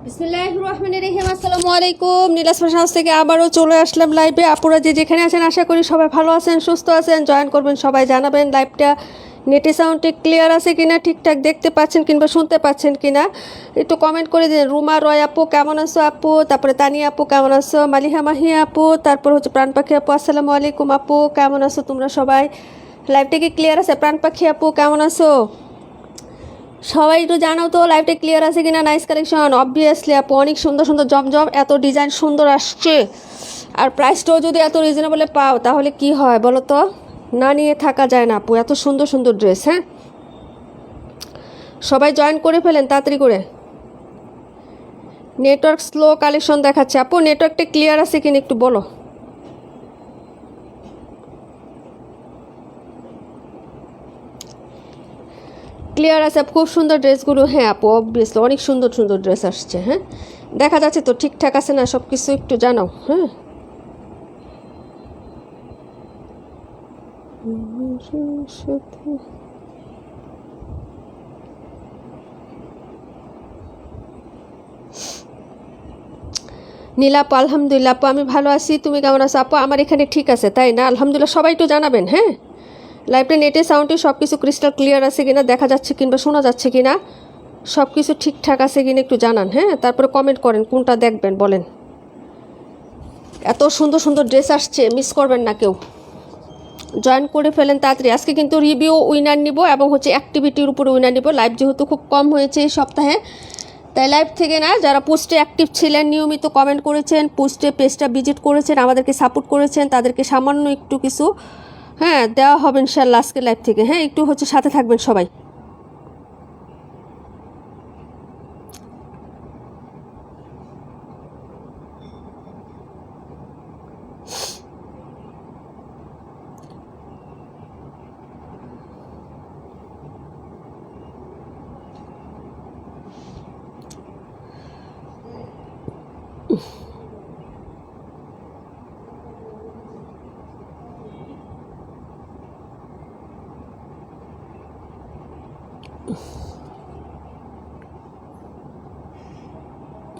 বিসমিল্লাহির রহমানির রহিম। আসসালামু আলাইকুম। নীলাস ফ্যাশন হাউস থেকে আবারও চলে আসলাম লাইভে। আপুরা যে যেখানে আছেন আশা করি সবাই ভালো আছেন, সুস্থ আছেন। জয়েন করবেন, সবাই জানাবেন লাইভটা নেটে সাউন্ডে ক্লিয়ার আছে কিনা, ঠিকঠাক দেখতে পাচ্ছেন কিংবা শুনতে পাচ্ছেন কিনা একটু কমেন্ট করে দিন। রুমা রয় আপু কেমন আছো আপু, তারপরে তানিয়া আপু কেমন আছো, মালিহা মাহি আপু, তারপর হচ্ছে প্রাণ পাখি আপু আসসালামু আলাইকুম আপু কেমন আছো তোমরা সবাই? লাইভটা কি ক্লিয়ার আছে? প্রাণ পাখি আপু কেমন আছো? সবাই একটু জানাও তো লাইভটা ক্লিয়ার আছে কিনা। নাইস কালেকশন অবভিয়াসলি আপু, অনেক সুন্দর সুন্দর জমজম, এত ডিজাইন সুন্দর আসছে। আর প্রাইসটাও যদি এত রিজনেবলে পাও তাহলে কি হয় বলো তো, না নিয়ে থাকা যায় না আপু। এত সুন্দর সুন্দর ড্রেস। হ্যাঁ, সবাই জয়েন করে ফেলেন তাড়াতাড়ি করে। নেটওয়ার্ক স্লো কালেকশন দেখাচ্ছে আপু, নেটওয়ার্কটা ক্লিয়ার আছে কিনা একটু বলো। ক্লিয়ার আছে, খুব সুন্দর ড্রেসগুলো। হ্যাঁ আপু অবভিয়াসলি অনেক সুন্দর সুন্দর ড্রেস আসছে। হ্যাঁ, দেখা যাচ্ছে তো ঠিকঠাক আছে না সব কিছু, একটু জানাও। হ্যাঁ, নীলা আপু আলহামদুলিল্লাহ আপু আমি ভালো আছি, তুমি কেমন আছো আপু? আমার এখানে ঠিক আছে তাই না? আলহামদুলিল্লাহ, সবাই একটু জানাবেন। হ্যাঁ, লাইভটা নেটে সাউন্ডে সব কিছু ক্রিস্টাল ক্লিয়ার আছে কিনা, দেখা যাচ্ছে কিংবা শোনা যাচ্ছে কিনা, সব কিছু ঠিকঠাক আছে কিনা একটু জানান। হ্যাঁ, তারপরে কমেন্ট করেন কোনটা দেখবেন বলেন। এত সুন্দর সুন্দর ড্রেস আসছে, মিস করবেন না কেউ। জয়েন করে ফেলেন তাড়াতাড়ি। আজকে কিন্তু রিভিউ উইনার নিব এবং হচ্ছে অ্যাক্টিভিটির উপরে উইনার নিব। লাইভ যেহেতু খুব কম হয়েছে এই সপ্তাহে, তাই লাইভ থেকে না, যারা পোস্টে অ্যাক্টিভ ছিলেন, নিয়মিত কমেন্ট করেছেন, পোস্টে পেজটা ভিজিট করেছেন, আমাদেরকে সাপোর্ট করেছেন, তাদেরকে সামান্য একটু কিছু হ্যাঁ দেওয়া হবে ইনশাল্লাহ আজকে লাইভ থেকে। হ্যাঁ, একটু হচ্ছে সাথে থাকবেন সবাই।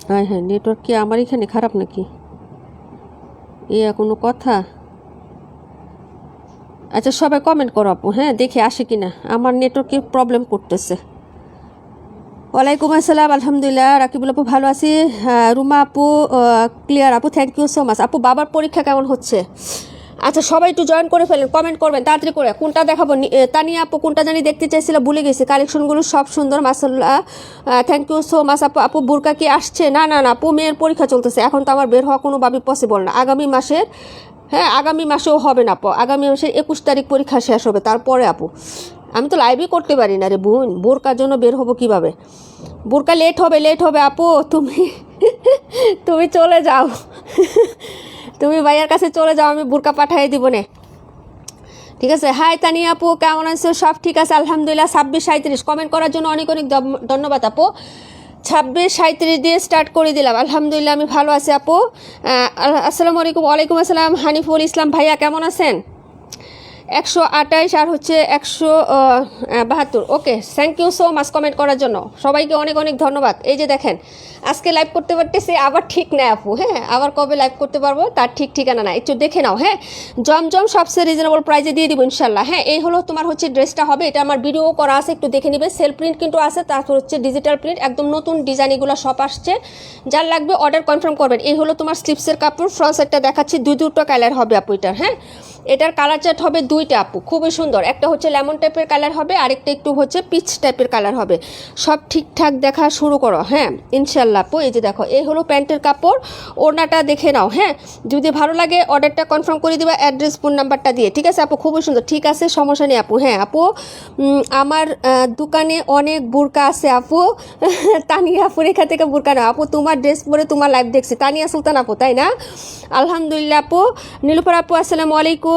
হ্যাঁ হ্যাঁ, নেটওয়ার্ক কি আমার এখানে খারাপ নাকি? এ কোনো কথা? আচ্ছা সবাই কমেন্ট করো আপু, হ্যাঁ দেখে আসে কিনা, আমার নেটওয়ার্কে প্রবলেম করতেছে। ওয়ালাইকুম আসসালাম, আলহামদুলিল্লাহ রাকিবুল আপু ভালো আছি। রুমা আপু ক্লিয়ার আপু, থ্যাংক ইউ সো মাচ আপু। বাবার পরীক্ষা কেমন হচ্ছে? আচ্ছা সবাই একটু জয়েন করে ফেলেন, কমেন্ট করবেন তাড়াতাড়ি করে। কোনটা দেখাবো? তানিয়া আপু কোনটা জানি দেখতে চাইছিল, ভুলে গেছি। কালেকশনগুলো সব সুন্দর মাসাল্লাহ, থ্যাংক ইউ সো মাচ আপু। আপু বুরকা কি আসছে? না না না আপু, মেয়ের পরীক্ষা চলতেছে, এখন তো আমার বের হওয়া কোনোভাবেই পসিবল না। আগামী মাসের, হ্যাঁ আগামী মাসেও হবে না আপু, আগামী মাসের 21 তারিখ পরীক্ষা শেষ হবে, তারপরে আপু আমি তো লাইভই করতে পারি না রে বোন। বোরকার জন্য বের হবো কিভাবে? বোরকা লেট হবে, লেট হবে আপু। তুমি তুমি চলে যাও, তুমি ভাইয়ার কাছে চলে যাও, আমি বোরকা পাঠিয়ে দিব নে। ঠিক আছে। হাই তানিয়া আপু কেমন আছো? সব ঠিক আছে আলহামদুলিল্লাহ। 2637 কমেন্ট করার জন্য অনেক অনেক ধন্যবাদ আপু। 2637 দিয়ে স্টার্ট করে দিলাম। আলহামদুলিল্লাহ আমি ভালো আছি আপু। আসসালামু আলাইকুম। ওয়ালাইকুম আসসালাম। হানিফুল ইসলাম ভাইয়া কেমন আছেন? 128 আর হচ্ছে 172। Okay, thank you so much comment করার জন্য সবাইকে অনেক অনেক ধন্যবাদ। এই যে দেখেন আজকে লাইভ করতে পারতেছি, আবার ঠিক নাই আপু। হ্যাঁ, আবার কবে লাইভ করতে পারবো তার ঠিক ঠিকানা না, একটু দেখে নাও। হ্যাঁ, জমজম সবচেয়ে রিজনেবল প্রাইসে দিয়ে দিব ইনশাল্লাহ। হ্যাঁ, এই হলো তোমার হচ্ছে ড্রেসটা হবে, এটা আমার ভিডিও করা আছে, একটু দেখে নিবে। সেল প্রিন্ট কিন্তু আছে, তারপর হচ্ছে ডিজিটাল প্রিন্ট, একদম নতুন ডিজাইন, এগুলো সব আসছে। যার লাগবে অর্ডার কনফার্ম করবেন। এই হলো তোমার স্লিপসের কাপড়, ফ্রন্ট সাইডটা দেখাচ্ছি, দুটো কালার হবে আপু এটার। হ্যাঁ, এটার কালার চার্ট হবে দুইটা আপু, খুবই সুন্দর। একটা হচ্ছে লেমন টাইপের কালার হবে, আরেকটা একটু হচ্ছে পিচ টাইপের কালার হবে। সব ঠিকঠাক দেখা শুরু করো। হ্যাঁ ইনশাল্লাহ আপু। এই যে দেখো, এই হলো প্যান্টের কাপড়, ওড়নাটা দেখে নাও। হ্যাঁ, যদি ভালো লাগে অর্ডারটা কনফার্ম করে দিবা অ্যাড্রেস ফোন নাম্বারটা দিয়ে। ঠিক আছে আপু, খুবই সুন্দর। ঠিক আছে, সমস্যা নেই আপু। হ্যাঁ আপু, আমার দোকানে অনেক বুরকা আছে আপু। তানিয়া আপুর এখান থেকে বুরকা নাও আপু, তোমার ড্রেস পরে তোমার লাইভ দেখছি। তানিয়া সুলতান আপু তাই না? আলহামদুলিল্লাহ আপু। নীলুফার আপু আসসালামু আলাইকুম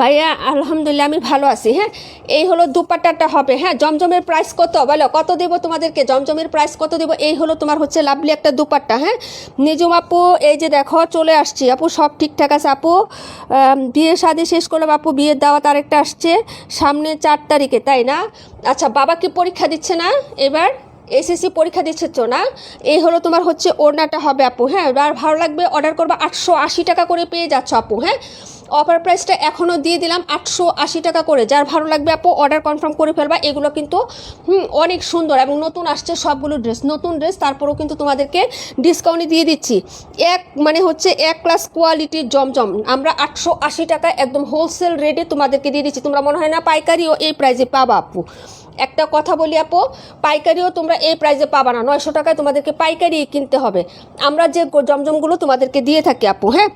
ভাইয়া। আলহামদুলিল্লাহ আমি ভালো আছি। হ্যাঁ, এই হলো দুপাট্টাটা হবে। হ্যাঁ, জমজমের প্রাইস কত বলো, কত দেবো তোমাদেরকে? জমজমের প্রাইস কত দেবো? এই হলো তোমার হচ্ছে লাভলি একটা দুপাট্টা। হ্যাঁ, নিজুম আপু এই যে দেখো চলে আসছি আপু, সব ঠিকঠাক আছে আপু। বিয়ে শাদি শেষ করলাম আপু, বিয়ের দাওয়াত আরেকটা আসছে সামনে 4 তারিখে তাই না? আচ্ছা, বাবা কি পরীক্ষা দিচ্ছে না এবার? এসএসসি পরীক্ষা দিচ্ছে তো না, এই হলো তোমার হচ্ছে ওড়নাটা হবে আপু। হ্যাঁ, আর ভালো লাগবে অর্ডার করবা। 880 টাকা করে পেয়ে যাচ্ছ আপু। হ্যাঁ, অফার প্রাইসটা এখনও দিয়ে দিলাম 880 টাকা করে। যার ভালো লাগবে আপু অর্ডার কনফার্ম করে ফেলবা। এগুলো কিন্তু অনেক সুন্দর এবং নতুন আসছে সবগুলো ড্রেস, নতুন ড্রেস, তারপরেও কিন্তু তোমাদেরকে ডিসকাউন্টে দিয়ে দিচ্ছি। মানে হচ্ছে এক ক্লাস কোয়ালিটির জমজম আমরা 880 টাকা একদম হোলসেল রেটে তোমাদেরকে দিয়ে দিচ্ছি। তোমরা মনে হয় না পাইকারিও এই প্রাইসে পাবা আপু? একটা কথা বলি আপু, পাইকারিও তোমরা এই প্রাইসে পাবা না। 900 টাকায় তোমাদেরকে পাইকারি কিনতে হবে। আমরা যে জমজমগুলো তোমাদেরকে দিয়ে থাকি আপু। হ্যাঁ,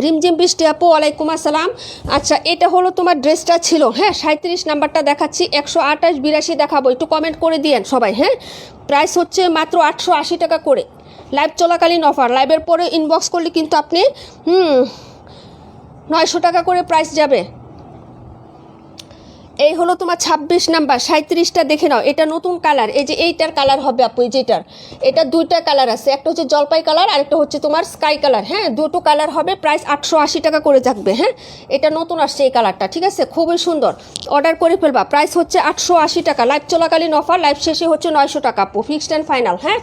রিমঝিম বৃষ্টি আপু, ওয়ালাইকুম আসসালাম। আচ্ছা, এটা হলো তোমার ড্রেসটা ছিল। হ্যাঁ, 37 নাম্বারটা দেখাচ্ছি, 128 82 দেখাবো, একটু কমেন্ট করে দিয়েন সবাই। হ্যাঁ, প্রাইস হচ্ছে মাত্র 880 টাকা করে। লাইভ চলাকালীন অফার, লাইভের পরে ইনবক্স করলে কিন্তু আপনি 900 টাকা করে প্রাইস যাবে। এই হলো তোমার 26 নাম্বার, 37টা দেখে নাও। এটা নতুন কালার, এই যে এইটার কালার হবে আপু, এই যেটার, এটা দুইটা কালার আছে, একটা হচ্ছে জলপাই কালার আর একটা হচ্ছে তোমার স্কাই কালার। হ্যাঁ, দুটো কালার হবে, প্রাইস 880 টাকা করে থাকবে। হ্যাঁ, এটা নতুন আসছে এই কালারটা, ঠিক আছে, খুবই সুন্দর। অর্ডার করে ফেলবা, প্রাইস হচ্ছে 880 টাকা। লাইভ চলাকালীন অফার, লাইভ শেষে হচ্ছে 900 টাকা আপু, ফিক্সড অ্যান্ড ফাইনাল। হ্যাঁ,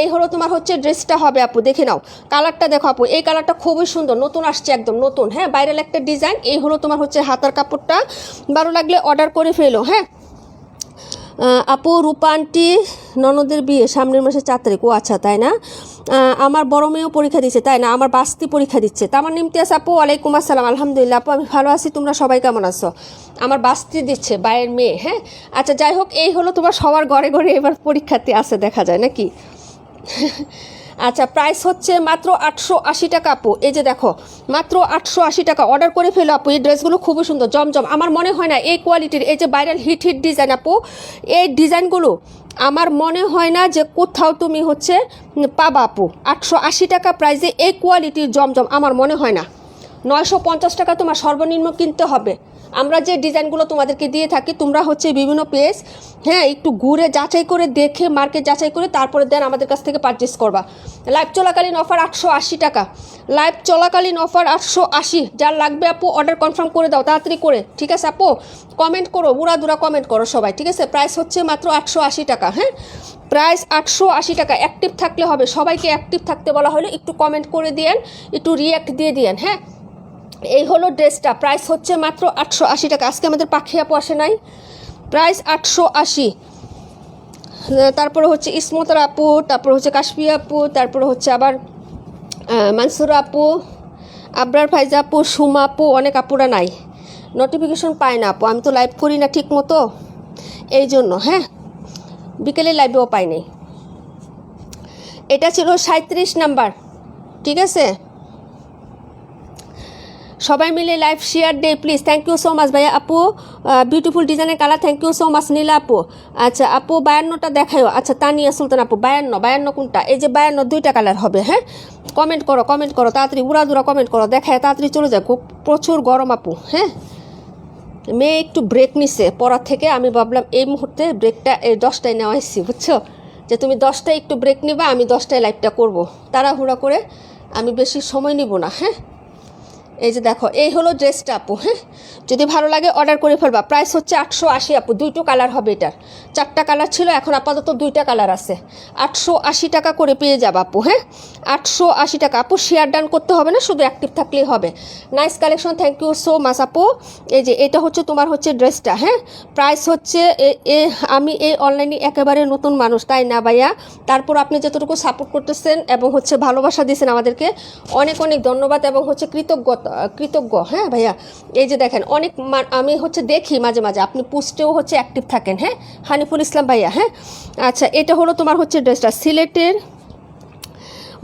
এই হলো তোমার হচ্ছে ড্রেসটা হবে আপু, দেখে নাও কালারটা দেখো আপু, এই কালারটা খুবই সুন্দর, নতুন আসছে একদম নতুন। হ্যাঁ, ভাইরাল একটা ডিজাইন। এই হলো তোমার হচ্ছে হাতার কাপড়টা, ভালো লাগলে অর্ডার করে ফেলো। হ্যাঁ আপু, রূপা আন্টি ননদের বিয়ে সামনের মাসে 4 তারিখ। ও আচ্ছা, তাই না? আমার বড় মেয়েও পরীক্ষা দিচ্ছে, তাই না? আমার বাস্তি পরীক্ষা দিচ্ছে। তা আমার নিমতিয়াস আপু, ওয়ালাইকুম আসসালাম। আলহামদুলিল্লাহ আপু, আমি ভালো আছি, তোমরা সবাই কেমন আছো? আমার বাস্তি দিচ্ছে, ভাইয়ের মেয়ে। হ্যাঁ, আচ্ছা, যাই হোক, এই হলো তোমার সবার ঘরে ঘরে এবার পরীক্ষার্থী আছে দেখা যায় নাকি। আচ্ছা, প্রাইস হচ্ছে মাত্র 880 টাকা আপু। এই যে দেখো, মাত্র 880 টাকা। অর্ডার করে ফেলো আপু, এই ড্রেসগুলো খুবই সুন্দর জমজম। আমার মনে হয় না এই কোয়ালিটির, এই যে ভাইরাল হিট ডিজাইন আপু, এই ডিজাইনগুলো আমার মনে হয় না যে কোথাও তুমি হচ্ছে পাবা আপু। 880 টাকা প্রাইসে এই কোয়ালিটির জমজম আমার মনে হয় না। 950 টাকা তোমার সর্বনিম্ন কিনতে হবে। আমরা যে ডিজাইনগুলো তোমাদেরকে দিয়ে থাকি, তোমরা হচ্ছে বিভিন্ন পেজ, হ্যাঁ, একটু ঘুরে যাচাই করে দেখে, মার্কেট যাচাই করে তারপরে দেন আমাদের কাছ থেকে পারচেস করবা। লাইভ চলাকালীন অফার 880 টাকা। লাইভ চলাকালীন অফার 880। যার লাগবে আপু অর্ডার কনফার্ম করে দাও তাড়াতাড়ি করে, ঠিক আছে আপু? কমেন্ট করো, উড়াদুরা কমেন্ট করো সবাই, ঠিক আছে? প্রাইস হচ্ছে মাত্র 880 টাকা। হ্যাঁ, প্রাইস 880 টাকা। অ্যাক্টিভ থাকলে হবে, সবাইকে অ্যাক্টিভ থাকতে বলা হলো, একটু কমেন্ট করে দিয়েন, একটু রিঅ্যাক্ট দিয়ে দিয়েন। হ্যাঁ, এই হলো ড্রেসটা, প্রাইস হচ্ছে মাত্র 880 টাকা। আজকে আমাদের পাখি আপু আসে নাই, প্রাইস 880। তারপরে হচ্ছে ইসমতার আপু, তারপরে হচ্ছে কাশফি আপু, তারপরে হচ্ছে আবার মানসুর আপু, আবরার ফাইজা আপু, সুমা আপু, অনেক আপুরা নাই, নোটিফিকেশন পায় না আপু। আমি তো লাইভ করি না ঠিক মতো, এই জন্য। হ্যাঁ, বিকেলে লাইভেও পাই নাই। এটা ছিল 37 নাম্বার, ঠিক আছে? সবাই মিলে লাইভ শেয়ার দে please. Thank you so much ভাইয়া। আপু, বিউটিফুল ডিজাইনের colour, thank you so much Nila আপু। আচ্ছা আপু, 52টা দেখাও। আচ্ছা, তানিয়া সুলতান আপু, 52 কোনটা? এই যে 52, দুইটা কালার হবে। হ্যাঁ, কমেন্ট করো, কমেন্ট করো তাড়াতাড়ি, উড়াদুরা কমেন্ট করো, দেখায় তাড়াতাড়ি চলে যায়, খুব প্রচুর গরম আপু। হ্যাঁ, মেয়ে একটু ব্রেক নিছে পড়ার থেকে, আমি ভাবলাম এই মুহূর্তে ব্রেকটা এই 10টায় নেওয়া এসেছি, বুঝছো, যে তুমি 10টায় একটু ব্রেক নিবা, আমি 10টায় লাইভটা করবো, তাড়াহুড়া করে, আমি বেশি সময় নিব না। হ্যাঁ, এই যে দেখো, এই হলো ড্রেসটা আপু। হ্যাঁ, যদি ভালো লাগে অর্ডার করে ফেলবা। প্রাইস হচ্ছে 880 আপু। 2টো কালার হবে, এটার 4টা কালার ছিল, এখন আপাতত 2টা কালার আছে। 880 টাকা করে পেয়ে যাবা আপু। হ্যাঁ, 880 টাকা আপু। শেয়ার ডান করতে হবে না, শুধু অ্যাক্টিভ থাকলেই হবে। Nice collection, thank you so much আপু। এই যে এটা হচ্ছে তোমার হচ্ছে ড্রেসটা। হ্যাঁ, প্রাইস হচ্ছে আমি এই অনলাইনে একেবারে নতুন মানুষ, তাই না ভাইয়া? তারপর আপনি যতটুকু সাপোর্ট করতেছেন এবং হচ্ছে ভালোবাসা দিয়েছেন আমাদেরকে, অনেক অনেক ধন্যবাদ এবং হচ্ছে কৃতজ্ঞ। হ্যাঁ ভাইয়া, এই যে দেখেন, অনেক আমি হচ্ছে দেখি মাঝে মাঝে আপনি পোস্টেও হচ্ছে অ্যাক্টিভ থাকেন। হ্যাঁ, হানিফুল ইসলাম ভাইয়া। হ্যাঁ, আচ্ছা, এটা হলো তোমার হচ্ছে ড্রেসটা, সিলেটের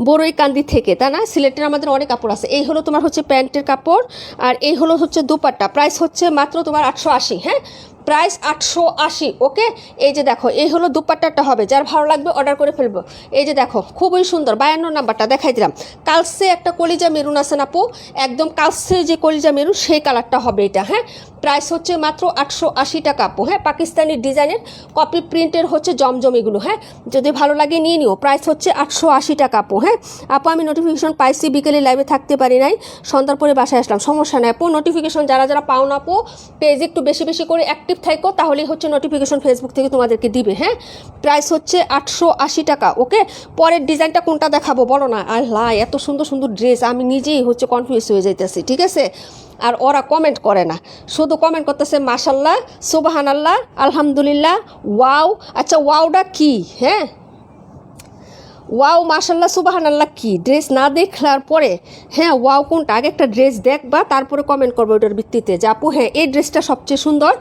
বড়ইকান্দি থেকে, তা না? সিলেটের আমাদের অনেক কাপড় আছে। এই হলো তোমার হচ্ছে প্যান্টের কাপড়, আর এই হলো হচ্ছে দুপাট্টা। প্রাইস হচ্ছে মাত্র তোমার 880। হ্যাঁ, প্রাইস 880। ওকে, এই যে দেখো, এই হলো দুপাট্টাটা হবে, যার ভালো লাগবে অর্ডার করে ফেলবো। এই যে দেখো, খুবই সুন্দর। 52 নাম্বারটা দেখাই দিলাম। কালসে একটা কলিজা মেরুন আছে না আপু, একদম কালসে যে কলিজা মেরুন, সেই কালারটা হবে এটা। হ্যাঁ, প্রাইস হচ্ছে মাত্র 880 টাকা আপু। হ্যাঁ, পাকিস্তানি ডিজাইনের কপি প্রিন্টের হচ্ছে জমজম এগুলো। হ্যাঁ, যদি ভালো লাগে নিয়ে নিও। প্রাইস হচ্ছে 880 টাকা আপু। হ্যাঁ আপু, আমি নোটিফিকেশন পাইছি, বিকেলে লাইভে থাকতে পারি নাই, সন্ধ্যার পরে বাসায় আসলাম, সমস্যা নেই আপু। নোটিফিকেশন যারা যারা পাও না আপু, পেজে একটু বেশি বেশি করে অ্যাক্টিভ থাকো, তাহলেই হচ্ছে নোটিফিকেশন ফেসবুক থেকে তোমাদেরকে দিবে। হ্যাঁ, প্রাইস হচ্ছে 880 টাকা। ওকে, পরের ডিজাইনটা কোনটা দেখাবো বলো না? আল্লাহ, এত সুন্দর সুন্দর ড্রেস, আমি নিজেই হচ্ছে কনফিউজ হয়ে যাইতেছি। ঠিক আছে, আর ওরা কমেন্ট করে না, শুধু কমেন্ট করতেছে মাশাল্লাহ, সুবহানাল্লাহ, আলহামদুলিল্লাহ, ওয়াও। আচ্ছা, ওয়াওটা কি? হ্যাঁ, ওয়াও মাশাল্লাহ সুবহানাল্লাহ কি? ড্রেস না দেখলার পরে হ্যাঁ ওয়াও কোনটা, আগে একটা ড্রেস দেখবা তারপরে কমেন্ট করবো ওটার ভিত্তিতে যে আপু হ্যাঁ এই ড্রেসটা সবচেয়ে সুন্দর,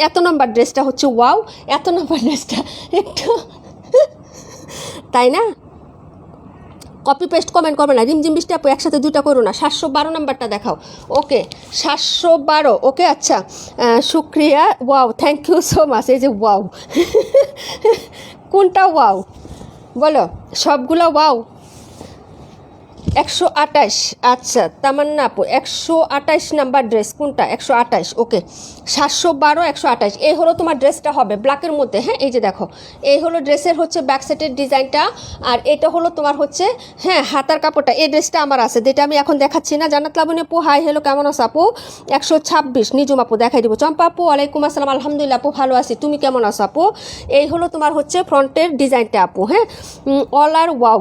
এত নম্বর ড্রেসটা হচ্ছে ওয়াও, এত নম্বর ড্রেসটা একটু তাই না? কপি পেস্ট কমেন্ট করবে না। রিমঝিম বৃষ্টি আপু একসাথে দুইটা করো না। 712 নাম্বারটা দেখাও। ওকে, 712। ওকে, আচ্ছা, শুক্রিয়া। Wow, thank you so much. এই যে ওয়াও কোনটা ওয়াও বলো? সবগুলো ওয়াও। 128। আচ্ছা, তামান্না আপু 128 নাম্বার ড্রেস কোনটা? 128। ওকে, 712 128। এই হলো তোমার ড্রেসটা হবে ব্ল্যাকের মধ্যে। হ্যাঁ, এই যে দেখো, এই হলো ড্রেসের হচ্ছে ব্যাক সাইডের ডিজাইনটা, আর এটা হলো তোমার হচ্ছে হ্যাঁ হাতার কাপড়টা। এই ড্রেসটা আমার আছে, যেটা আমি এখন দেখাচ্ছি না। জান্নাত লাবণী আপু হাই হ্যালো, কেমন আছো আপু? 126। নিজুম আপু দেখাই দিব। চম্পা আপু ওয়ালাইকুম আসসালাম, আলহামদুলিল্লাহ আপু ভালো আছি, তুমি কেমন আছো আপু? এই হলো তোমার হচ্ছে ফ্রন্টের ডিজাইনটা আপু। হ্যাঁ, অল আর ওয়াও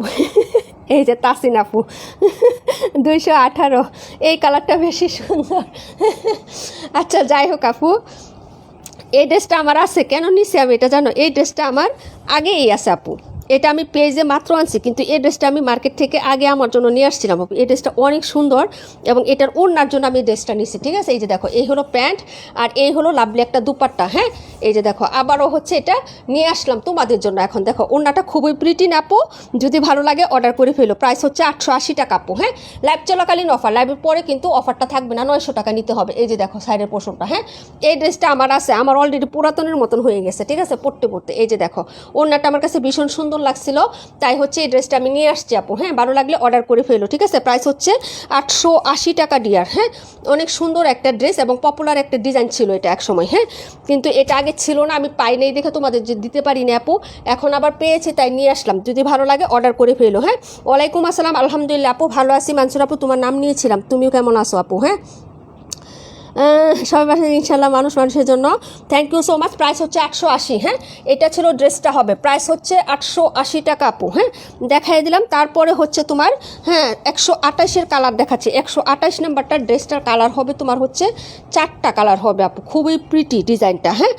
এই যে তাসিন আপু 218। এই কালারটা বেশি সুন্দর। আচ্ছা, যাই হোক আপু, এই ড্রেসটা আমার আছে। কেন নিছি আমি এটা জানো? এই ড্রেসটা আমার আগেই আছে আপু, এটা আমি পেজে মাত্র আনছি, কিন্তু এই ড্রেসটা আমি মার্কেট থেকে আগে আমার জন্য নিয়ে আসছিলাম আপু। এই ড্রেসটা অনেক সুন্দর এবং এটার ওড়নার জন্য আমি ড্রেসটা নিছি। ঠিক আছে, এই যে দেখো, এই হলো প্যান্ট আর এই হলো লাভলি একটা দুপাট্টা। হ্যাঁ, এই যে দেখো, আবারও হচ্ছে এটা নিয়ে আসলাম তোমাদের জন্য। এখন দেখো, ওড়নাটা খুবই প্রিটি না আপু? যদি ভালো লাগে অর্ডার করে ফেলো। প্রাইস হচ্ছে 880 টাকা আপু। হ্যাঁ, লাইভ চলাকালীন অফার, লাইভের পরে কিন্তু অফারটা থাকবে না, 900 টাকা নিতে হবে। এই যে দেখো সাইডের পোর্শনটা। হ্যাঁ, এই ড্রেসটা আমার আছে, আমার অলরেডি পুরাতনের মতন হয়ে গেছে। ঠিক আছে, পড়তে পড়তে এই যে দেখো, ওড়নাটা আমার কাছে ভীষণ সুন্দর লাগছিল, তাই হচ্ছে এই ড্রেসটা আমি নিয়ে আসছি আপু। হ্যাঁ, ভালো লাগলে অর্ডার করে ফেলো। ঠিক আছে, প্রাইস হচ্ছে 880 টাকা ডিয়ার। হ্যাঁ, অনেক সুন্দর একটা ড্রেস এবং পপুলার একটা ডিজাইন ছিল এটা এক সময়। হ্যাঁ, কিন্তু এটা আগে ছিল না, আমি পাই নাই দেখে তোমাদের যে দিতে পারি না আপু, এখন আবার পেয়েছি তাই নিয়ে আসলাম। যদি ভালো লাগে অর্ডার করে ফেলো। হ্যাঁ, ওয়ালাইকুম আসসালাম, আলহামদুলিল্লাহ আপু ভালো আছি। মানসুর আপু তোমার নাম নিয়েছিলাম, তুমিও কেমন আছো আপু? হ্যাঁ, সবাই পাশে ইনশাল্লাহ, মানুষ মানুষের জন্য। Thank you so much. Price হচ্ছে 880। হ্যাঁ, এটা ছিল ড্রেসটা হবে, প্রাইস হচ্ছে 880 টাকা আপু। হ্যাঁ, দেখাই দিলাম। তারপরে হচ্ছে তোমার হ্যাঁ 128-এর কালার দেখাচ্ছি। 128 নাম্বারটার ড্রেসটার কালার হবে তোমার হচ্ছে 4টা কালার হবে আপু, খুবই প্রিটি ডিজাইনটা। হ্যাঁ,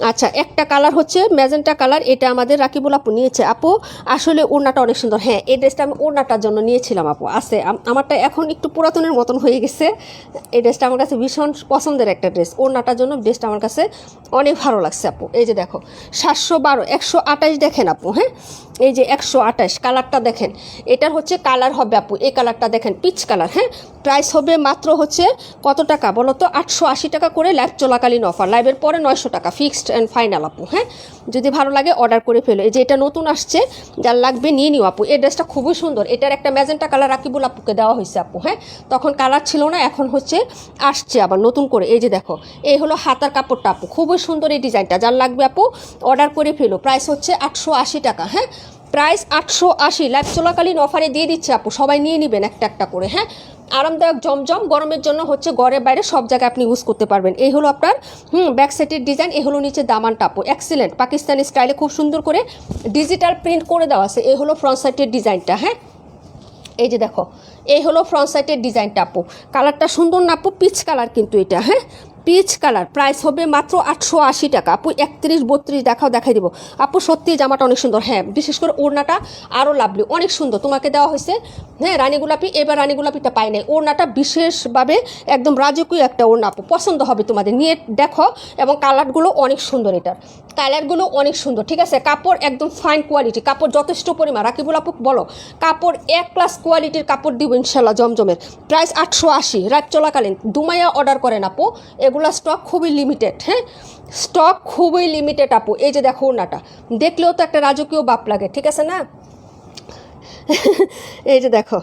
আচ্ছা, একটা কালার হচ্ছে ম্যাজেন্টা কালার, এটা আমাদের রাকিবুল আপু নিয়েছে আপু। আসলে ওড়নাটা অনেক সুন্দর। হ্যাঁ, এই ড্রেসটা আমি ওড়নাটার জন্য নিয়েছিলাম আপু, আছে আমারটা এখন একটু পুরাতনের মতন হয়ে গেছে। এই ড্রেসটা আমার কাছে ভীষণ পছন্দের একটা ড্রেস, ওড়নাটার জন্য ড্রেসটা আমার কাছে অনেক ভালো লাগছে আপু। এই যে দেখো 712 128 দেখেন আপু। হ্যাঁ, এই যে 128 কালারটা দেখেন, এটার হচ্ছে কালার হবে আপু, এই কালারটা দেখেন পিচ কালার। হ্যাঁ, প্রাইস হবে মাত্র হচ্ছে কত টাকা বলো তো? 880 টাকা করে, লাইভ চলাকালীন অফার, লাইভের পরে 900 টাকা ফিক্সড অ্যান্ড ফাইনাল আপু। হ্যাঁ, যদি ভালো লাগে অর্ডার করে ফেলো। এই যে এটা নতুন আসছে, যার লাগবে নিয়ে নিও আপু। এই ড্রেসটা খুবই সুন্দর, এটার একটা ম্যাজেন্টা কালার রাকিবুল আপুকে দেওয়া হয়েছে আপু। হ্যাঁ, তখন কালার ছিল না, এখন হচ্ছে আসছে আবার নতুন করে। এই যে দেখো, এই হলো হাতার কাপড়টা আপু, খুবই সুন্দর এই ডিজাইনটা, যার লাগবে আপু অর্ডার করে ফেলো। প্রাইস হচ্ছে 880 টাকা। হ্যাঁ, প্রাইস 880, লাইভ চলাকালীন অফারে দিয়ে দিচ্ছে আপু, সবাই নিয়ে নেবেন একটা একটা করে। হ্যাঁ, আরামদায়ক জমজম, গরমের জন্য হচ্ছে ঘরে বাইরে সব জায়গায় আপনি ইউজ করতে পারবেন। এই হলো আপনার ব্যাক সাইডের ডিজাইন, এই হলো নিচে দামানটা আপু, এক্সিলেন্ট পাকিস্তানি স্টাইলে খুব সুন্দর করে ডিজিটাল প্রিন্ট করে দেওয়া আছে। এই হলো ফ্রন্ট সাইডের ডিজাইনটা। হ্যাঁ, এই যে দেখো, এই হলো ফ্রন্ট সাইডের ডিজাইনটা আপু, কালারটা সুন্দর না আপু? পিচ কালার কিন্তু এটা। হ্যাঁ, পিচ কালার, প্রাইস হবে মাত্র 880 টাকা আপু। 31 32 দেখাই দিব আপু। সত্যি জামাটা অনেক সুন্দর। হ্যাঁ, বিশেষ করে ওড়নাটা আরও লাভলি, অনেক সুন্দর, তোমাকে দেওয়া হয়েছে। হ্যাঁ, রানী গোলাপি, এবার রানী গোলাপিটা পাই নাই, ওড়নাটা বিশেষভাবে একদম রাজকীয় একটা ওড়না আপু, পছন্দ হবে তোমাদের, নিয়ে দেখো। এবং কালারগুলো অনেক সুন্দর, এটার কালারগুলো অনেক সুন্দর। ঠিক আছে, কাপড় একদম ফাইন কোয়ালিটি, কাপড় যথেষ্ট পরিমাণ। রাকিবুল আপু বলো, কাপড় A+ কোয়ালিটির কাপড় দিব ইনশাল্লাহ জমজমের। প্রাইস 880, রাত চলাকালীন দুমাইয়া অর্ডার করেন আপু, এগুলা স্টক খুবই লিমিটেড। হ্যাঁ, স্টক খুবই লিমিটেড আপু। এই যে দেখো, ওড়নাটা দেখলেও তো একটা রাজকীয় বাপ লাগে। ঠিক আছে না? এই যে দেখো,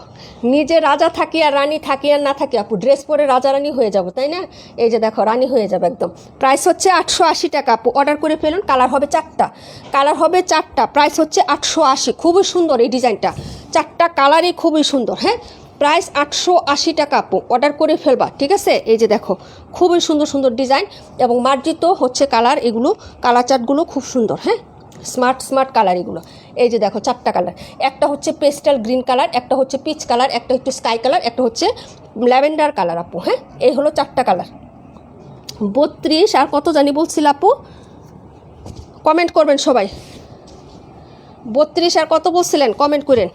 নিজে রাজা থাকি আর রানী থাকি আর না থাকি আপু, ড্রেস পরে রাজা রানী হয়ে যাবো, তাই না? এই যে দেখো, রানী হয়ে যাবে একদম। প্রাইস হচ্ছে 880 টাকা আপু, অর্ডার করে ফেলুন। কালার হবে 4টা, কালার হবে 4টা, প্রাইস হচ্ছে 880। খুবই সুন্দর এই ডিজাইনটা, 4টা কালারই খুবই সুন্দর। হ্যাঁ, প্রাইস 880 টাকা আপু, অর্ডার করে ফেলবা, ঠিক আছে। এই যে দেখো খুবই সুন্দর সুন্দর ডিজাইন এবং মার্জিত হচ্ছে কালার, এগুলো কালার চার্টগুলো খুব সুন্দর, হ্যাঁ স্মার্ট স্মার্ট কালার এগুলো। এই যে দেখো 4টা কালার, একটা হচ্ছে পেস্টাল গ্রিন কালার, একটা হচ্ছে পিচ কালার, একটা হচ্ছে স্কাই কালার, একটা হচ্ছে ল্যাভেন্ডার কালার আপু, হ্যাঁ এই হলো 4টা কালার। 32 আর কত জানি বলছিল আপু, কমেন্ট করবেন সবাই। 32 আর কত বলছিলেন কমেন্ট করেন।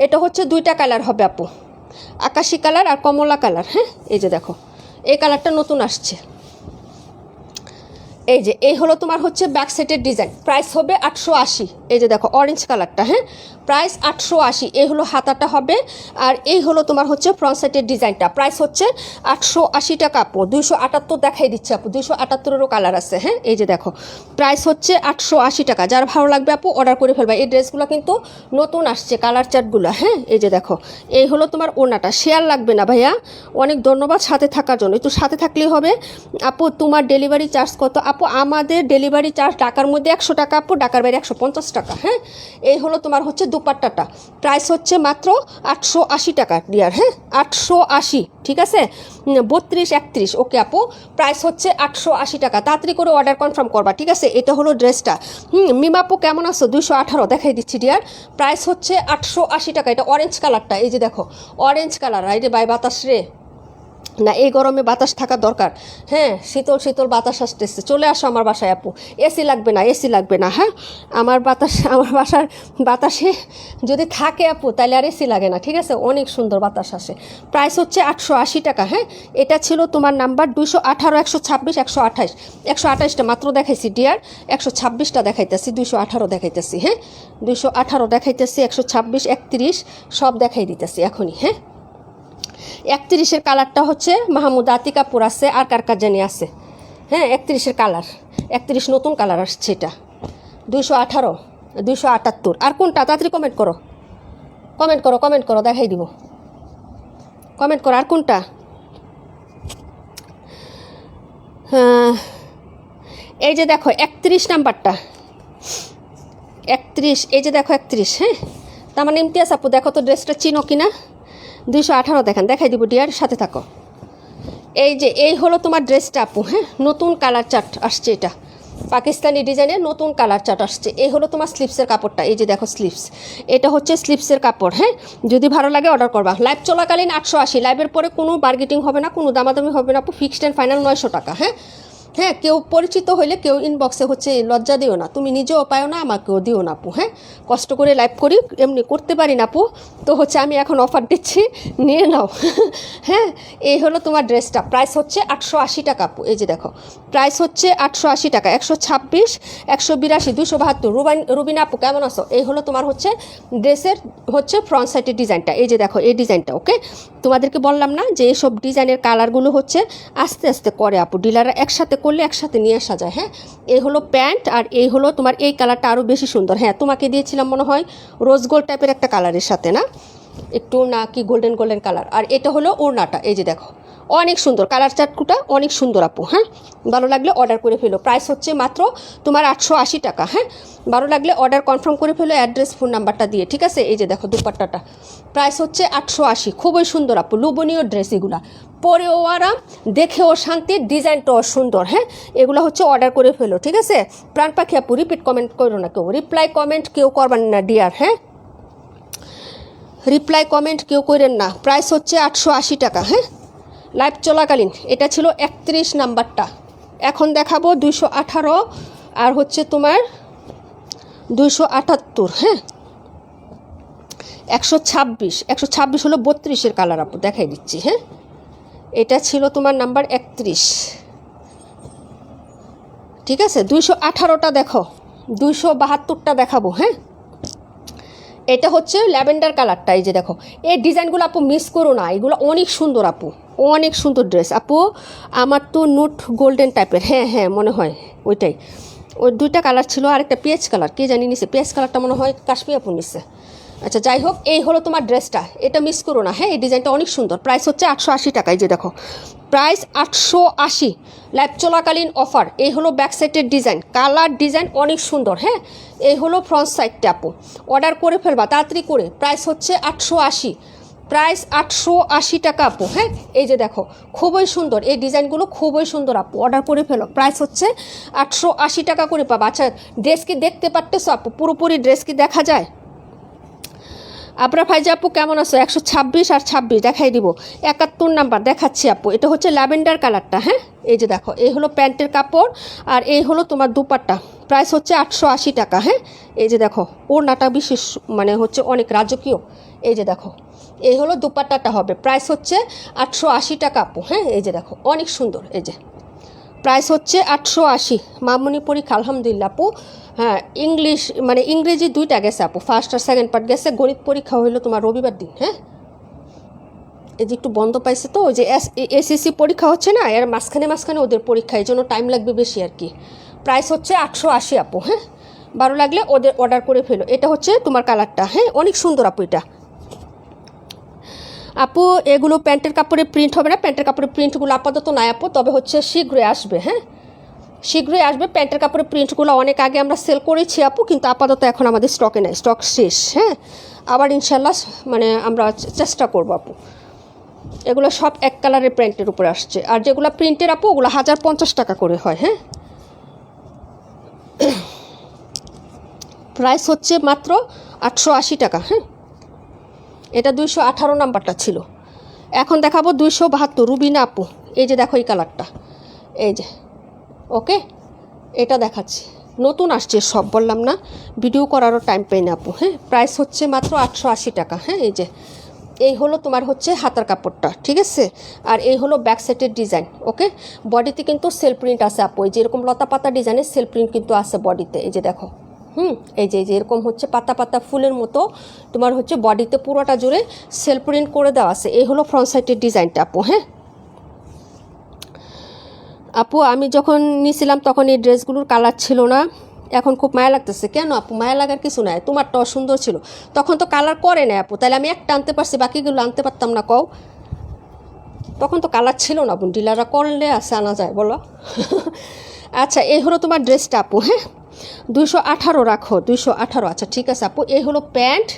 এটা হচ্ছে 2টা কালার হবে আপু, আকাশি কালার আর কমলা কালার, হ্যাঁ এই যে দেখো এই কালারটা নতুন আসছে। এই যে এই হলো তোমার হচ্ছে ব্যাক সেটের ডিজাইন, প্রাইস হবে 880। এই যে দেখো অরেঞ্জ কালারটা, হ্যাঁ প্রাইস 880। এই হলো হাতাটা হবে, আর এই হলো তোমার হচ্ছে ফ্রন্ট সাইডের ডিজাইনটা, প্রাইস হচ্ছে 880 টাকা আপু। 278 দেখাই দিচ্ছে আপু, 278এরও কালার আছে, হ্যাঁ এই যে দেখো প্রাইস হচ্ছে 880 টাকা। যার ভালো লাগবে আপু অর্ডার করে ফেলবা। এই ড্রেসগুলো কিন্তু নতুন আসছে কালার চার্টগুলো, হ্যাঁ এই যে দেখো এই হলো তোমার ওড়নাটা। শেয়ার লাগবে না ভাইয়া, অনেক ধন্যবাদ সাথে থাকার জন্য, একটু সাথে থাকলেই হবে। আপু তোমার ডেলিভারি চার্জ কত আপু? আমাদের ডেলিভারি চার্জ ঢাকার মধ্যে 100 টাকা আপু, ঢাকার বাইরে 150 টাকা, হ্যাঁ এই হলো তোমার হচ্ছে দুপাট্টাটা, প্রাইস হচ্ছে মাত্র 880 টাকা ডিয়ার, হ্যাঁ 880, ঠিক আছে। 32 31 ওকে আপু, প্রাইস হচ্ছে 880 টাকা। তাড়াতাড়ি করে অর্ডার কনফার্ম করবা, ঠিক আছে। এটা হলো ড্রেসটা। মিমা আপু কেমন আছো? 218 দেখাই দিচ্ছি ডিয়ার, প্রাইস হচ্ছে 880 টাকা। এটা অরেঞ্জ কালারটা, এই যে দেখো অরেঞ্জ কালার। এই যে বাই বাতাস রে না, এই গরমে বাতাস থাকা দরকার, হ্যাঁ শীতল শীতল বাতাস আসতেছে। চলে আসো আমার বাসায় আপু, এসি লাগবে না, এসি লাগবে না, হ্যাঁ আমার বাসার বাতাসে যদি থাকে আপু তাহলে আর এসি লাগে না, ঠিক আছে অনেক সুন্দর বাতাস আসে। প্রাইস হচ্ছে 880 টাকা, হ্যাঁ এটা ছিল তোমার নাম্বার 218 126 128 128টা মাত্র দেখাইছি ডিয়ার, 126টা দেখাইতেছি, 218 দেখাইতেছি, হ্যাঁ 218 দেখাইতেছি, 126 31 সব দেখাই দিতেছি এখনই, হ্যাঁ 31-এর কালারটা হচ্ছে মাহমুদ আতিকাপুর আছে, আর কার কার জানি আছে, হ্যাঁ 31-এর কালার, 31 নতুন কালার আসছে এটা। 218 278 আর কোনটা? তাড়াতাড়ি কমেন্ট করো, কমেন্ট করো, কমেন্ট করো, দেখাই দিব, কমেন্ট করো আর কোনটা। হ্যাঁ এই যে দেখো 31 নাম্বারটা, 31 এই যে দেখো 31, হ্যাঁ তার মানে ইমতিয়াজ আপু দেখো তো ড্রেসটা চিনো কিনা। 218 দেখেন, দেখাই দিব ডিয়ার, সাথে থাকো। এই যে এই হলো তোমার ড্রেসটা আপু, হ্যাঁ নতুন কালার চার্ট আসছে, এটা পাকিস্তানি ডিজাইনের নতুন কালার চার্ট আসছে। এই হলো তোমার স্লিপসের কাপড়টা, এই যে দেখো স্লিপস, এটা হচ্ছে স্লিপসের কাপড়, হ্যাঁ যদি ভালো লাগে অর্ডার করবা। লাইভ চলাকালীন 880, লাইভের পরে কোনো বার্গেটিং হবে না, কোনো দামাদামি হবে না আপু, ফিক্সড অ্যান্ড ফাইনাল 900 টাকা, হ্যাঁ হ্যাঁ কেউ পরিচিত হইলে কেউ ইনবক্সে হচ্ছে লজ্জা দিও না, তুমি নিজেও পাও না আমাকেও দিও না আপু, হ্যাঁ কষ্ট করে লাইভ করি, এমনি করতে পারি না আপু, তো হচ্ছে আমি এখন অফার দিচ্ছি, নিয়ে নাও হ্যাঁ এই হলো তোমার ড্রেসটা, প্রাইস হচ্ছে 880 টাকা আপু। এই যে দেখো প্রাইস হচ্ছে 880 টাকা, 126 182 272। রুবিনা আপু কেমন আছো? এই হলো তোমার হচ্ছে ড্রেসের হচ্ছে ফ্রন্ট সাইডের ডিজাইনটা, এই যে দেখো এই ডিজাইনটা, ওকে তোমাদেরকে বললাম না যে এইসব ডিজাইনের কালারগুলো হচ্ছে আস্তে আস্তে করে আপু, ডিলাররা একসাথে করলে একসাথে নিয়ে আসা যায়, হ্যাঁ এই হলো প্যান্ট, আর এই হলো তোমার এই কালারটা আরও বেশি সুন্দর, হ্যাঁ তোমাকে দিয়েছিলাম মনে হয় রোজ গোল্ড টাইপের একটা কালারের সাথে, না একটু না কি গোল্ডেন গোল্ডেন কালার। আর এটা হলো ওড়নাটা, এই যে দেখো অনেক সুন্দর কালার চার্টকুটা, অনেক সুন্দর আপু, হ্যাঁ ভালো লাগলে অর্ডার করে ফেলো। প্রাইস হচ্ছে মাত্র তোমার 880 টাকা, হ্যাঁ ভালো লাগলে অর্ডার কনফার্ম করে ফেলো অ্যাড্রেস ফোন নাম্বারটা দিয়ে, ঠিক আছে। এই যে দেখো দুপাট্টাটা, প্রাইস হচ্ছে 880, খুবই সুন্দর আপু, লোভনীয় ড্রেস এগুলা, পরেও আরাম, দেখেও শান্তি, ডিজাইনটাও সুন্দর, হ্যাঁ এগুলো হচ্ছে অর্ডার করে ফেলো, ঠিক আছে। প্রাণ পাখি আপু রিপিট কমেন্ট করো না কেউ, রিপ্লাই কমেন্ট কেউ করবেন না ডিয়ার, হ্যাঁ রিপ্লাই কমেন্ট কেউ করেন না। প্রাইস হচ্ছে 880 টাকা, হ্যাঁ লাইভ চলাকালীন। এটা ছিল 31 নাম্বারটা, এখন দেখাবো 218 আর হচ্ছে তোমার 278, হ্যাঁ 126 হলো 32-এর কালার আপু, দেখাই দিচ্ছি, হ্যাঁ এটা ছিল তোমার নাম্বার 31, ঠিক আছে। 218টা দেখো, 272টা দেখাবো, হ্যাঁ এটা হচ্ছে ল্যাভেন্ডার কালারটা, এই যে দেখো এই ডিজাইনগুলো আপু মিস করো না, এগুলো অনেক সুন্দর আপু, অনেক সুন্দর ড্রেস আপু। আমার তো নোট গোল্ডেন টাইপের, হ্যাঁ হ্যাঁ মনে হয় ওইটাই, ওই দুইটা কালার ছিল, আর একটা পেঁয়াজ কালার, কে জানি নিছে, পেঁয়াজ কালারটা মনে হয় কাশ্মীর আপু নিছে। আচ্ছা যাই হোক, এই হলো তোমার ড্রেসটা, এটা মিস করো না, হ্যাঁ এই ডিজাইনটা অনেক সুন্দর। প্রাইস হচ্ছে 880 টাকা, এই যে দেখো প্রাইস 880, লাইভ চলাকালীন অফার। এই হলো ব্যাক সাইডের ডিজাইন, কালার ডিজাইন অনেক সুন্দর, হ্যাঁ এই হলো ফ্রন্ট সাইডটা আপু, অর্ডার করে ফেলবা তাড়াতাড়ি করে। প্রাইস হচ্ছে 880, প্রাইস 880 টাকা আপু। হ্যাঁ, এই যে দেখো খুবই সুন্দর, এই ডিজাইনগুলো খুবই সুন্দর আপু, অর্ডার করে ফেলো। প্রাইস হচ্ছে 880 টাকা করে পাবা। আচ্ছা, ড্রেস কি দেখতে পারতেছো আপু? পুরোপুরি ড্রেস কি দেখা যায়? আপনার ভাইজা আপু কেমন আছো? 126 আর 26 দেখাই দিব। 71 নাম্বার দেখাচ্ছি আপু। এটা হচ্ছে ল্যাভেন্ডার কালারটা। হ্যাঁ, এই যে দেখো, এই হলো প্যান্টের কাপড় আর এই হলো তোমার দুপাট্টা। প্রাইস হচ্ছে 880 টাকা। হ্যাঁ, এই যে দেখো ওড়নাটা বিশেষ মানে হচ্ছে অনেক রাজকীয়। এই যে দেখো, এই হলো দুপাট্টাটা হবে। প্রাইস হচ্ছে 880 টাকা আপু। হ্যাঁ, এই যে দেখো অনেক সুন্দর। এই যে প্রাইস হচ্ছে 880। মামুনি পরীক্ষা আলহামদুলিল্লাহ আপু। হ্যাঁ, ইংলিশ মানে ইংরেজি দুইটা গেছে আপু, ফার্স্ট আর সেকেন্ড পার্ট গেছে। গণিত পরীক্ষা হইলো তোমার রবিবার দিন। হ্যাঁ, এই যে একটু বন্ধ পাইছে তো, ওই যে এসএসসি পরীক্ষা হচ্ছে না, এর মাঝখানে ওদের পরীক্ষা, এই জন্য টাইম লাগবে বেশি আর কি। প্রাইস হচ্ছে 880 আপু। হ্যাঁ, ভালো লাগলে ওদের অর্ডার করে ফেলো। এটা হচ্ছে তোমার কালারটা। হ্যাঁ, অনেক সুন্দর আপু এটা। আপু এগুলো প্যান্টের কাপড়ে প্রিন্ট হবে না, প্যান্টের কাপড়ে প্রিন্টগুলো আপাতত নাই আপু, তবে হচ্ছে শীঘ্রই আসবে। হ্যাঁ, শীঘ্রই আসবে। প্যান্টের কাপড়ের প্রিন্টগুলো অনেক আগে আমরা সেল করেছি আপু, কিন্তু আপাতত এখন আমাদের স্টকে নেই, স্টক শেষ। হ্যাঁ, আবার ইনশাল্লাহ মানে আমরা চেষ্টা করবো আপু। এগুলো সব এক কালারের প্যান্টের উপরে আসছে, আর যেগুলো প্রিন্টের আপু ওগুলো 1050 টাকা করে হয়। হ্যাঁ, প্রাইস হচ্ছে মাত্র 880 টাকা। হ্যাঁ, এটা 218 নাম্বারটা ছিল। এখন দেখাবো 272 রুবিনা আপু। এই যে দেখো এই কালারটা, এই যে ওকে, এটা দেখাচ্ছি। নতুন আসছে সব, বললাম না ভিডিও করারও টাইম পাই না আপু। হ্যাঁ, প্রাইস হচ্ছে মাত্র 880 টাকা। হ্যাঁ, এই যে এই হলো তোমার হচ্ছে হাতার কাপড়টা, ঠিক আছে। আর এই হলো ব্যাক সেটের ডিজাইন। ওকে, বডিতে কিন্তু সেল প্রিন্ট আছে আপু, এই যে এরকম লতা পাতা ডিজাইনের সেল প্রিন্ট কিন্তু আছে বডিতে। এই যে দেখো, এই যে এরকম হচ্ছে পাতা পাতা ফুলের মতো তোমার হচ্ছে বডিতে পুরোটা জুড়ে সেল প্রিন্ট করে দেওয়া আছে। এই হলো ফ্রন্ট সাইডের ডিজাইনটা আপু। হ্যাঁ আপু, আমি যখন নিয়েছিলাম তখন এই ড্রেসগুলোর কালার ছিল না, এখন খুব মায়া লাগতেছে। কেন আপু? মায়া লাগার কিছু নাই, তোমারটাও সুন্দর ছিল। তখন তো কালার করে না আপু, তাহলে আমি একটা আনতে পারছি, বাকিগুলো আনতে পারতাম না? কও, তখন তো কালার ছিল না বোন, ডিলাররা করলে আছে আনা যায় বলো। আচ্ছা, এই হলো তোমার ড্রেসটা আপু। হ্যাঁ, 218 রাখো, 218। আচ্ছা ঠিক আছে আপু, এই হলো প্যান্ট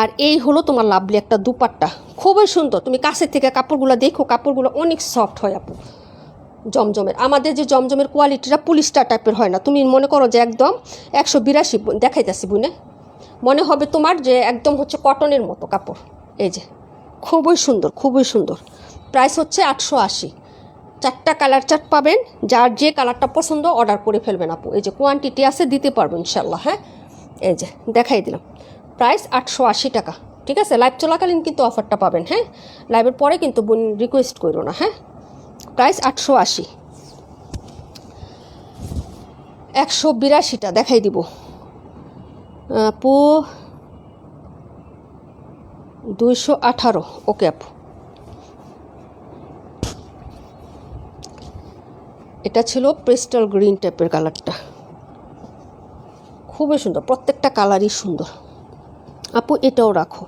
আর এই হলো তোমার লাভলি একটা দুপাট্টা, খুবই সুন্দর। তুমি কাছের থেকে কাপড়গুলো দেখো, কাপড়গুলো অনেক সফট হয় আপু, জমজমের। আমাদের যে জমজমের কোয়ালিটিটা পুলিস্টার টাইপের হয় না, তুমি মনে করো যে একদম 182 দেখাইতেছি বুনে, মনে হবে তোমার যে একদম হচ্ছে কটনের মতো কাপড়। এই যে খুবই সুন্দর, খুবই সুন্দর। প্রাইস হচ্ছে 880। 4টা কালার চার্ট পাবেন, যার যে কালারটা পছন্দ অর্ডার করে ফেলবেন আপু। এই যে কোয়ান্টিটি আছে, দিতে পারবো ইনশাল্লাহ। হ্যাঁ, এই যে দেখাই দিলাম। প্রাইস 880 টাকা। ঠিক আছে, লাইভ চলাকালীন কিন্তু অফারটা পাবেন। হ্যাঁ, লাইভের পরে কিন্তু বোন রিকোয়েস্ট করো না। হ্যাঁ, প্রাইস 880। 182টা দেখাই দিব আপু, 218। ওকে আপু, এটা ছিল পেস্টাল গ্রিন টাইপের কালারটা, খুবই সুন্দর, প্রত্যেকটা কালারই সুন্দর আপু। এটাও রাখো।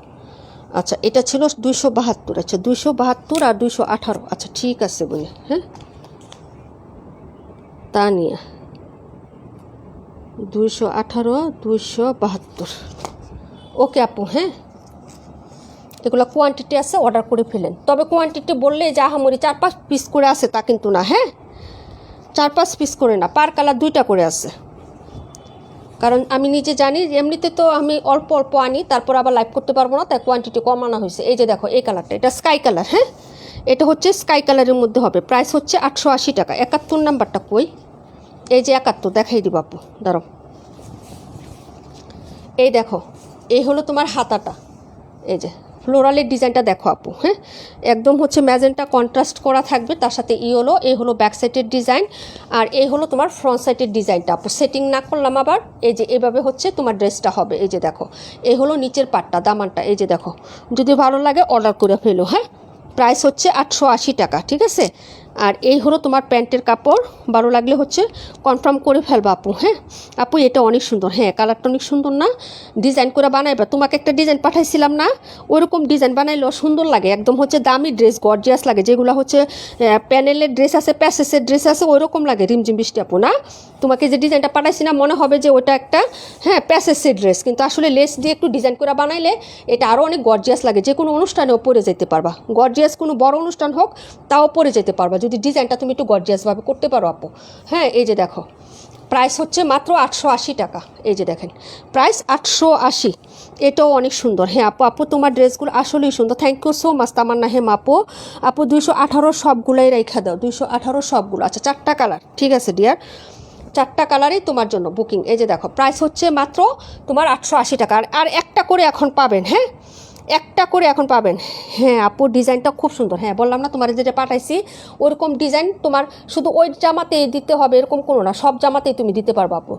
আচ্ছা, এটা ছিল 272। আচ্ছা 272 আর 218। আচ্ছা ঠিক আছে বলে। হ্যাঁ, তানিয়া 218 272। ওকে আপু। হ্যাঁ, এগুলো কোয়ান্টিটি আছে, অর্ডার করে ফেলেন। তবে কোয়ান্টিটি বললে যা হামরি 4-5 পিস করে আছে তা কিন্তু না। হ্যাঁ, 4-5 পিস করে না, পার কালার 2টা করে আছে। কারণ আমি নিজে জানি এমনিতে তো আমি অল্প অল্প আনি, তারপর আবার লাইভ করতে পারবো না, তাই কোয়ান্টিটি কম আনা হয়েছে। এই যে দেখো এই কালারটা, এটা স্কাই কালার। হ্যাঁ, এটা হচ্ছে স্কাই কালারের মধ্যে হবে। প্রাইস হচ্ছে 880 টাকা। 71 নাম্বারটা কই? এই যে 71 দেখাই দিব আপু, দাঁড়াও। এই দেখো, এই হলো তোমার হাতাটা। এই যে ফ্লোরালের ডিজাইনটা দেখো আপু। হ্যাঁ, একদম হচ্ছে ম্যাজেন্টা কন্ট্রাস্ট করা থাকবে, তার সাথে ইয়েলো। এই হলো ব্যাক সাইডের ডিজাইন, আর এই হলো তোমার ফ্রন্ট সাইডের ডিজাইনটা আপু। সেটিং না করলাম আবার। এই যে এভাবে হচ্ছে তোমার ড্রেসটা হবে। এই যে দেখো, এই হলো নিচের পাটটা, দামানটা। এই যে দেখো, যদি ভালো লাগে অর্ডার করে ফেলো। হ্যাঁ, প্রাইস হচ্ছে 880 টাকা। ঠিক আছে, আর এই হলো তোমার প্যান্টের কাপড়, ভালো লাগলে হচ্ছে কনফার্ম করে ফেলবা আপু। হ্যাঁ আপু এটা অনেক সুন্দর, হ্যাঁ কালারটা অনেক সুন্দর না? ডিজাইন করে বানাইবা, তোমাকে একটা ডিজাইন পাঠাইছিলাম না, ওইরকম ডিজাইন বানাইলেও সুন্দর লাগে, একদম হচ্ছে দামি ড্রেস, গর্জিয়াস লাগে, যেগুলো হচ্ছে প্যানেলের ড্রেস আছে, প্যাসেসের ড্রেস আছে, ওইরকম লাগে রিমঝিম বৃষ্টি আপু না? তোমাকে যে ডিজাইনটা পাঠাইছি না, মনে হবে যে ওটা একটা হ্যাঁ প্যাসেসের ড্রেস, কিন্তু আসলে লেস দিয়ে একটু ডিজাইন করে বানাইলে এটা আরও অনেক গর্জিয়াস লাগে, যে কোনো অনুষ্ঠানেও পরে যেতে পারবা, গর্জিয়াস কোনো বড় অনুষ্ঠান হোক তাও পরে যেতে পারবা যদি ডিজাইনটা তুমি একটু গর্জিয়াসভাবে করতে পারো আপু। হ্যাঁ এই যে দেখো প্রাইস হচ্ছে মাত্র 880 টাকা, এই যে দেখেন প্রাইস 880, এটাও অনেক সুন্দর। হ্যাঁ আপু, আপু তোমার ড্রেসগুলো আসলেই সুন্দর, থ্যাংক ইউ সো মাচ তামান্না হেম আপু। আপু 218 সবগুলোই রেখা দাও, 218 সবগুলো, আচ্ছা 4টা কালার, ঠিক আছে ডিয়ার, 4টা কালারই তোমার জন্য বুকিং। এই যে দেখো প্রাইস হচ্ছে মাত্র তোমার 880 টাকা, আর একটা করে এখন পাবেন, হ্যাঁ একটা করে এখন পাবেন। হ্যাঁ আপু ডিজাইনটা খুব সুন্দর, হ্যাঁ বললাম না তোমার যেটা পাঠাইছি ওরকম ডিজাইন, তোমার শুধু ওই জামাতেই দিতে হবে এরকম কোনো না, সব জামাতেই তুমি দিতে পারবো আপু,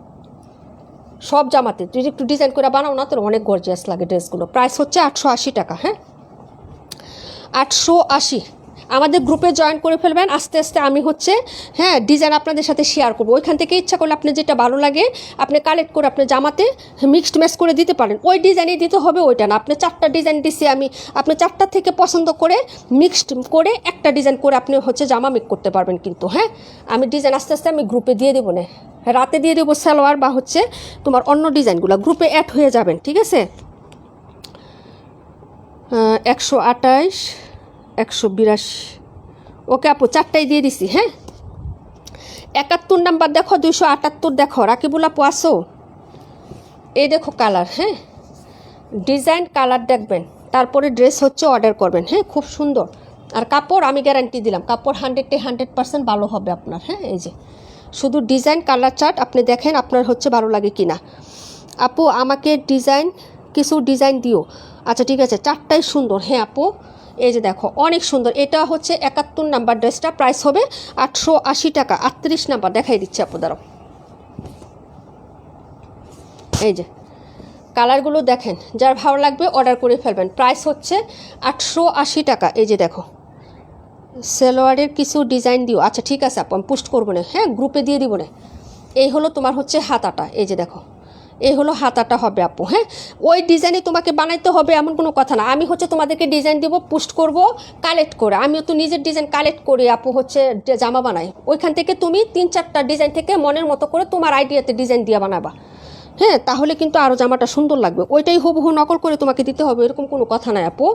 সব জামাতে যদি একটু ডিজাইন করে বানাও না তো অনেক গর্জিয়াস লাগে ড্রেসগুলো। প্রাইস হচ্ছে 880 টাকা, হ্যাঁ 880। আমাদের গ্রুপে জয়েন করে ফেলবেন, আস্তে আস্তে আমি হচ্ছে হ্যাঁ ডিজাইন আপনাদের সাথে শেয়ার করবো, ওইখান থেকে ইচ্ছা করলে আপনি যেটা ভালো লাগে আপনি কালেক্ট করে আপনার জামাতে মিক্সড ম্যাচ করে দিতে পারেন, ওই ডিজাইনই দিতে হবে ওইটা না, আপনি 4টা ডিজাইন দিছি আমি, আপনি 4টা থেকে পছন্দ করে মিক্সড করে একটা ডিজাইন করে আপনি হচ্ছে জামা মেক করতে পারবেন কিন্তু। হ্যাঁ আমি ডিজাইন আস্তে আস্তে আমি গ্রুপে দিয়ে দেবো না, রাতে দিয়ে দেবো সালোয়ার বা হচ্ছে তোমার অন্য ডিজাইনগুলো, গ্রুপে অ্যাড হয়ে যাবেন, ঠিক আছে? 128 182, ওকে আপু 4টাই দিয়ে দিছি। হ্যাঁ 71 নাম্বার দেখো, 278 দেখো, রাকিবুল আপু আসো, এই দেখো কালার, হ্যাঁ ডিজাইন কালার দেখবেন, তারপরে ড্রেস হচ্ছে অর্ডার করবেন। হ্যাঁ খুব সুন্দর, আর কাপড় আমি গ্যারান্টি দিলাম, কাপড় 100% ভালো হবে আপনার। হ্যাঁ এই যে শুধু ডিজাইন কালার চার্ট আপনি দেখেন আপনার হচ্ছে ভালো লাগে কিনা। আপু আমাকে ডিজাইন কিছু ডিজাইন দিও, আচ্ছা ঠিক আছে, 4টাই সুন্দর। হ্যাঁ আপু এই যে দেখো অনেক সুন্দর, এটা হচ্ছে 71 নাম্বার ড্রেসটা, প্রাইস হবে 880 টাকা। 38 নাম্বার দেখাই দিচ্ছি আপু, দাঁড়াও, এই যে কালারগুলো দেখেন, যার ভালো লাগবে অর্ডার করে ফেলবেন, প্রাইস হচ্ছে 880 টাকা। এই যে দেখো সালোয়ারের কিছু ডিজাইন দিও, আচ্ছা ঠিক আছে আপু আমি পোস্ট করবো না, হ্যাঁ গ্রুপে দিয়ে দিব না। এই হলো তোমার হচ্ছে হাতাটা, এই যে দেখো এই হলো হাতাটা হবে আপু। হ্যাঁ ওই ডিজাইনে তোমাকে বানাইতে হবে এমন কোনো কথা না, আমি হচ্ছে তোমাদেরকে ডিজাইন দিব, পোস্ট করব কালেক্ট করে, আমিও তো নিজের ডিজাইন কালেক্ট করি আপু হচ্ছে জামা বানাই, ওইখান থেকে তুমি 3-4টা ডিজাইন থেকে মনের মতো করে তোমার আইডিয়াতে ডিজাইন দিয়ে বানাবা। হ্যাঁ তাহলে কিন্তু আরও জামাটা সুন্দর লাগবে, ওইটাই হুবহু নকল করে তোমাকে দিতে হবে এরকম কোনো কথা নাই আপু।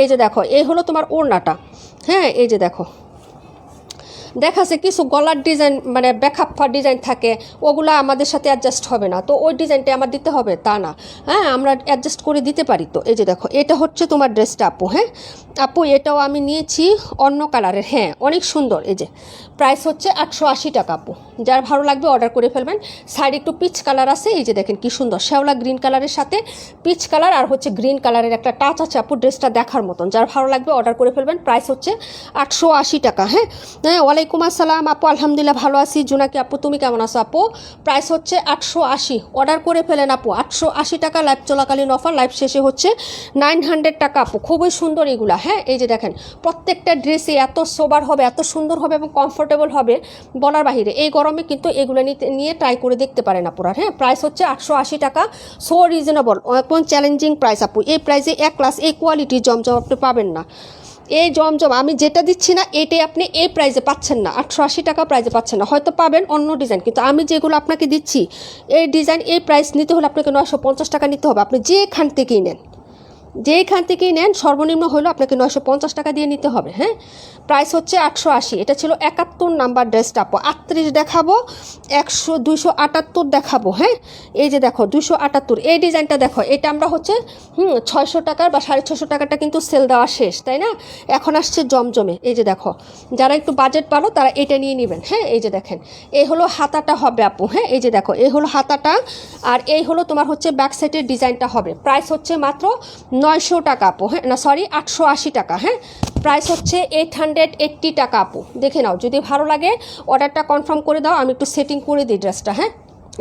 এই যে দেখো এই হলো তোমার ওড়নাটা, হ্যাঁ এই যে দেখো দেখাচ্ছে কিছু গলার ডিজাইন মানে ব্যাকআপা ডিজাইন থাকে, ওগুলো আমাদের সাথে অ্যাডজাস্ট হবে না, তো ওই ডিজাইনটা আমার দিতে হবে তা না, হ্যাঁ আমরা অ্যাডজাস্ট করে দিতে পারি। তো এই যে দেখো এটা হচ্ছে তোমার ড্রেসটা আপু। হ্যাঁ আপু এটাও আমি নিয়েছি অন্য কালারের, হ্যাঁ অনেক সুন্দর, এই যে প্রাইস হচ্ছে 880 টাকা আপু, যার ভালো লাগবে অর্ডার করে ফেলবেন। সাইডে একটু পিচ কালার আছে, এই যে দেখেন কি সুন্দর শ্যাওলা গ্রিন কালারের সাথে পিচ কালার আর হচ্ছে গ্রিন কালারের একটা টাচ আছে আপু, ড্রেসটা দেখার মতন, যার ভালো লাগবে অর্ডার করে ফেলবেন, প্রাইস হচ্ছে 880 টাকা। হ্যাঁ হ্যাঁ ওয়ালাইকুম আসসালাম আপু, আলহামদুলিল্লাহ ভালো আছি। জোনাকি আপু তুমি কেমন আছো আপু? প্রাইস হচ্ছে 880, অর্ডার করে ফেলেন আপু, 880 টাকা, লাইভ চলাকালীন অফার, লাইভ শেষে হচ্ছে 900 টাকা আপু, খুবই সুন্দর এগুলা। হ্যাঁ এই যে দেখেন প্রত্যেকটা ড্রেসে এত সোবার হবে, এত সুন্দর হবে এবং কমফোর্টেবল হবে বলার বাহিরে, এই গরমে কিন্তু এগুলো নিয়ে ট্রাই করে দেখতে পারেন আপুরা। হ্যাঁ প্রাইস হচ্ছে 880 টাকা, সো রিজনেবল, এখন চ্যালেঞ্জিং প্রাইস আপু, এই প্রাইসে এক ক্লাস এই কোয়ালিটি জমজম আপনি পাবেন না, এই জমজম আমি যেটা দিচ্ছি না এটাই আপনি এই প্রাইজে পাচ্ছেন না, 880 টাকা প্রাইজে পাচ্ছেন না, হয়তো পাবেন অন্য ডিজাইন, কিন্তু আমি যেগুলো আপনাকে দিচ্ছি এই ডিজাইন এই প্রাইস নিতে হলে আপনাকে 950 টাকা নিতে হবে, আপনি যেখান থেকেই নেন, যেইখান থেকেই নেন সর্বনিম্ন হলো আপনাকে 950 টাকা দিয়ে নিতে হবে। হ্যাঁ প্রাইস হচ্ছে 880, এটা ছিল 71 নাম্বার ড্রেসটা আপু। 38 দেখাবো, 278 দেখাবো। হ্যাঁ এই যে দেখো 278, এই ডিজাইনটা দেখো, এটা আমরা হচ্ছে 600 টাকার বা 650 টাকাটা কিন্তু সেল দেওয়া শেষ, তাই না? এখন আসছে জমজমে, এই যে দেখো যারা একটু বাজেট পারো তারা এটা নিয়ে নেবেন। হ্যাঁ এই যে দেখেন এই হলো হাতাটা হবে আপু। হ্যাঁ এই যে দেখো এই হলো হাতাটা, আর এই হলো তোমার হচ্ছে ব্যাক সাইডের ডিজাইনটা হবে, প্রাইস হচ্ছে মাত্র 900 টাকা আপু। হ্যাঁ না সরি 880 টাকা। হ্যাঁ প্রাইস হচ্ছে 880 টাকা আপু, দেখে নাও, যদি ভালো লাগে অর্ডারটা কনফার্ম করে দাও, আমি একটু সেটিং করে দিই ড্রেসটা। হ্যাঁ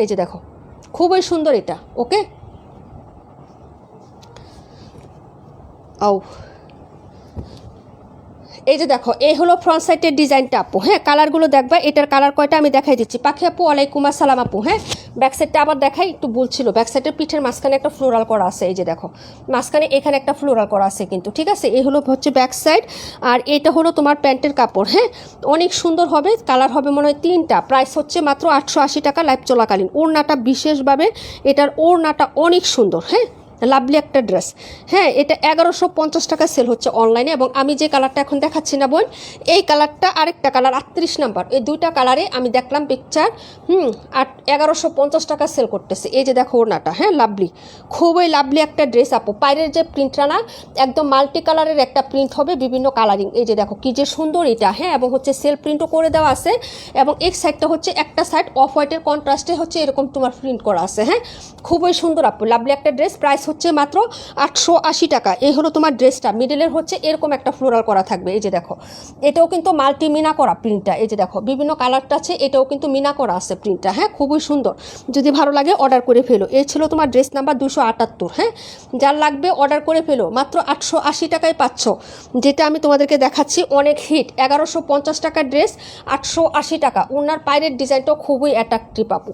এই যে দেখো খুবই সুন্দর এটা, ওকে ও এই যে দেখো এই হলো ফ্রন্ট সাইডের ডিজাইনটা আপু, হ্যাঁ কালারগুলো দেখবা, এটার কালার কয়টা আমি দেখাই দিচ্ছি। পাখি আপু ওয়ালাইকুম আসসালাম আপু। হ্যাঁ ব্যাক সাইডটা আবার দেখাই, একটু বলছিল ব্যাক সাইডের পিঠের মাঝখানে একটা ফ্লোরাল করা আছে, এই যে দেখো মাঝখানে এখানে একটা ফ্লোরাল করা আছে কিন্তু, ঠিক আছে। এই হলো হচ্ছে ব্যাক সাইড, আর এটা হলো তোমার প্যান্টের কাপড়। হ্যাঁ অনেক সুন্দর হবে, কালার হবে মনে হয় 3টা। প্রাইস হচ্ছে মাত্র 880 টাকা লাইভ চলাকালীন। ওড়নাটা বিশেষভাবে, এটার ওড়নাটা অনেক সুন্দর, হ্যাঁ লাভলি একটা ড্রেস। হ্যাঁ এটা 1150 টাকা সেল হচ্ছে অনলাইনে, এবং আমি যে কালারটা এখন দেখাচ্ছি না বোন, এই কালারটা আরেকটা কালার 38 নাম্বার, এই দুইটা কালারে আমি দেখলাম পিকচার। আর 1150 টাকা সেল করতেছে। এই যে দেখো ওড়নাটা, হ্যাঁ লাভলি, খুবই লাভলি একটা ড্রেস আপু। পায়ের যে প্রিন্টটা না একদম মাল্টি কালারের একটা প্রিন্ট হবে, বিভিন্ন কালারিং। এই যে দেখো কি যে সুন্দর এটা, হ্যাঁ এবং হচ্ছে সেল প্রিন্টও করে দেওয়া আছে, এবং এক সাইডটা হচ্ছে একটা সাইড অফ হোয়াইটের কন্ট্রাস্টে হচ্ছে এরকম তোমার প্রিন্ট করা আছে। হ্যাঁ খুবই সুন্দর আপু, লাভলি একটা ড্রেস। প্রাইস হচ্ছে মাত্র 880 টাকা। এই হলো তোমার ড্রেসটা, মিডলের হচ্ছে এরকম একটা ফ্লোরাল করা থাকবে। এই যে দেখো এটাও কিন্তু মাল্টি মিনা করা প্রিন্টটা, এই যে দেখো বিভিন্ন কালারটা আছে, এটাও কিন্তু মিনা করা আছে প্রিন্টটা। হ্যাঁ খুবই সুন্দর, যদি ভালো লাগে অর্ডার করে ফেলো। এই ছিল তোমার ড্রেস নাম্বার 278। হ্যাঁ যার লাগবে অর্ডার করে ফেলো, মাত্র 880 টাকায় পাচ্ছ। যেটা আমি তোমাদেরকে দেখাচ্ছি অনেক হিট, 1150 টাকার ড্রেস 880 টাকা। ওনার পায়ের ডিজাইনটাও খুবই অ্যাট্রাকটিভ আপু,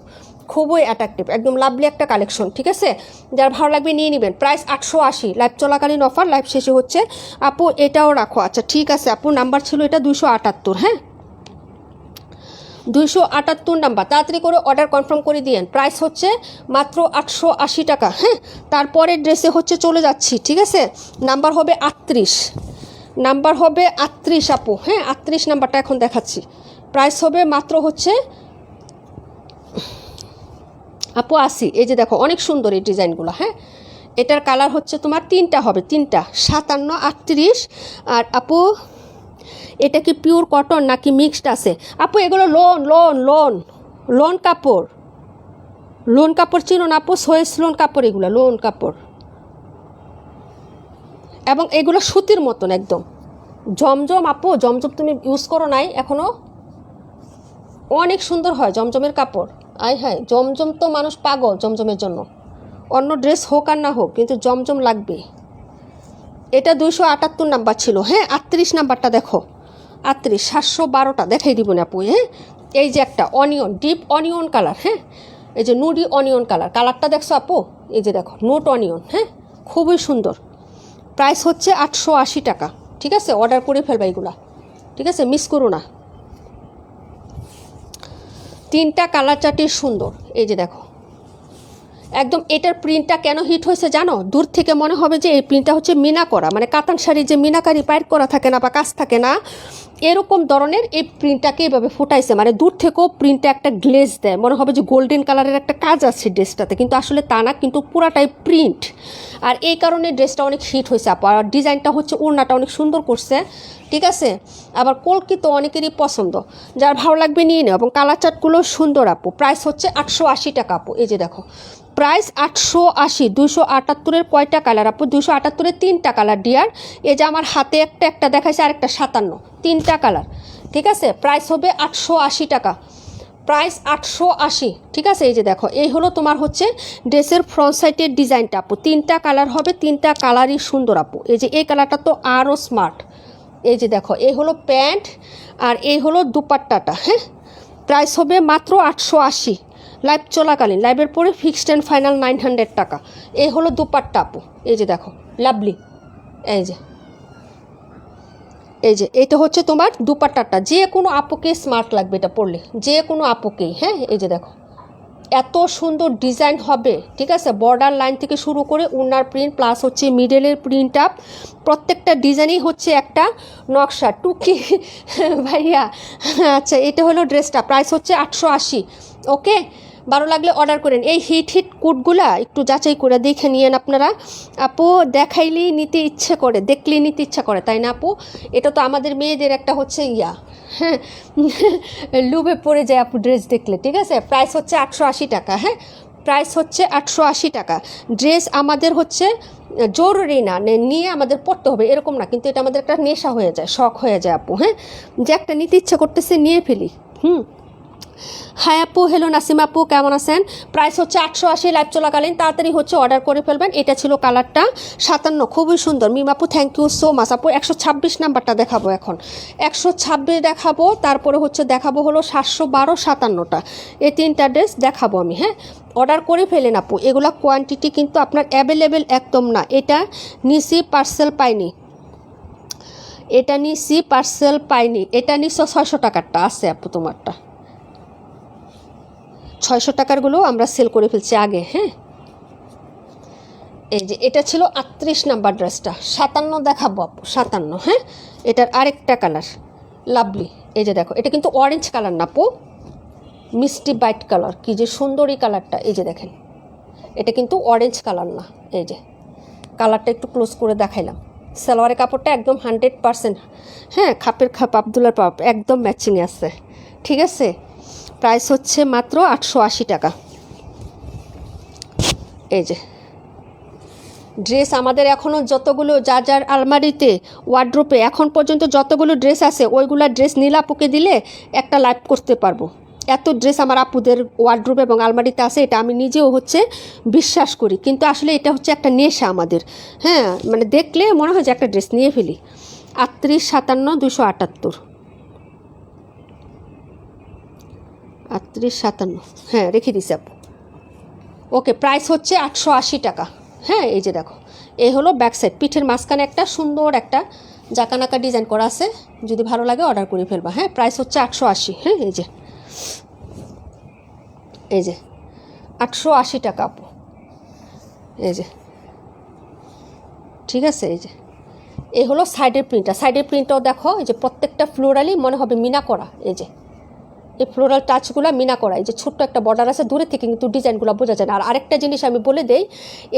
খুবই অ্যাট্রাকটিভ, একদম লাভলি একটা কালেকশন, ঠিক আছে। যার ভালো লাগবে নিয়ে নেবেন। প্রাইস 880, লাইভ চলাকালীন অফার, লাইভ শেষে হচ্ছে। আপু এটাও রাখো, আচ্ছা ঠিক আছে আপু, নাম্বার ছিল এটা 278। হ্যাঁ 278 নাম্বার, তাড়াতাড়ি করে অর্ডার কনফার্ম করে দিয়েন। প্রাইস হচ্ছে মাত্র 880 টাকা। হ্যাঁ তারপরে ড্রেসে হচ্ছে চলে যাচ্ছি, ঠিক আছে। নাম্বার হবে 38, নাম্বার হবে 38 আপু। হ্যাঁ 38 নাম্বারটা এখন দেখাচ্ছি। প্রাইস হবে মাত্র হচ্ছে আপু 80। এই যে দেখো অনেক সুন্দর এই ডিজাইনগুলো। হ্যাঁ এটার কালার হচ্ছে তোমার 3টা হবে, 3টা 57, 38। আর আপু এটা কি পিওর কটন নাকি মিক্সড আছে? আপু এগুলো লোন লোন লোন লোন কাপড়, লোন কাপড় চিনো না আপু? সোয়েস লোন কাপড়, এগুলো লোন কাপড়, এবং এগুলো সুতির মতন একদম জমজম। আপু জমজম তুমি ইউজ করো নাই এখনও? অনেক সুন্দর হয় জমজমের কাপড়। আয় হায়, জমজম তো মানুষ পাগল জমজমের জন্য, অন্য ড্রেস হোক আর না হোক কিন্তু জমজম লাগবে। এটা 278 নাম্বার ছিল। হ্যাঁ 38 নাম্বারটা দেখো, 38 712টা দেখাই দিব না আপু। হ্যাঁ এই যে একটা অনিয়ন, ডিপ অনিয়ন কালার। হ্যাঁ এই যে নুডি অনিয়ন কালার, কালারটা দেখছো আপু? এই যে দেখো নোট অনিয়ন। হ্যাঁ খুবই সুন্দর। প্রাইস হচ্ছে 880 টাকা, ঠিক আছে। অর্ডার করে ফেলবা এগুলা, ঠিক আছে, মিস করো না। 3টা কালার চারটি সুন্দর। এই যে দেখো একদম, এটার প্রিন্টটা কেন হিট হয়েছে জানো? দূর থেকে মনে হবে যে এই প্রিন্টটা হচ্ছে মিনা করা, মানে কাতান শাড়ি যে মিনাকারি পায়ের করা থাকে না বা কাজ থাকে না, এরকম ধরনের এই প্রিন্টটাকে এভাবে ফুটাইছে, মানে দূর থেকেও প্রিন্টটা একটা গ্লেজ দেয়, মনে হবে যে গোল্ডেন কালারের একটা কাজ আছে ড্রেসটাতে, কিন্তু আসলে তা না, কিন্তু পুরাটাই প্রিন্ট। আর এই কারণে ড্রেসটা অনেক হিট হয়েছে আপু। আর ডিজাইনটা হচ্ছে ওড়নাটা অনেক সুন্দর করছে, ঠিক আছে। আবার কলকি তো অনেকেরই পছন্দ, যার ভালো লাগবে নিয়ে নেও। এবং কালার চার্টগুলো সুন্দর আপু। প্রাইস হচ্ছে 880 টাকা আপু। এই যে দেখো প্রাইস 880। 278-এর কয়টা কালার আপু? 278-এর 3টা কালার ডিয়ার। এই যে আমার হাতে একটা দেখাইছে, আরেকটা 57, 3টা কালার, ঠিক আছে। প্রাইস হবে 880 টাকা, প্রাইস 880, ঠিক আছে। এই যে দেখো এই হলো তোমার হচ্ছে ড্রেসের ফ্রন্ট সাইডের ডিজাইনটা আপু। 3টা কালার হবে, 3টা কালারই সুন্দর আপু। এই যে এই কালারটা তো আরও স্মার্ট। এই যে দেখো এই হলো প্যান্ট, আর এই হলো দুপাট্টাটা। হ্যাঁ প্রাইস হবে মাত্র 880, লাইভ চলাকালীন। লাইভের পরে ফিক্সড অ্যান্ড ফাইনাল 900 টাকা। এই হলো দুপাট্টা আপু। এই যে দেখো লাভলি, এই যে এই যে এটা হচ্ছে তোমার দুপাট্টাটা। যে কোনো আপুকে স্মার্ট লাগবে এটা পরলে, যে কোনো আপুকেই। হ্যাঁ এই যে দেখো এত সুন্দর ডিজাইন হবে, ঠিক আছে। বর্ডার লাইন থেকে শুরু করে উনার প্রিন্ট প্লাস হচ্ছে মিডলের প্রিন্ট আপ, প্রত্যেকটা ডিজাইনই হচ্ছে একটা নকশা টুকি ভাইয়া। আচ্ছা এটা হলো ড্রেসটা, প্রাইস হচ্ছে 880। ওকে ভালো লাগলে অর্ডার করেন। এই হিট কোটগুলা একটু যাচাই করে দেখে নিয়েন আপনারা আপু। দেখাইলেই নিতে ইচ্ছে করে, দেখলেই নিতে ইচ্ছা করে, তাই না আপু? এটা তো আমাদের মেয়েদের একটা হচ্ছে হ্যাঁ লুভে পড়ে যায় আপু ড্রেস দেখলে, ঠিক আছে। প্রাইস হচ্ছে 880 টাকা। হ্যাঁ প্রাইস হচ্ছে 880 টাকা। ড্রেস আমাদের হচ্ছে জরুরি না নিয়ে আমাদের পড়তে হবে এরকম না, কিন্তু এটা আমাদের একটা নেশা হয়ে যায়, শখ হয়ে যায় আপু। হ্যাঁ যে একটা নিতে ইচ্ছা করতেছে নিয়ে ফেলি। হাই আপু, হ্যালো নাসিমা আপু, কেমন আছেন? প্রাইস হচ্ছে 880 লাইভ চলাকালীন, তাড়াতাড়ি হচ্ছে অর্ডার করে ফেলবেন। এটা ছিল কালারটা 57, খুবই সুন্দর। মিম আপু থ্যাংক ইউ সো মাচ আপু। 126 নাম্বারটা দেখাবো এখন, 126 দেখাবো, তারপরে হচ্ছে দেখাবো হলো 712, 57টা, এই 3টা ড্রেস দেখাবো আমি। হ্যাঁ, অর্ডার করে ফেলেন আপু, এগুলা কোয়ান্টিটি কিন্তু আপনার অ্যাভেলেবেল একদম না। এটা নিছি পার্সেল পাইনি, এটা নিছি পার্সেল পাইনি, এটা নিছো 600 টাকারটা আছে আপু, তোমারটা 600 টাকারগুলো আমরা সেল করে ফেলছি আগে। হ্যাঁ, এই যে এটা ছিল 38 নাম্বার ড্রেসটা, 57 দেখাবো আপু, 57। হ্যাঁ, এটার আরেকটা কালার লাভলি, এই যে দেখো, এটা কিন্তু অরেঞ্জ কালার না আপু, মিষ্টি ব্রাইট কালার, কি যে সুন্দর এই কালারটা। এই যে দেখেন, এটা কিন্তু অরেঞ্জ কালার না। এই যে কালারটা একটু ক্লোজ করে দেখাইলাম। সালোয়ারের কাপড়টা একদম 100%, হ্যাঁ, খাপের খাপ, আবদুল্লার পাপ, একদম ম্যাচিংয়ে আছে। ঠিক আছে, প্রাইস হচ্ছে মাত্র 880 টাকা। এই যে ড্রেস আমাদের এখনও যতগুলো যার যার আলমারিতে, ওয়ার্ড্রোপে এখন পর্যন্ত যতগুলো ড্রেস আছে, ওইগুলা ড্রেস নীলাপুকে দিলে একটা লাইভ করতে পারবো। এত ড্রেস আমার আপুদের ওয়ার্ড্রোপ এবং আলমারিতে আছে, এটা আমি নিজেও হচ্ছে বিশ্বাস করি। কিন্তু আসলে এটা হচ্ছে একটা নেশা আমাদের। হ্যাঁ, মানে দেখলে মনে হয় যে একটা ড্রেস নিয়ে ফেলি। 38, 57, 278, 38, 57, হ্যাঁ রেখে দিছি আপু। ওকে, প্রাইস হচ্ছে 880 টাকা। হ্যাঁ, এই যে দেখো, এই হলো ব্যাক সাইড, পিঠের মাঝখানে একটা সুন্দর একটা জাকানাকা ডিজাইন করা আছে। যদি ভালো লাগে অর্ডার করে ফেলবা। হ্যাঁ, প্রাইস হচ্ছে 880। হ্যাঁ, এই যে 880 টাকা আপু। এই যে ঠিক আছে, এই যে এই হলো সাইডের প্রিন্টটা। সাইডের প্রিন্টটাও দেখো, এই যে প্রত্যেকটা ফ্লোরালই মনে হবে মিনা করা। এই যে এই ফ্লোরাল টাচগুলো মিনা করা, এই যে ছোট্ট একটা বর্ডার আছে, দূরে থেকে কিন্তু ডিজাইনগুলো বোঝা যায় না। আর আরেকটা জিনিস আমি বলে দেই,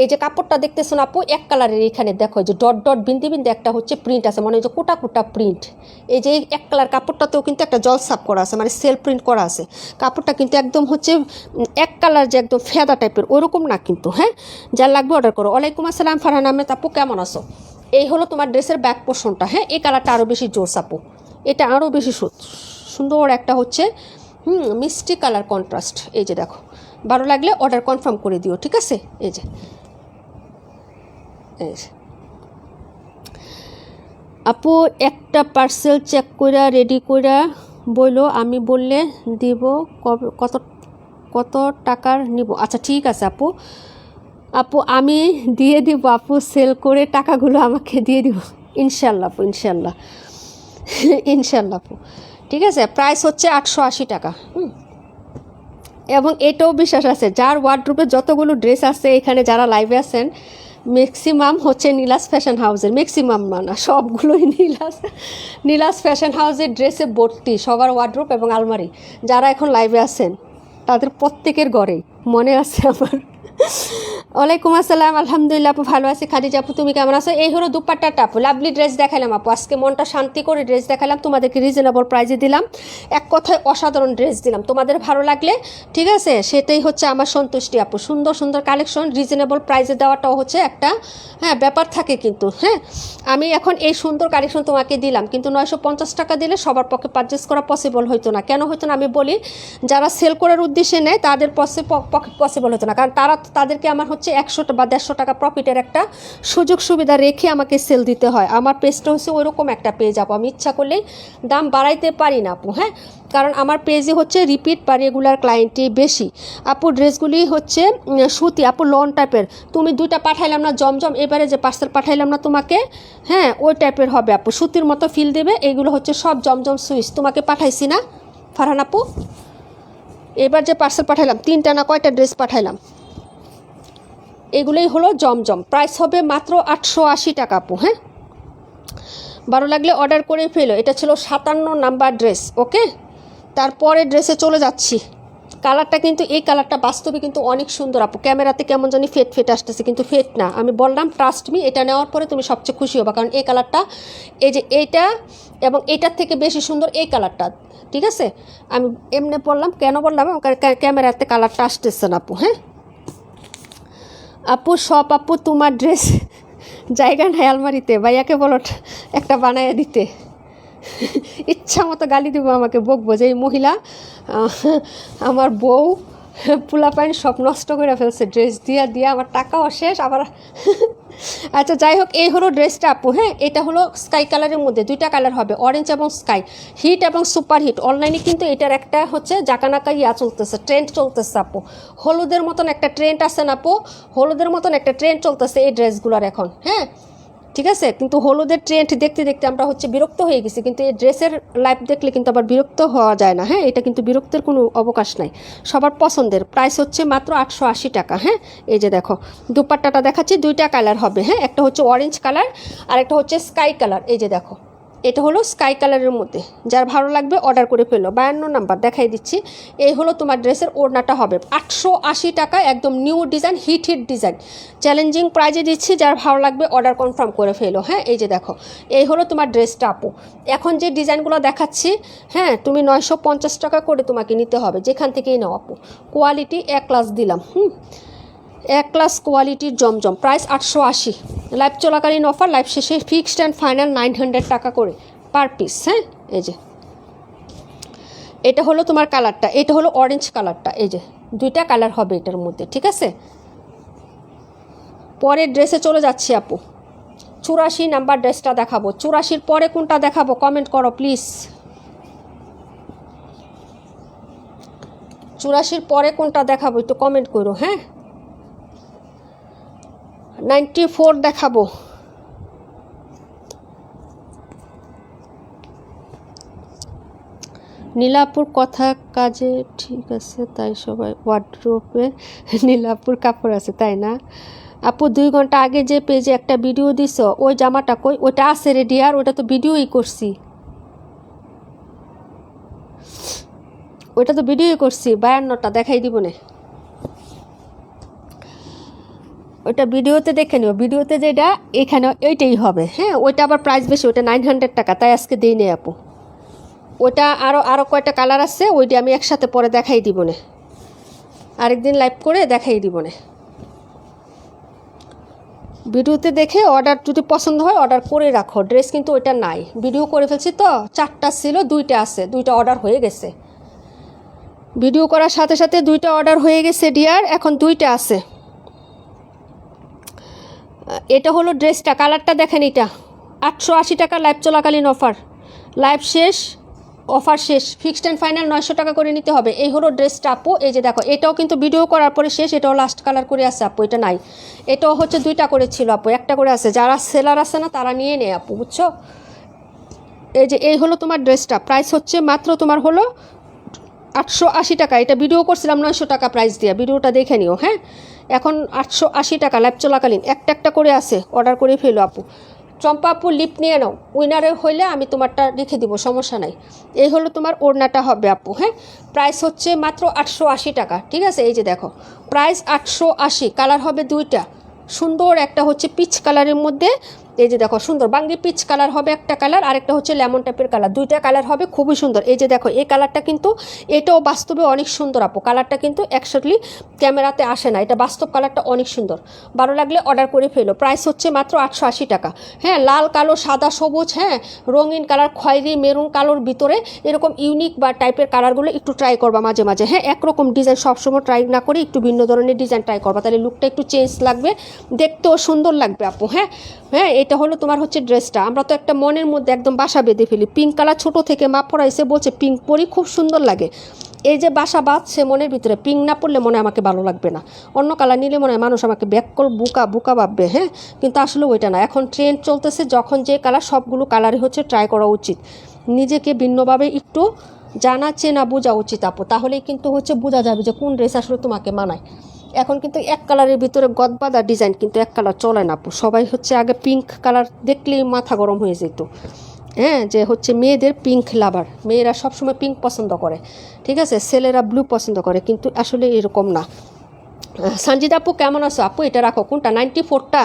এই যে কাপড়টা দেখতেছো না আপু, এক কালারের, এখানে দেখো এই যে ডট ডট বিন্দু বিন্দু একটা হচ্ছে প্রিন্ট আছে, মানে এই যে কোটা কোটা প্রিন্ট। এই যে এক কালার কাপড়টাতেও কিন্তু একটা জল সাপ করা আছে, মানে সেল প্রিন্ট করা আছে। কাপড়টা কিন্তু একদম হচ্ছে এক কালার, যে একদম ফেদা টাইপের, ওরকম না কিন্তু। হ্যাঁ, যার লাগবে অর্ডার করো। ওয়ালাইকুম আসসালাম ফারহান আহমেদ আপু, কেমন আছো? এই হলো তোমার ড্রেসের ব্যাক পোর্শনটা। হ্যাঁ, এই কালারটা আরও বেশি জোস আপু, এটা আরও বেশি সুন্দর একটা হচ্ছে মিষ্টি কালার কন্ট্রাস্ট। এই যে দেখো, ভালো লাগলে অর্ডার কনফার্ম করে দিও। ঠিক আছে, এই যে আপু একটা পার্সেল চেক কইরা রেডি কইরা বইলো, আমি বললে দিব, কত কত টাকার নিব? আচ্ছা ঠিক আছে আপু, আপু আমি দিয়ে দিব আপু, সেল করে টাকাগুলো আমাকে দিয়ে দিব ইনশাল্লাহ আপু, ইনশাল্লাহ ইনশাল্লাহ আপু। ঠিক আছে, প্রাইস হচ্ছে 880 টাকা। এবং এটাও বিশ্বাস আছে, যার ওয়ার্ড্রোপে যতগুলো ড্রেস আছে এখানে যারা লাইভে আছেন, ম্যাক্সিমাম হচ্ছে নীলাস ফ্যাশন হাউসের, ম্যাক্সিমাম না সবগুলোই নীলাস ফ্যাশন হাউসের ড্রেসে ভর্তি, সবার ওয়ার্ড্রোপ এবং আলমারি। যারা এখন লাইভে আছেন তাদের প্রত্যেকের ঘরেই মনে আছে আমার। ওয়ালাইকুম আসসালাম, আলহামদুলিল্লাহ আপু ভালো আছি। খাদিজা আপু তুমি কেমন আছো? এই হলো দুপাট্টাটা আপু, লাভলি ড্রেস দেখালাম আপু, আজকে মনটা শান্তি করে ড্রেস দেখালাম, তোমাদেরকে রিজনেবল প্রাইসে দিলাম, এক কথায় অসাধারণ ড্রেস দিলাম। তোমাদের ভালো লাগলে ঠিক আছে, সেটাই হচ্ছে আমার সন্তুষ্টি আপু। সুন্দর সুন্দর কালেকশন রিজনেবল প্রাইসে দেওয়াটাও হচ্ছে একটা ব্যাপার থাকে কিন্তু। হ্যাঁ, আমি এখন এই সুন্দর কালেকশন তোমাকে দিলাম, কিন্তু 950 টাকা দিলে সবার পক্ষে পারচেস করা পসিবল হইতো না। কেন হইতো না আমি বলি, যারা সেল করার উদ্দেশ্যে নেয় তাদের পক্ষে পসিবল হতো না, কারণ তাদেরকে আমার হচ্ছে 100 বা 150 টাকা প্রফিটের একটা সুযোগ সুবিধা রেখে আমাকে সেল দিতে হয়। আমার পেজটা হচ্ছে ওইরকম একটা পেজ আপু, আমি ইচ্ছা করলেই দাম বাড়াইতে পারি না আপু। হ্যাঁ, কারণ আমার পেজে হচ্ছে রিপিট বা রেগুলার ক্লায়েন্টই বেশি আপু। ড্রেসগুলি হচ্ছে সুতি আপু, লন টাইপের। তুমি দুইটা পাঠাইলাম না জমজম, এবারে যে পার্সেল পাঠাইলাম না তোমাকে, হ্যাঁ ওই টাইপের হবে আপু, সুতির মতো ফিল দেবে। এইগুলো হচ্ছে সব জমজম সুইচ, তোমাকে পাঠাইছি না ফারহান আপু? এবার যে পার্সেল পাঠাইলাম, 3টা না কয়টা ড্রেস পাঠাইলাম, এগুলোই হলো জমজম। প্রাইস হবে মাত্র 880 টাকা আপু। হ্যাঁ, ভালো লাগলে অর্ডার করে ফেলো। এটা ছিল 57 নাম্বার ড্রেস। ওকে, তারপরে ড্রেসে চলে যাচ্ছি। কালারটা কিন্তু, এই কালারটা বাস্তবে কিন্তু অনেক সুন্দর আপু, ক্যামেরাতে কেমন জানি ফেট ফেট আসতেছে, কিন্তু ফেট না। আমি বললাম ট্রাস্ট মি, এটা নেওয়ার পরে তুমি সবচেয়ে খুশি হবা, কারণ এই কালারটা, এই যে এইটা এবং এটার থেকে বেশি সুন্দর এই কালারটা। ঠিক আছে, আমি এমনি বললাম, কেন বললাম, ক্যামেরাতে কালারটা আসতেছে না আপু। হ্যাঁ আপু, সব আপু তোমার ড্রেস জায়গা নাই আলমারিতে, ভাইয়াকে বলো একটা বানাইয়া দিতে। ইচ্ছা মতো গালি দেবো, আমাকে বকবো যে এই মহিলা আমার বউ পোলাপাইন সব নষ্ট করে ফেলছে ড্রেস দিয়া দিয়া, আমার টাকাও শেষ আবার। আচ্ছা যাই হোক, এই হলো ড্রেসটা আপু। হ্যাঁ, এটা হলো স্কাই কালারের মধ্যে, দুইটা কালার হবে, অরেঞ্জ এবং স্কাই। হিট এবং সুপার হিট। অনলাইনে কিন্তু এটার একটা হচ্ছে জাকানাকা চলতেছে, ট্রেন্ড চলতেছে আপু। হলুদের মতন একটা ট্রেন্ড আছে না আপু, হলুদের মতন একটা ট্রেন্ড চলতেছে এই ড্রেসগুলোর এখন। হ্যাঁ ঠিক আছে, কিন্তু হলুদের ট্রেন্ড দেখতে দেখতে আমরা হচ্ছে বিরক্ত হয়ে গেছি, কিন্তু এই ড্রেসের লাইফ দেখলে কিন্তু আবার বিরক্ত হওয়া যায় না। হ্যাঁ, এটা কিন্তু বিরক্তের কোনো অবকাশ নাই, সবার পছন্দের। প্রাইস হচ্ছে মাত্র 880 টাকা। হ্যাঁ, এই যে দেখো দুপাট্টাটা দেখাচ্ছি, দুইটা কালার হবে। হ্যাঁ, একটা হচ্ছে অরেঞ্জ কালার আর একটা হচ্ছে স্কাই কালার। এই যে দেখো, এটা হলো স্কাই কালারের মধ্যে, যার ভালো লাগবে অর্ডার করে ফেলো। 52 নাম্বার দেখাই দিচ্ছি। এই হলো তোমার ড্রেসের ওড়নাটা হবে 880 টাকা, একদম new design, hit design, challenging প্রাইজে দিচ্ছি। যার ভালো লাগবে অর্ডার কনফার্ম করে ফেলো। হ্যাঁ, এই যে দেখো, এই হলো তোমার ড্রেসটা আপু। এখন যে ডিজাইনগুলো দেখাচ্ছি, হ্যাঁ তুমি 950 টাকা করে তোমাকে নিতে হবে, যেখান থেকেই নাও আপু। কোয়ালিটি এক ক্লাস দিলাম। এক ক্লাস কোয়ালিটির জমজম। প্রাইস 880। লাইভ চলাকালীন অফার, লাইভ শেষে ফিক্সড অ্যান্ড ফাইনাল 900 টাকা করে পার পিস। হ্যাঁ, এই যে এটা হলো তোমার কালারটা, এটা হলো অরেঞ্জ কালারটা। এই যে দুইটা কালার হবে এটার মধ্যে, ঠিক আছে। পরের ড্রেসে চলে যাচ্ছি আপু। 84 নাম্বার ড্রেসটা দেখাবো। 84-র পরে কোনটা দেখাবো কমেন্ট করো প্লিজ। 84-র পরে কোনটা দেখাবো একটু কমেন্ট করো। হ্যাঁ, 94 দেখাবো। নীলাপুর কথা কাজে ঠিক আছে, তাই সবাই ওয়ার্ড্রোপে নীলাপুর কাপড় আছে, তাই না আপু? 2 ঘন্টা আগে যে পেজে একটা ভিডিও দিছ, ওই জামাটা কই? ওইটা আছে রেডি, আর ওইটা তো ভিডিওই করছি, ওইটা তো ভিডিওই করছি। 52টা দেখাই দিব না, ওইটা ভিডিওতে দেখে নিও। ভিডিওতে যেটা এখানে ওইটাই হবে। হ্যাঁ, ওইটা আবার প্রাইস বেশি, ওইটা 900 টাকা, তাই আজকে দিই নেই আপু। ওইটা আরও কয়টা কালার আছে, ওইটা আমি একসাথে পরে দেখাই দিব না, আরেকদিন লাইভ করে দেখাই দিব না। ভিডিওতে দেখে অর্ডার যদি পছন্দ হয় অর্ডার করে রাখো। ড্রেস কিন্তু ওইটা নাই, ভিডিও করে ফেলছি তো। 4টা ছিল, 2টা আছে, 2টা অর্ডার হয়ে গেছে। ভিডিও করার সাথে সাথে 2টা অর্ডার হয়ে গেছে ডিয়ার, এখন 2টা আছে। এটা হলো ড্রেসটা, কালারটা দেখেন, এটা 880 টাকা লাইভ চলাকালীন অফার। লাইভ শেষ, অফার শেষ, ফিক্সড অ্যান্ড ফাইনাল 900 টাকা করে নিতে হবে। এই হলো ড্রেসটা আপু। এই যে দেখো, এটাও কিন্তু ভিডিও করার পরে শেষ, এটাও লাস্ট কালার করে আছে আপু, এটা নাই। এটাও হচ্ছে 2টা করে ছিল আপু, একটা করে আছে। যারা সেলার আছে না তারা নিয়ে নেয় আপু, বুঝছো। এই যে এই হলো তোমার ড্রেসটা। প্রাইস হচ্ছে মাত্র তোমার হলো 880 টাকা। এটা ভিডিও করছিলাম 900 টাকা প্রাইস দিয়ে, ভিডিওটা দেখে নিও। হ্যাঁ, এখন 880 টাকা লাইভ চলাকালীন, একটা একটা করে আছে, অর্ডার করে ফেলো আপু। চম্পা আপু লিপ নিয়ে নাও, উইনারের হইলে আমি তোমারটা রেখে দিব, সমস্যা নাই। এই হলো তোমার ওড়নাটা হবে আপু। হ্যাঁ, প্রাইস হচ্ছে মাত্র 880 টাকা, ঠিক আছে। এই যে দেখো, প্রাইস 880, কালার হবে 2টা সুন্দর, একটা হচ্ছে পিচ কালারের মধ্যে। এই যে দেখো সুন্দর বাঙ্গি পিচ কালার হবে একটা কালার, আর একটা হচ্ছে লেমন টাইপের কালার, 2টা কালার হবে, খুবই সুন্দর। এই যে দেখো, এই কালারটা কিন্তু এটাও বাস্তবে অনেক সুন্দর আপু। কালারটা কিন্তু অ্যাকচুয়ালি ক্যামেরাতে আসে না, এটা বাস্তব কালারটা অনেক সুন্দর। ভালো লাগলে অর্ডার করে ফেলো। প্রাইস হচ্ছে মাত্র 880 টাকা। হ্যাঁ, লাল কালো সাদা সবুজ, হ্যাঁ রঙিন কালার, খয়েরি মেরুন কালোর ভিতরে এরকম ইউনিক বা টাইপের কালারগুলো একটু ট্রাই করবা মাঝে মাঝে। হ্যাঁ, একরকম ডিজাইন সবসময় ট্রাই না করে একটু ভিন্ন ধরনের ডিজাইন ট্রাই করবা, তাহলে লুকটা একটু চেঞ্জ লাগবে, দেখতেও সুন্দর লাগবে আপু। হ্যাঁ হ্যাঁ, এটা হলো তোমার হচ্ছে ড্রেসটা। আমরা তো একটা মনের মধ্যে একদম বাসা বেঁধে ফেলি, পিঙ্ক কালার ছোটো থেকে মা পরাইছে, বলছে পিঙ্ক পরি, খুব সুন্দর লাগে। এই যে বাসা বাঁধছে মনের ভিতরে, পিঙ্ক না পড়লে মনে আমাকে ভালো লাগবে না, অন্য কালার নিলে মনে হয় মানুষ আমাকে ব্যাককল বুকা বুকা ভাববে। হ্যাঁ, কিন্তু আসলে ওইটা না, এখন ট্রেন্ড চলতেছে, যখন যে কালার সবগুলো কালারই হচ্ছে ট্রাই করা উচিত। নিজেকে ভিন্নভাবে একটু জানা চেনা বোঝা উচিত আপু, তাহলেই কিন্তু হচ্ছে বোঝা যাবে যে কোন ড্রেস আসলে তোমাকে মানায়। এখন কিন্তু এক কালারের ভিতরে গদবাদা ডিজাইন কিন্তু এক কালার চলে না আপু। সবাই হচ্ছে আগে পিঙ্ক কালার দেখলেই মাথা গরম হয়ে যেত। হ্যাঁ, যে হচ্ছে মেয়েদের পিঙ্ক লাভার, মেয়েরা সবসময় পিঙ্ক পছন্দ করে, ঠিক আছে, ছেলেরা ব্লু পছন্দ করে, কিন্তু আসলে এরকম না। সঞ্জিত আপু কেমন আছো আপু? এটা রাখো, কোনটা 94টা,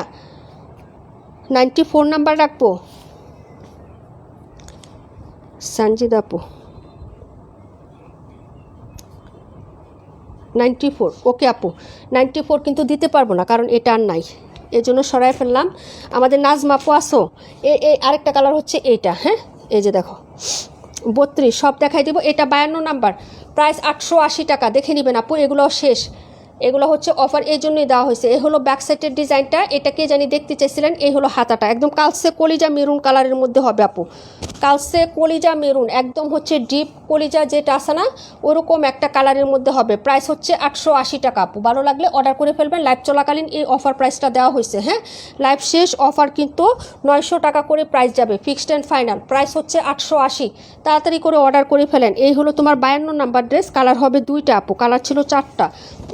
94 নাম্বার রাখবো সঞ্জিত আপু। 94, ওকে আপু। 94 কিন্তু দিতে পারবো না, কারণ এটা আর নাই, এই জন্য সরাই ফেললাম। আমাদের নাজমা আপু আসো। এই আরেকটা কালার হচ্ছে এইটা। হ্যাঁ, এই যে দেখো, 32 সব দেখাই দিব। এটা 52 নাম্বার, প্রাইস 880 টাকা। দেখে নেবেন আপু, এগুলো শেষ, এগুলো হচ্ছে অফার, এই জন্যই দেওয়া হয়েছে। এই হলো ব্যাক সাইডের ডিজাইনটা, এটা কে জানি দেখতে চাইছিলেন। এই হলো হাতাটা, একদম কালসে কলিজা মেরুন কালারের মধ্যে হবে আপু, কালসে কলিজা মেরুন, একদম হচ্ছে ডিপ কলিজা যেটা আছে না ওরকম একটা কালারের মধ্যে হবে। প্রাইস হচ্ছে 880 টাকা আপু। ভালো লাগলে অর্ডার করে ফেলবেন, লাইভ চলাকালীন এই অফার প্রাইসটা দেওয়া হয়েছে। হ্যাঁ, লাইভ শেষ, অফার কিন্তু 900 টাকা করে প্রাইস যাবে, ফিক্সড অ্যান্ড ফাইনাল। প্রাইস হচ্ছে 880, তাড়াতাড়ি করে অর্ডার করে ফেলেন। এই হলো তোমার 52 নাম্বার ড্রেস, কালার হবে 2টা আপু, কালার ছিল 4টা।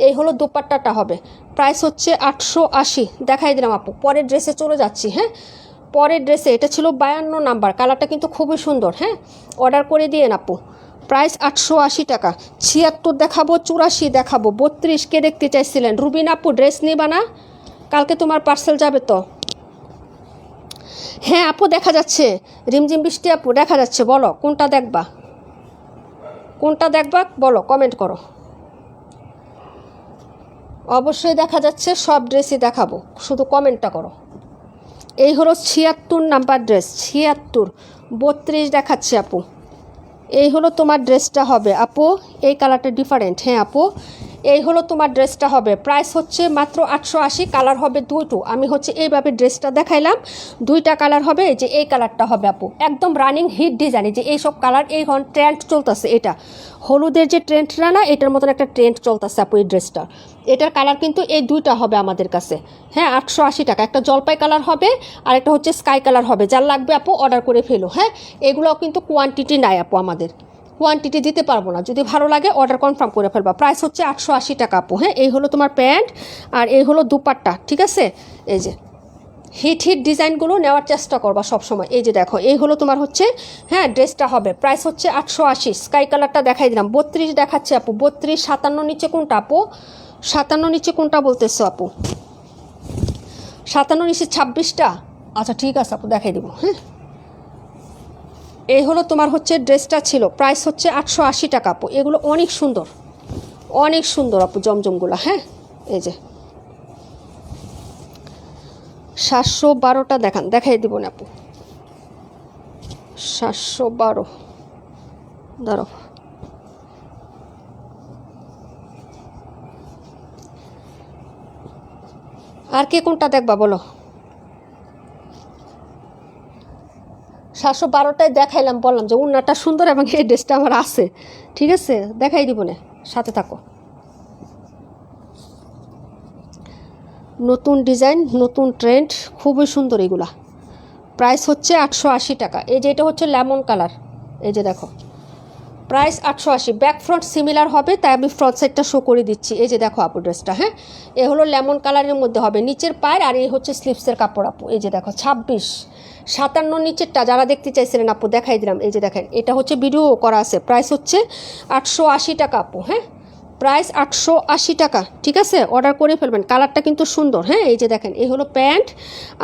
এই হলো দোপাট্টাটা হবে, প্রাইস হচ্ছে 880। দেখাই দিলাম আপু, পরের ড্রেসে চলে যাচ্ছি। হ্যাঁ, পরের ড্রেসে, এটা ছিল 52 নাম্বার, কালারটা কিন্তু খুবই সুন্দর। হ্যাঁ, অর্ডার করে দিয়েন আপু, প্রাইস 880 টাকা। 76 দেখাবো, 84 দেখাবো, 32 কে দেখতে চাইছিলেন? রুবিন আপু ড্রেস নিবা না? কালকে তোমার পার্সেল যাবে তো। হ্যাঁ আপু দেখা যাচ্ছে, রিমঝিম বৃষ্টি আপু দেখা যাচ্ছে। বলো কোনটা দেখবা, কোনটা দেখবা বলো, কমেন্ট করো। অবশ্যই দেখা যাচ্ছে, সব ড্রেসই দেখাবো, শুধু কমেন্টটা করো। এই হলো 76 নাম্বার ড্রেস, 76, 32 দেখাচ্ছে আপু। এই হলো তোমার ড্রেসটা হবে আপু, এই কালারটা ডিফারেন্ট। হ্যাঁ আপু, এই হলো তোমার ড্রেসটা হবে, প্রাইস হচ্ছে মাত্র 880, কালার হবে 2টো। আমি হচ্ছে এইভাবে ড্রেসটা দেখাইলাম, 2টা কালার হবে। এই যে এই কালারটা হবে আপু, একদম রানিং হিট ডিজাইন, যে এইসব কালার এই ট্রেন্ড চলতেছে। এটা হলুদের যে ট্রেন্ডটা না, এটার মতন একটা ট্রেন্ড চলতেছে আপু এই ড্রেসটা। এটার কালার কিন্তু এই 2টা হবে আমাদের কাছে। হ্যাঁ, 880 টাকা। একটা জলপাই কালার হবে আর একটা হচ্ছে স্কাই কালার হবে। যার লাগবে আপু অর্ডার করে ফেলো। হ্যাঁ, এগুলোও কিন্তু কোয়ান্টিটি নাই আপু, আমাদের কোয়ান্টিটি দিতে পারবো না। যদি ভালো লাগে অর্ডার কনফার্ম করে ফেলবা। প্রাইস হচ্ছে 880 টাকা আপু। হ্যাঁ, এই হলো তোমার প্যান্ট আর এই হলো দুপাট্টা, ঠিক আছে? এই যে হিট হিট ডিজাইনগুলো নেওয়ার চেষ্টা করবা সবসময়। এই যে দেখো, এই হলো তোমার হচ্ছে, হ্যাঁ ড্রেসটা হবে, প্রাইস হচ্ছে 880। স্কাই কালারটা দেখাই দিলাম, 32 দেখাচ্ছে আপু। 32, 57 নিচে কোনটা আপু? 57 নিচে কোনটা বলতেছো আপু? 57 নিচে 26টা? আচ্ছা ঠিক আছে আপু, দেখাই দিব। হ্যাঁ, এই হলো তোমার হচ্ছে ড্রেসটা ছিল, প্রাইস হচ্ছে 880 টাকা আপু। এগুলো অনেক সুন্দর, অনেক সুন্দর আপু জমজমগুলো। হ্যাঁ, এই যে 712টা দেখান, দেখাই দিব না আপু। 712, দাঁড়ো, আর কে কোনটা দেখবা বলো? 712টায় দেখাইলাম, বললাম যে উন্নাটা সুন্দর এবং এই ড্রেসটা আমার আছে, ঠিক আছে? দেখাই দিব না, সাথে থাকো। নতুন ডিজাইন, নতুন ট্রেন্ড, খুবই সুন্দর এগুলা। প্রাইস হচ্ছে 880 টাকা। এই যে এটা হচ্ছে লেমন কালার, এই যে দেখো, প্রাইস 880। ব্যাক ফ্রন্ট সিমিলার হবে, তাই আমি ফ্রন্ট সাইডটা শো করে দিচ্ছি। এই যে দেখো আপু ড্রেসটা, হ্যাঁ এ হলো লেমন কালারের মধ্যে হবে, নিচের পায়ের, আর এই হচ্ছে স্লিভসের কাপড় আপু। এই যে দেখো 26, 57 নিচেরটা যারা দেখতে চাইছিলেন আপু দেখাই দিলাম। এই যে দেখেন, এটা হচ্ছে ভিডিও করা আছে। প্রাইস হচ্ছে 880 টাকা আপু। হ্যাঁ, প্রাইস 880 টাকা, ঠিক আছে? অর্ডার করে ফেলবেন, কালারটা কিন্তু সুন্দর। হ্যাঁ, এই যে দেখেন, এই হলো প্যান্ট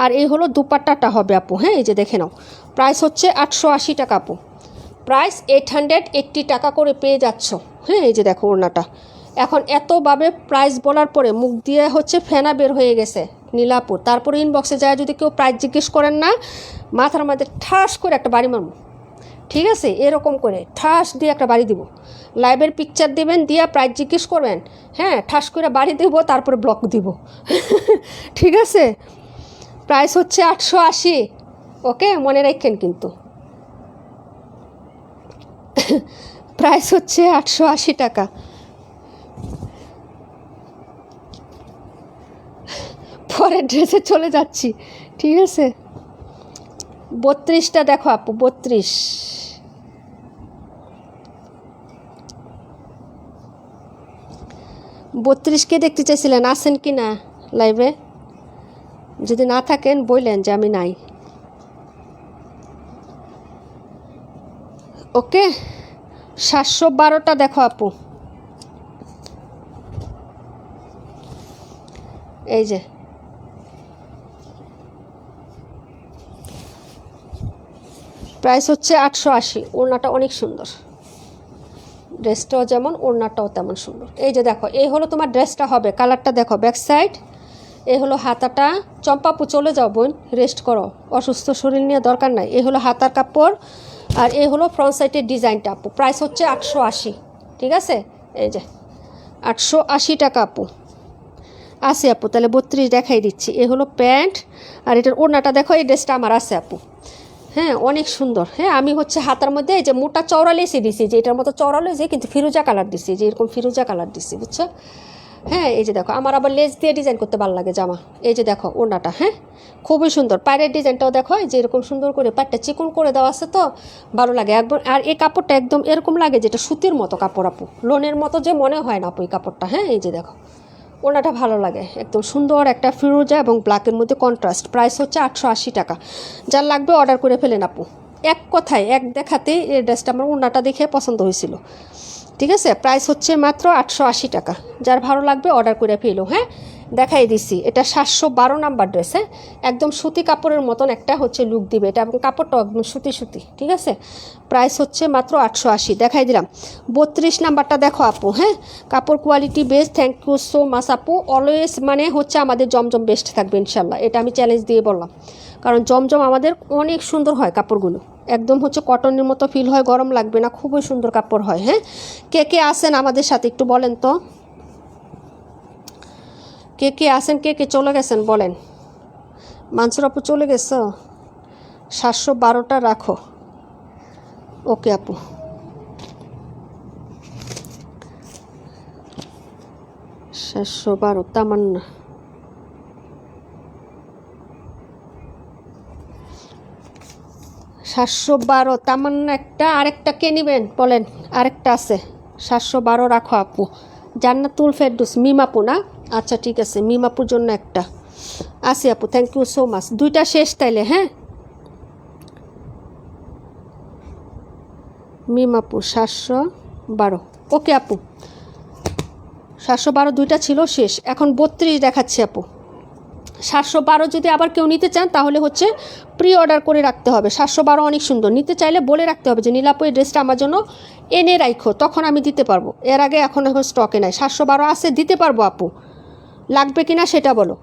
আর এই হলো দুপাট্টাটা হবে আপু। হ্যাঁ, এই যে দেখে নাও, প্রাইস হচ্ছে 880 টাকা আপু। প্রাইস 880 টাকা করে পেয়ে যাচ্ছ। হ্যাঁ, এই যে দেখো ওড়নাটা। এখন এতভাবে প্রাইস বলার পরে মুখ দিয়ে হচ্ছে ফেনা বের হয়ে গেছে নীলাপুর। তারপরে ইনবক্সে যায় যদি কেউ প্রাইস জিজ্ঞেস করেন না, মাথার মধ্যে ঠাস করে একটা বাড়ি মারব, ঠিক আছে? এরকম করে ঠাস দিয়ে একটা বাড়ি দিব। লাইভের পিকচার দেবেন, দিয়া প্রাইস জিজ্ঞেস করবেন, হ্যাঁ ঠাস করে বাড়ি দেবো, তারপরে ব্লক দিব। ঠিক আছে? প্রাইস হচ্ছে 880, ওকে মনে রাখেন কিন্তু। প্রাইস হচ্ছে 880 টাকা। পরের ড্রেসে চলে যাচ্ছি, ঠিক আছে? 32টা দেখো আপু, 32। কে দেখতে চাইছিলেন? আসেন কি না লাইভে? যদি না থাকেন বললেন যে আমি নাই, ওকে? 712টা দেখো আপু, এই যে প্রাইস হচ্ছে 880। ওড়নাটা অনেক সুন্দর, ড্রেসটাও যেমন ওড়নাটাও তেমন সুন্দর। এই যে দেখো, এই হলো তোমার ড্রেসটা হবে, কালারটা দেখো, ব্যাক সাইড। এই হলো হাতাটা। চম্পাপু চলে যাও বোন, রেস্ট করো, অসুস্থ শরীর নিয়ে দরকার নাই। এই হলো হাতার কাপড়, আর এই হলো ফ্রন্ট সাইডের ডিজাইনটা আপু, প্রাইস হচ্ছে 880, ঠিক আছে? এই যে 880 টাকা আপু আছে আপু। তাহলে 32 দেখাই দিচ্ছি। এ হলো প্যান্ট, আর এটার ওড়নাটা দেখো, এই ড্রেসটা আমার আছে আপু। হ্যাঁ, অনেক সুন্দর। হ্যাঁ, আমি হচ্ছে হাতার মধ্যে এই যে মোটা চওড়া লেসি দিছি, যে এটার মতো চওড়া লেসি কিন্তু ফিরোজা কালার দিছি, যে এরকম ফিরোজা কালার দিছি, বুঝছো? হ্যাঁ, এই যে দেখো, আমার আবার লেস দিয়ে ডিজাইন করতে ভালো লাগে জামা। এই যে দেখো ওড়নাটা, হ্যাঁ খুবই সুন্দর। পায়ের ডিজাইনটাও দেখো, এই যে এরকম সুন্দর করে পাটটা চিকন করে দেওয়া আছে, তো ভালো লাগে একদম। আর এই কাপড়টা একদম এরকম লাগে যেটা সুতির মতো কাপড় আপু, লোনের মতো যে মনে হয় না আপু এই কাপড়টা। হ্যাঁ, এই যে দেখো ওড়নাটা ভালো লাগে, একদম সুন্দর একটা ফিরোজা এবং ব্ল্যাকের মধ্যে কন্ট্রাস্ট। প্রাইস হচ্ছে 880 টাকা। যার লাগবে অর্ডার করে ফেলেন আপু। এক কথায় এক দেখাতেই এই ড্রেসটা আমার ওড়নাটা দেখে পছন্দ হয়েছিল, ঠিক আছে? প্রাইস হচ্ছে মাত্র 880 টাকা। যার ভালো লাগবে অর্ডার করে ফেলো। হ্যাঁ, দেখাই দিছি, এটা 712 নাম্বার ড্রেস। হ্যাঁ, একদম সুতি কাপড়ের মতন একটা হচ্ছে লুক দিবে এটা, এবং কাপড়টা একদম সুতি সুতি, ঠিক আছে? প্রাইস হচ্ছে মাত্র 880, দেখাই দিলাম। 32 নাম্বারটা দেখো আপু। হ্যাঁ, কাপড় quality best, thank you so much আপু। অলওয়েজ মানে হচ্ছে আমাদের জমজম বেস্ট থাকবে ইনশাল্লাহ, এটা আমি চ্যালেঞ্জ দিয়ে বললাম, কারণ জমজম আমাদের অনেক সুন্দর হয় কাপড়গুলো, একদম হচ্ছে কটনের মতো ফিল হয়, গরম লাগবে না, খুবই সুন্দর কাপড় হয়। হ্যাঁ, কে কে আসেন আমাদের সাথে একটু বলেন তো, কে কে আসেন, কে কে চলে গেছেন বলেন। মানসুর আপু চলে গেছো? 712টা রাখো। ওকে আপু, 712 তামান্না। সাতশো বারো তামান্না একটা, আরেকটা কে নেবেন বলেন? আরেকটা আছে, 712 রাখো আপু। জান্নাতুল ফেরদৌস, মিমাপু না? আচ্ছা ঠিক আছে, মিমাপুর জন্য একটা আছে আপু, থ্যাংক ইউ সো মাচ। দুইটা শেষ তাইলে। হ্যাঁ, মিমাপু 712, ওকে আপু। 712 দুইটা ছিল শেষ, এখন 32 দেখাচ্ছি আপু। 712 যদি আবার কেউ নিতে চান তাহলে হচ্ছে প্রি অর্ডার করে রাখতে হবে। 712 অনেক সুন্দর, নিতে চাইলে বলে রাখতে হবে যে নীলাপু এই ড্রেসটা আমার জন্য এনে রাখো, তখন আমি দিতে পারবো। এর আগে এখন স্টকে নাই। 712 আছে, দিতে পারবো আপু, লাগবে কিনা সেটা বলো,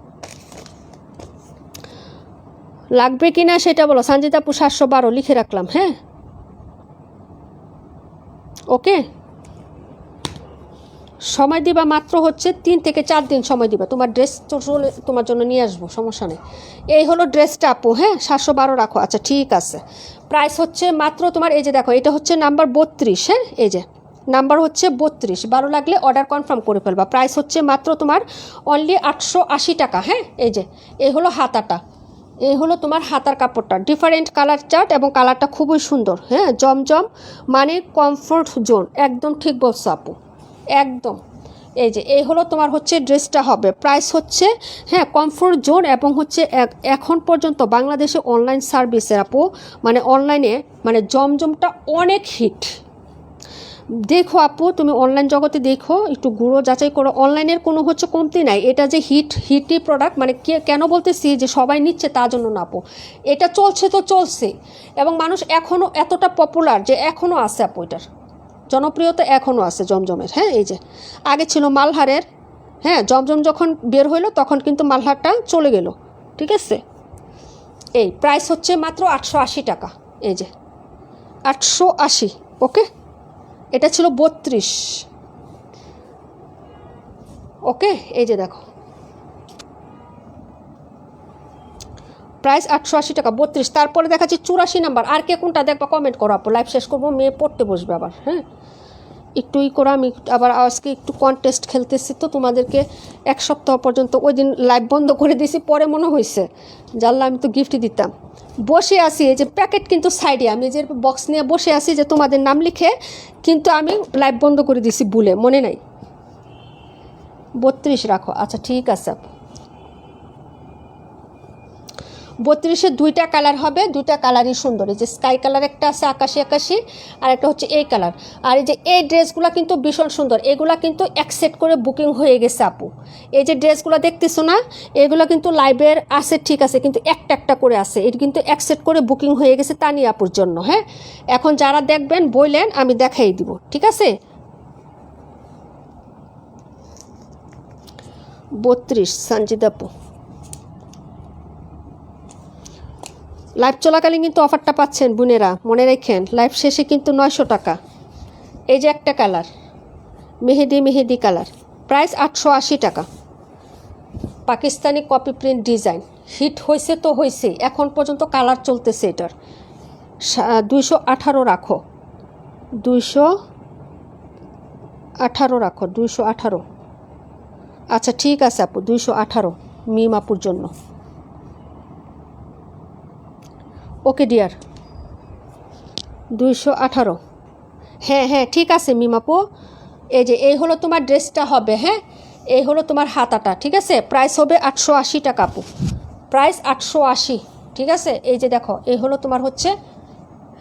লাগবে কিনা সেটা বলো। সঞ্জিত আপু 712 লিখে রাখলাম। হ্যাঁ, ওকে। সময় দিবা মাত্র হচ্ছে 3 থেকে 4 দিন সময় দিবা, তোমার ড্রেস চলে তোমার জন্য নিয়ে আসবো, সমস্যা নেই। এই হলো ড্রেসটা আপু। হ্যাঁ, 712 রাখো। আচ্ছা ঠিক আছে, প্রাইস হচ্ছে মাত্র তোমার, এই যে দেখো এটা হচ্ছে নাম্বার 32। হ্যাঁ, এই যে নাম্বার হচ্ছে 32, ভালো লাগলে অর্ডার কনফার্ম করে ফেলবা। প্রাইস হচ্ছে মাত্র তোমার অনলি 880 টাকা। হ্যাঁ, এই যে এই হলো হাতাটা, এই হলো তোমার হাতার কাপড়টা, ডিফারেন্ট কালার চার্ট এবং কালারটা খুবই সুন্দর। হ্যাঁ, জমজম মানে কমফোর্ট জোন, একদম ঠিক বলছো আপু, একদম। এই যে এই হলো তোমার হচ্ছে ড্রেসটা হবে। প্রাইস হচ্ছে, হ্যাঁ কমফোর্ট জোন, এবং হচ্ছে এখন পর্যন্ত বাংলাদেশে অনলাইন সার্ভিসের আপু, মানে অনলাইনে মানে জমজমটা অনেক হিট। দেখো আপু, তুমি অনলাইন জগতে দেখো, একটু গুঁড়ো যাচাই করো, অনলাইনের কোনো হচ্ছে কমতি নাই। এটা যে হিটই প্রোডাক্ট, মানে কেন বলতেছি যে সবাই নিচ্ছে তা জন্য না আপু, এটা চলছে তো চলছে, এবং মানুষ এখনও এতটা পপুলার যে এখনও আছে আপু, এটার জনপ্রিয়তা এখনও আছে জমজমের। হ্যাঁ, এই যে আগে ছিল মালহারের, হ্যাঁ জমজম যখন বের হইলো তখন কিন্তু মালহারটা চলে গেল, ঠিক আছে? এই প্রাইস হচ্ছে মাত্র 880 টাকা। এই যে 880, ওকে। এটা ছিল 32, ওকে। এই যে দেখো প্রাইস 880 টাকা, 32। তারপরে দেখাচ্ছি 84 নাম্বার। আর কে কোনটা দেখবা কমেন্ট করো আপু, লাইভ শেষ করবো, মেয়ে পড়তে বসবে আবার। হ্যাঁ, একটু করে আমি আবার আজকে একটু কন্টেস্ট খেলতেছি, তো তোমাদেরকে 1 সপ্তাহ পর্যন্ত, ওই দিন লাইভ বন্ধ করে দিয়েছি, পরে মনে হয়েছে জানলা আমি তো গিফট দিতাম। বসে আছি, এই যে প্যাকেট কিন্তু সাইডে, আমি যে বক্স নিয়ে বসে আছি যে তোমাদের নাম লিখে, কিন্তু আমি লাইভ বন্ধ করে দিয়েছি ভুলে, মনে নাই। 32 রাখো। আচ্ছা ঠিক আছে আপু, 32-এর দুইটা কালার হবে, দুইটা কালারই সুন্দর। এই যে স্কাই কালার একটা আছে, আকাশি আকাশি, আর একটা হচ্ছে এই কালার। আর এই যে এই ড্রেসগুলো কিন্তু ভীষণ সুন্দর, এগুলো কিন্তু অ্যাকসেপ্ট করে বুকিং হয়ে গেছে আপু। এই যে ড্রেসগুলো দেখতেছো না, এগুলো কিন্তু লাইভের আছে, ঠিক আছে, কিন্তু একটা একটা করে আছে, এটা কিন্তু অ্যাকসেপ্ট করে বুকিং হয়ে গেছে তানিয়া আপুর জন্য। হ্যাঁ, এখন যারা দেখবেন বললেন, আমি দেখাই দিব, ঠিক আছে? 32 সঞ্জিত আপু, লাইভ চলাকালীন কিন্তু অফারটা পাচ্ছেন বোনেরা, মনে রাখেন। লাইভ শেষে কিন্তু 900 টাকা। এই যে একটা কালার, মেহেদি কালার, প্রাইস 880 টাকা। Pakistani copy print design, hit হয়েছে তো হয়েছে, এখন পর্যন্ত কালার চলতেছে এটার। 218 রাখো, 218 রাখো, 218। আচ্ছা ঠিক আছে আপু, 218 মিম আপুর জন্য। Okay dear, 218। হ্যাঁ ঠিক আছে মিম আপু। এই যে এই হলো তোমার ড্রেসটা হবে, হ্যাঁ এই হলো তোমার হাতাটা, ঠিক আছে। প্রাইস হবে 880 টাকা আপু, প্রাইস 880, ঠিক আছে। এই যে দেখো এই হলো তোমার হচ্ছে,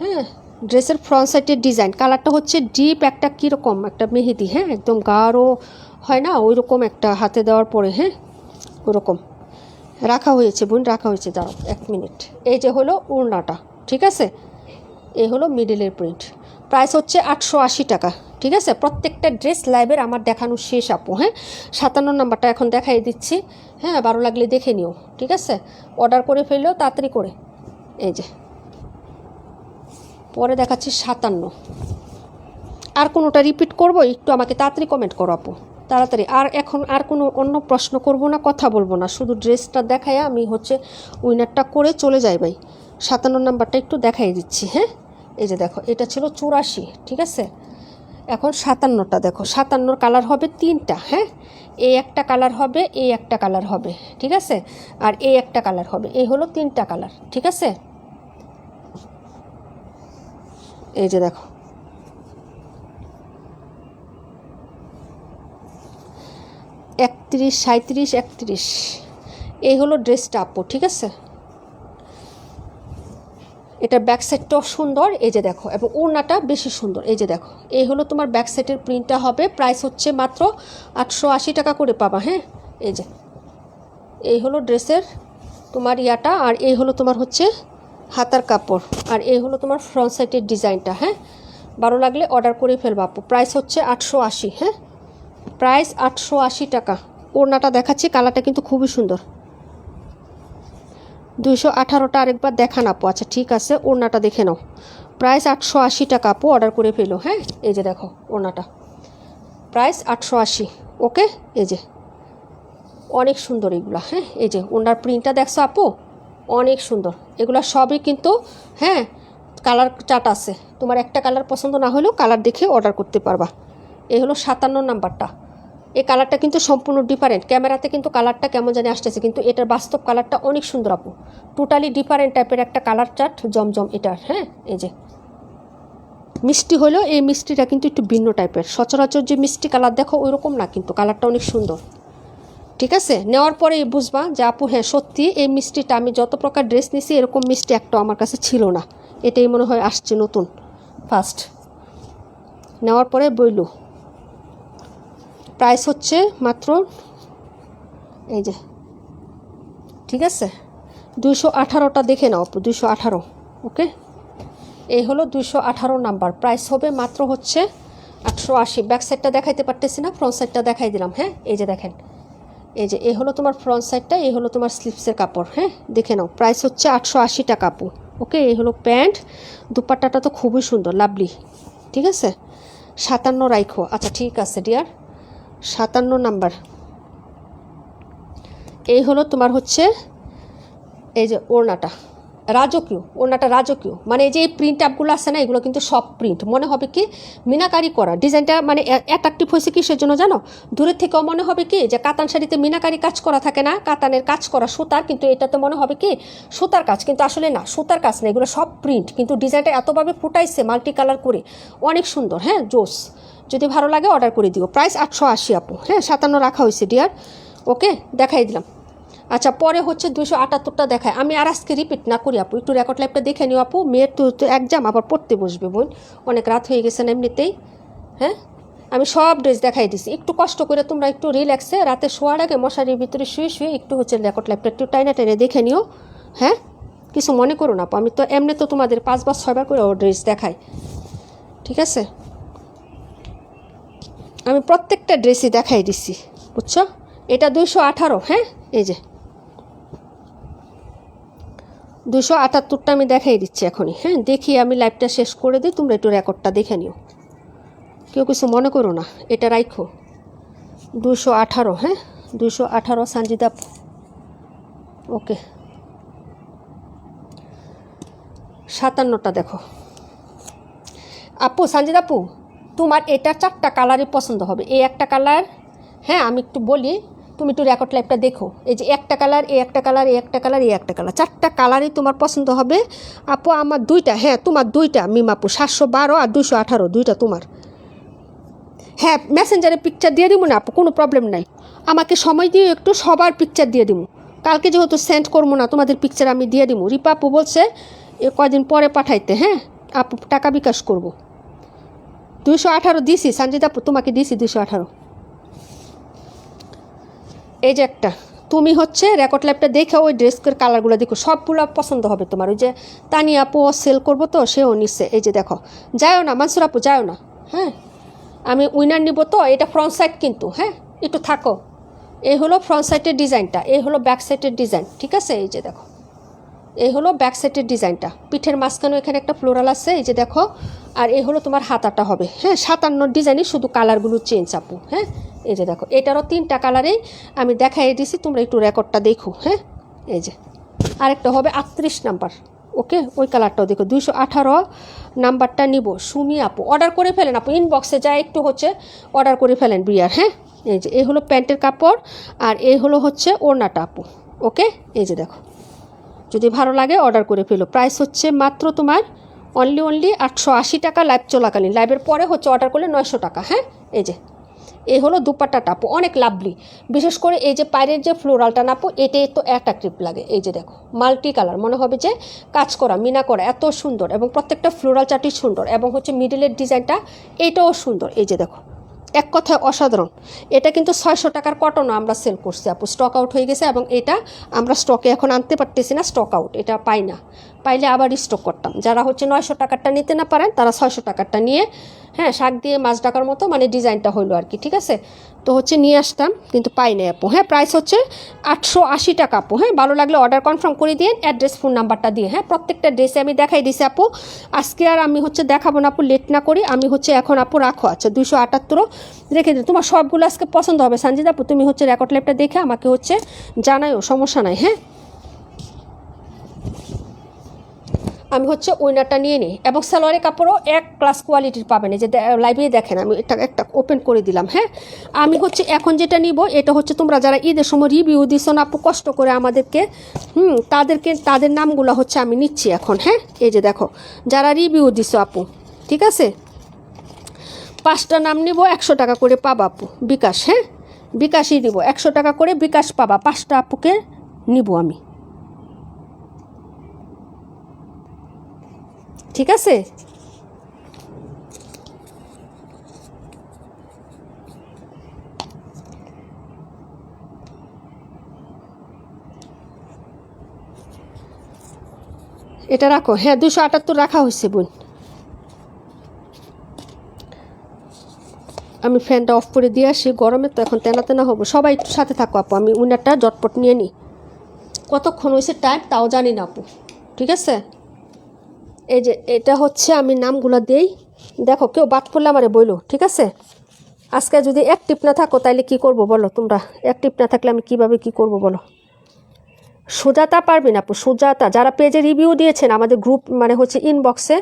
হ্যাঁ ড্রেসের ফ্রন্ট সাইডের ডিজাইন। কালারটা হচ্ছে ডিপ একটা কীরকম একটা মেহেদি, হ্যাঁ একদম গাঢ় হয় না ওই রকম একটা, হাতে দেওয়ার পরে হ্যাঁ ওরকম রাখা হয়েছে বোন, রাখা হয়েছে। দাঁড়াও 1 মিনিট। এই যে হলো ওড়নাটা, ঠিক আছে। এই হলো মিডলের প্রিন্ট। প্রাইস হচ্ছে 880 টাকা, ঠিক আছে। প্রত্যেকটা ড্রেস লাইভের আমার দেখানো শেষ আপু, হ্যাঁ 57 নাম্বারটা এখন দেখাই দিচ্ছি, হ্যাঁ ভালো লাগলে দেখে নিও, ঠিক আছে। অর্ডার করে ফেললেও তাড়াতাড়ি করে। এই যে পরে দেখাচ্ছি 57। আর কোনোটা রিপিট করবো? একটু আমাকে তাড়াতাড়ি কমেন্ট করো আপু, তাড়াতাড়ি। আর এখন আর কোনো অন্য প্রশ্ন করব না, কথা বলবো না, শুধু ড্রেসটা দেখায় আমি হচ্ছে উইনারটা করে চলে যাই ভাই। 57 নাম্বারটা একটু দেখাই দিচ্ছি, হ্যাঁ এই যে দেখো এটা ছিল 84, ঠিক আছে। এখন 57টা দেখো, 57 কালার হবে 3টা, হ্যাঁ এই একটা কালার হবে, এই একটা কালার হবে, ঠিক আছে। আর এই একটা কালার হবে, এই হলো 3টা কালার, ঠিক আছে। এই যে দেখো 31, 37, 31, এই হলো ড্রেসটা আপু, ঠিক আছে। এটা ব্যাক সাইডটাও সুন্দর, এই যে দেখো, এবং ওড়নাটা বেশি সুন্দর। এই যে দেখো এই হলো তোমার ব্যাক সাইডের প্রিন্টটা হবে। প্রাইস হচ্ছে মাত্র 880 টাকা করে পাবা, হ্যাঁ এই যে এই হলো ড্রেসের তোমার ইয়াটা, আর এই হলো তোমার হচ্ছে হাতার কাপড়, আর এই হলো তোমার ফ্রন্ট সাইডের ডিজাইনটা, হ্যাঁ ভালো লাগলে অর্ডার করে ফেলবা আপু। প্রাইস হচ্ছে 880, হ্যাঁ প্রাইস 880 টাকা। ওড়নাটা দেখাচ্ছি, কালারটা কিন্তু খুবই সুন্দর। 218টা আরেকবার দেখান আপু। আচ্ছা ঠিক আছে, ওড়নাটা দেখে নাও। প্রাইস 880 টাকা আপু, অর্ডার করে ফেলো, হ্যাঁ এই যে দেখো ওড়নাটা, প্রাইস 880। ওকে এই যে অনেক সুন্দর এগুলা, হ্যাঁ এই যে ওড়নার প্রিন্টটা দেখছো আপু, অনেক সুন্দর এগুলা সবই কিন্তু, হ্যাঁ কালার চার্ট আছে, তোমার একটা কালার পছন্দ না হলেও কালার দেখে অর্ডার করতে পারবা। এই হলো 57 নাম্বারটা। এই কালারটা কিন্তু সম্পূর্ণ ডিফারেন্ট, ক্যামেরাতে কিন্তু কালারটা কেমন জানি আসতেছে, কিন্তু এটার বাস্তব কালারটা অনেক সুন্দর আপু। টোটালি ডিফারেন্ট টাইপের একটা কালার চার্ট জমজম এটার, হ্যাঁ এই যে মিষ্টি হলেও এই মিষ্টিটা কিন্তু একটু ভিন্ন টাইপের। সচরাচর যে মিষ্টি কালার দেখো ওই রকম না, কিন্তু কালারটা অনেক সুন্দর, ঠিক আছে। নেওয়ার পরে বুঝবা যে আপু হ্যাঁ সত্যি এই মিষ্টিটা, আমি যত প্রকার ড্রেস নিছি এরকম মিষ্টি একটা আমার কাছে ছিল না, এটাই মনে হয় আসছে নতুন ফার্স্ট। নেওয়ার পরে বইল। প্রাইস হচ্ছে মাত্র এই যে, ঠিক আছে 218টা দেখে নাও আপু, 218। ওকে এই হলো 218 নাম্বার। প্রাইস হবে মাত্র হচ্ছে 880। ব্যাক সাইডটা দেখাইতে পারতেছি না, ফ্রন্ট সাইডটা দেখাই দিলাম, হ্যাঁ এই যে দেখেন, এই যে এই হলো তোমার ফ্রন্ট সাইডটা, এই হলো তোমার স্লিপসের কাপড়, হ্যাঁ দেখে নাও। প্রাইস হচ্ছে 880 টাকা আপু। ওকে এই হলো প্যান্ট, দুপাট্টাটা তো খুবই সুন্দর, লাভলি, ঠিক আছে। 57 রাইখো। আচ্ছা ঠিক আছে ডিয়ার, 57 নাম্বার। এই হলো তোমার হচ্ছে এই যে ওড়নাটা, রাজকীয় ওড়নাটা, রাজকীয় মানে এই যে এই প্রিন্ট আপগুলো আছে না, এগুলো কিন্তু সব প্রিন্ট, মনে হবে কি মিনাকারি করা। ডিজাইনটা মানে অ্যাট্রাকটিভ হয়েছে কিসের জন্য জানো? দূরের থেকেও মনে হবে কি যে কাতান শাড়িতে মিনাকারি কাজ করা থাকে না, কাতানের কাজ করা সুতার, কিন্তু এটাতে মনে হবে কি সুতার কাজ, কিন্তু আসলে না, সুতার কাজ না, এগুলো সব প্রিন্ট, কিন্তু ডিজাইনটা এতভাবে ফুটাইছে মাল্টি কালার করে, অনেক সুন্দর, হ্যাঁ জোস। যদি ভালো লাগে অর্ডার করে দিও। প্রাইস 880 আপু, হ্যাঁ 57 রাখা হয়েছে ডিয়ার। ওকে দেখাই দিলাম। আচ্ছা পরে হচ্ছে 278টা দেখায়, আমি আর আজকে রিপিট না করি আপু, একটু রেকর্ড লাইভটা দেখে নিও আপু। মেয়ের তো এক্সাম, আবার পড়তে বসবে বোন, অনেক রাত হয়ে গেছে না এমনিতেই, হ্যাঁ আমি সব ড্রেস দেখাই দিছি। একটু কষ্ট করে তোমরা একটু রিল্যাক্সে রাতে শোয়ার আগে মশারির ভিতরে শুয়ে শুয়ে একটু হচ্ছে রেকর্ড লাইভটা একটু টাইনে টাইনে দেখে নিও, হ্যাঁ কিছু মনে করো না আপু। আমি তো এমনি তো তোমাদের 5 বার 6 বার করে ড্রেস দেখাই, ঠিক আছে। আমি প্রত্যেকটা ড্রেসই দেখাই দিছি, বুঝছো। এটা 218, হ্যাঁ এই যে 278টা আমি দেখাই দিচ্ছি এখনই, হ্যাঁ। দেখি আমি লাইভটা শেষ করে দিই, তোমরা একটু রেকর্ডটা দেখে নিও, কেউ কিছু মনে করো না, এটা রাখো। 218, হ্যাঁ 218 সানজিদা। ওকে 57টা দেখো আপু। সানজিদা আপু, তোমার এটা 4টা কালারই পছন্দ হবে। এই একটা কালার, হ্যাঁ আমি একটু বলি, তুমি একটু রেকর্ড লাইভটা দেখো। এই যে একটা কালার, এই একটা কালার, এই একটা কালার, এই একটা কালার, 4টা কালারই তোমার পছন্দ হবে আপু। আমার 2টা, হ্যাঁ তোমার 2টা মিম আপু, 712 আর 218, 2টা তোমার। হ্যাঁ মেসেঞ্জারে পিকচার দিয়ে দিব না আপু, কোনো প্রবলেম নাই। আমাকে সময় দিয়ে একটু সবার পিকচার দিয়ে দিব। কালকে যেহেতু সেন্ড করবো না, তোমাদের পিকচার আমি দিয়ে দিব। রিপা আপু বলছে কয়দিন পরে পাঠাইতে, হ্যাঁ আপু টাকা বিকাশ করব। 218 দিছি সঞ্জিতা আপু, তোমাকে দিছি 218। এই যে একটা, তুমি হচ্ছে রেকর্ড লাইভটা দেখে ওই ড্রেসের কালারগুলো দেখো, সবগুলো পছন্দ হবে তোমার। ওই যে তানিয়া আপু সেল করবো তো, সেও নিচ্ছে। এই যে দেখো, যাও না মানসুর আপু, যাও না, হ্যাঁ আমি উইনার নিব তো। এটা ফ্রন্ট সাইড কিন্তু, হ্যাঁ একটু থাকো। এই হলো ফ্রন্ট সাইডের ডিজাইনটা, এই হলো ব্যাক সাইডের ডিজাইন, ঠিক আছে। এই যে দেখো, এই হলো ব্যাক সাইডের ডিজাইনটা, পিঠের মাঝখানে এখানে একটা ফ্লোরাল আছে, এই যে দেখো। আর এই হলো তোমার হাতাটা হবে, হ্যাঁ 57 ডিজাইনই, শুধু কালারগুলো চেঞ্জ আপু, হ্যাঁ। এই যে দেখো, এটারও 3টা কালারেই আমি দেখাই দিছি, তোমরা একটু রেকর্ডটা দেখো, হ্যাঁ। এই যে আরেকটা হবে 38 নাম্বার, ওকে ওই কালারটাও দেখো। 218 নাম্বারটা নিব সুমি আপু। অর্ডার করে ফেলেন আপু, ইনবক্সে যায় একটু হচ্ছে অর্ডার করে ফেলেন বিয়ার, হ্যাঁ। এই যে এই হলো প্যান্টের কাপড়, আর এই হলো হচ্ছে ওড়নাটা আপু, ওকে। এই যে দেখো, যদি ভালো লাগে অর্ডার করে ফেলো। প্রাইস হচ্ছে মাত্র তোমার অনলি 880 টাকা লাইভ চলাকালীন। লাইভের পরে হচ্ছে অর্ডার করলে 900 টাকা, হ্যাঁ। এই যে এই হলো দুপাট্টাটা আপু, অনেক লাভলি। বিশেষ করে এই যে পায়ের যে ফ্লোরালটা না আপু, এটাই তো অ্যাট্রাকটিভ লাগে। এই যে দেখো মাল্টি কালার, মনে হবে যে কাজ করা, মিনা করা, এত সুন্দর। এবং প্রত্যেকটা ফ্লোরাল চার্টই সুন্দর, এবং হচ্ছে মিডলের ডিজাইনটা এইটাও সুন্দর। এই যে দেখো, এক কথায় অসাধারণ। এটা কিন্তু 600 টাকার কটনও আমরা সেল করছি আপু, স্টক আউট হয়ে গেছে। এবং এটা আমরা স্টকে এখন আনতে পারতেছি না, স্টক আউট, এটা পাই না। পাইলে আবার স্টক করতাম। যারা হচ্ছে 900 টাকারটা নিতে না পারেন, তারা 600 টাকারটা নিয়ে, হ্যাঁ শাক দিয়ে মাছ ডাকার মতো মানে ডিজাইনটা হইলো আর কি, ঠিক আছে। তো হচ্ছে নিয়ে আসতাম, কিন্তু পাই না আপু, হ্যাঁ। প্রাইস হচ্ছে 880 টাকা আপু, হ্যাঁ। ভালো লাগলে অর্ডার কনফার্ম করে দিন, অ্যাড্রেস ফোন নাম্বারটা দিয়ে, হ্যাঁ। প্রত্যেকটা ড্রেসে আমি দেখাই দিছি আপু। আজকে আর আমি হচ্ছে দেখাবো না আপু, লেট না করি। আমি হচ্ছে এখন আপু রাখো, আচ্ছা 278 রেখে দিই। তোমার সবগুলো আজকে পছন্দ হবে সঞ্জিদা আপু, তুমি হচ্ছে রেকর্ড লাইভটা দেখে আমাকে হচ্ছে জানাইও, সমস্যা নাই, হ্যাঁ। আমি হচ্ছে উইনারটা নিয়ে নিই। এবং সালোয়ারের কাপড়ও এক ক্লাস কোয়ালিটির পাবেন। এই যে লাইভে দেখেন, আমি এটা একটা ওপেন করে দিলাম, হ্যাঁ। আমি হচ্ছে এখন যেটা নিব, এটা হচ্ছে তোমরা যারা ঈদের সময় রিভিউ দিচ্ছ না আপু কষ্ট করে আমাদেরকে, তাদের নামগুলো হচ্ছে আমি নিচ্ছি এখন, হ্যাঁ। এই যে দেখো, যারা রিভিউ দিচ্ছ আপু, ঠিক আছে, 5টা নাম নিব, 100 টাকা করে পাবা আপু, বিকাশ, হ্যাঁ বিকাশই দিব, 100 টাকা করে বিকাশ পাবা। 5টা আপুকে নিব আমি, ঠিক আছে। এটা রাখো, হ্যাঁ 278 রাখা হয়েছে বোন। আমি ফ্যানটা অফ করে দিয়ে আসি, গরমে তো এখন তেনা তেনা হবো। সবাই একটু সাথে থাকো আপু, আমি উইনারটা জটপট নিয়ে নিই। কতক্ষণ হয়েছে টাইম তাও জানি না আপু, ঠিক আছে। এই যে এটা হচ্ছে আমি নামগুলো দেই, দেখো কেউ বাদ পড়লে আমারে বইলো, ঠিক আছে। আজকে যদি অ্যাক্টিভ না থাকো তাহলে কি করব বলো, তোমরা অ্যাক্টিভ না থাকলে আমি কিভাবে কি করব বলো। সুজাতা পারবেন আপু, সুজাতা, যারা পেজে রিভিউ দিয়েছেন আমাদের গ্রুপ মানে হচ্ছে ইনবক্সে,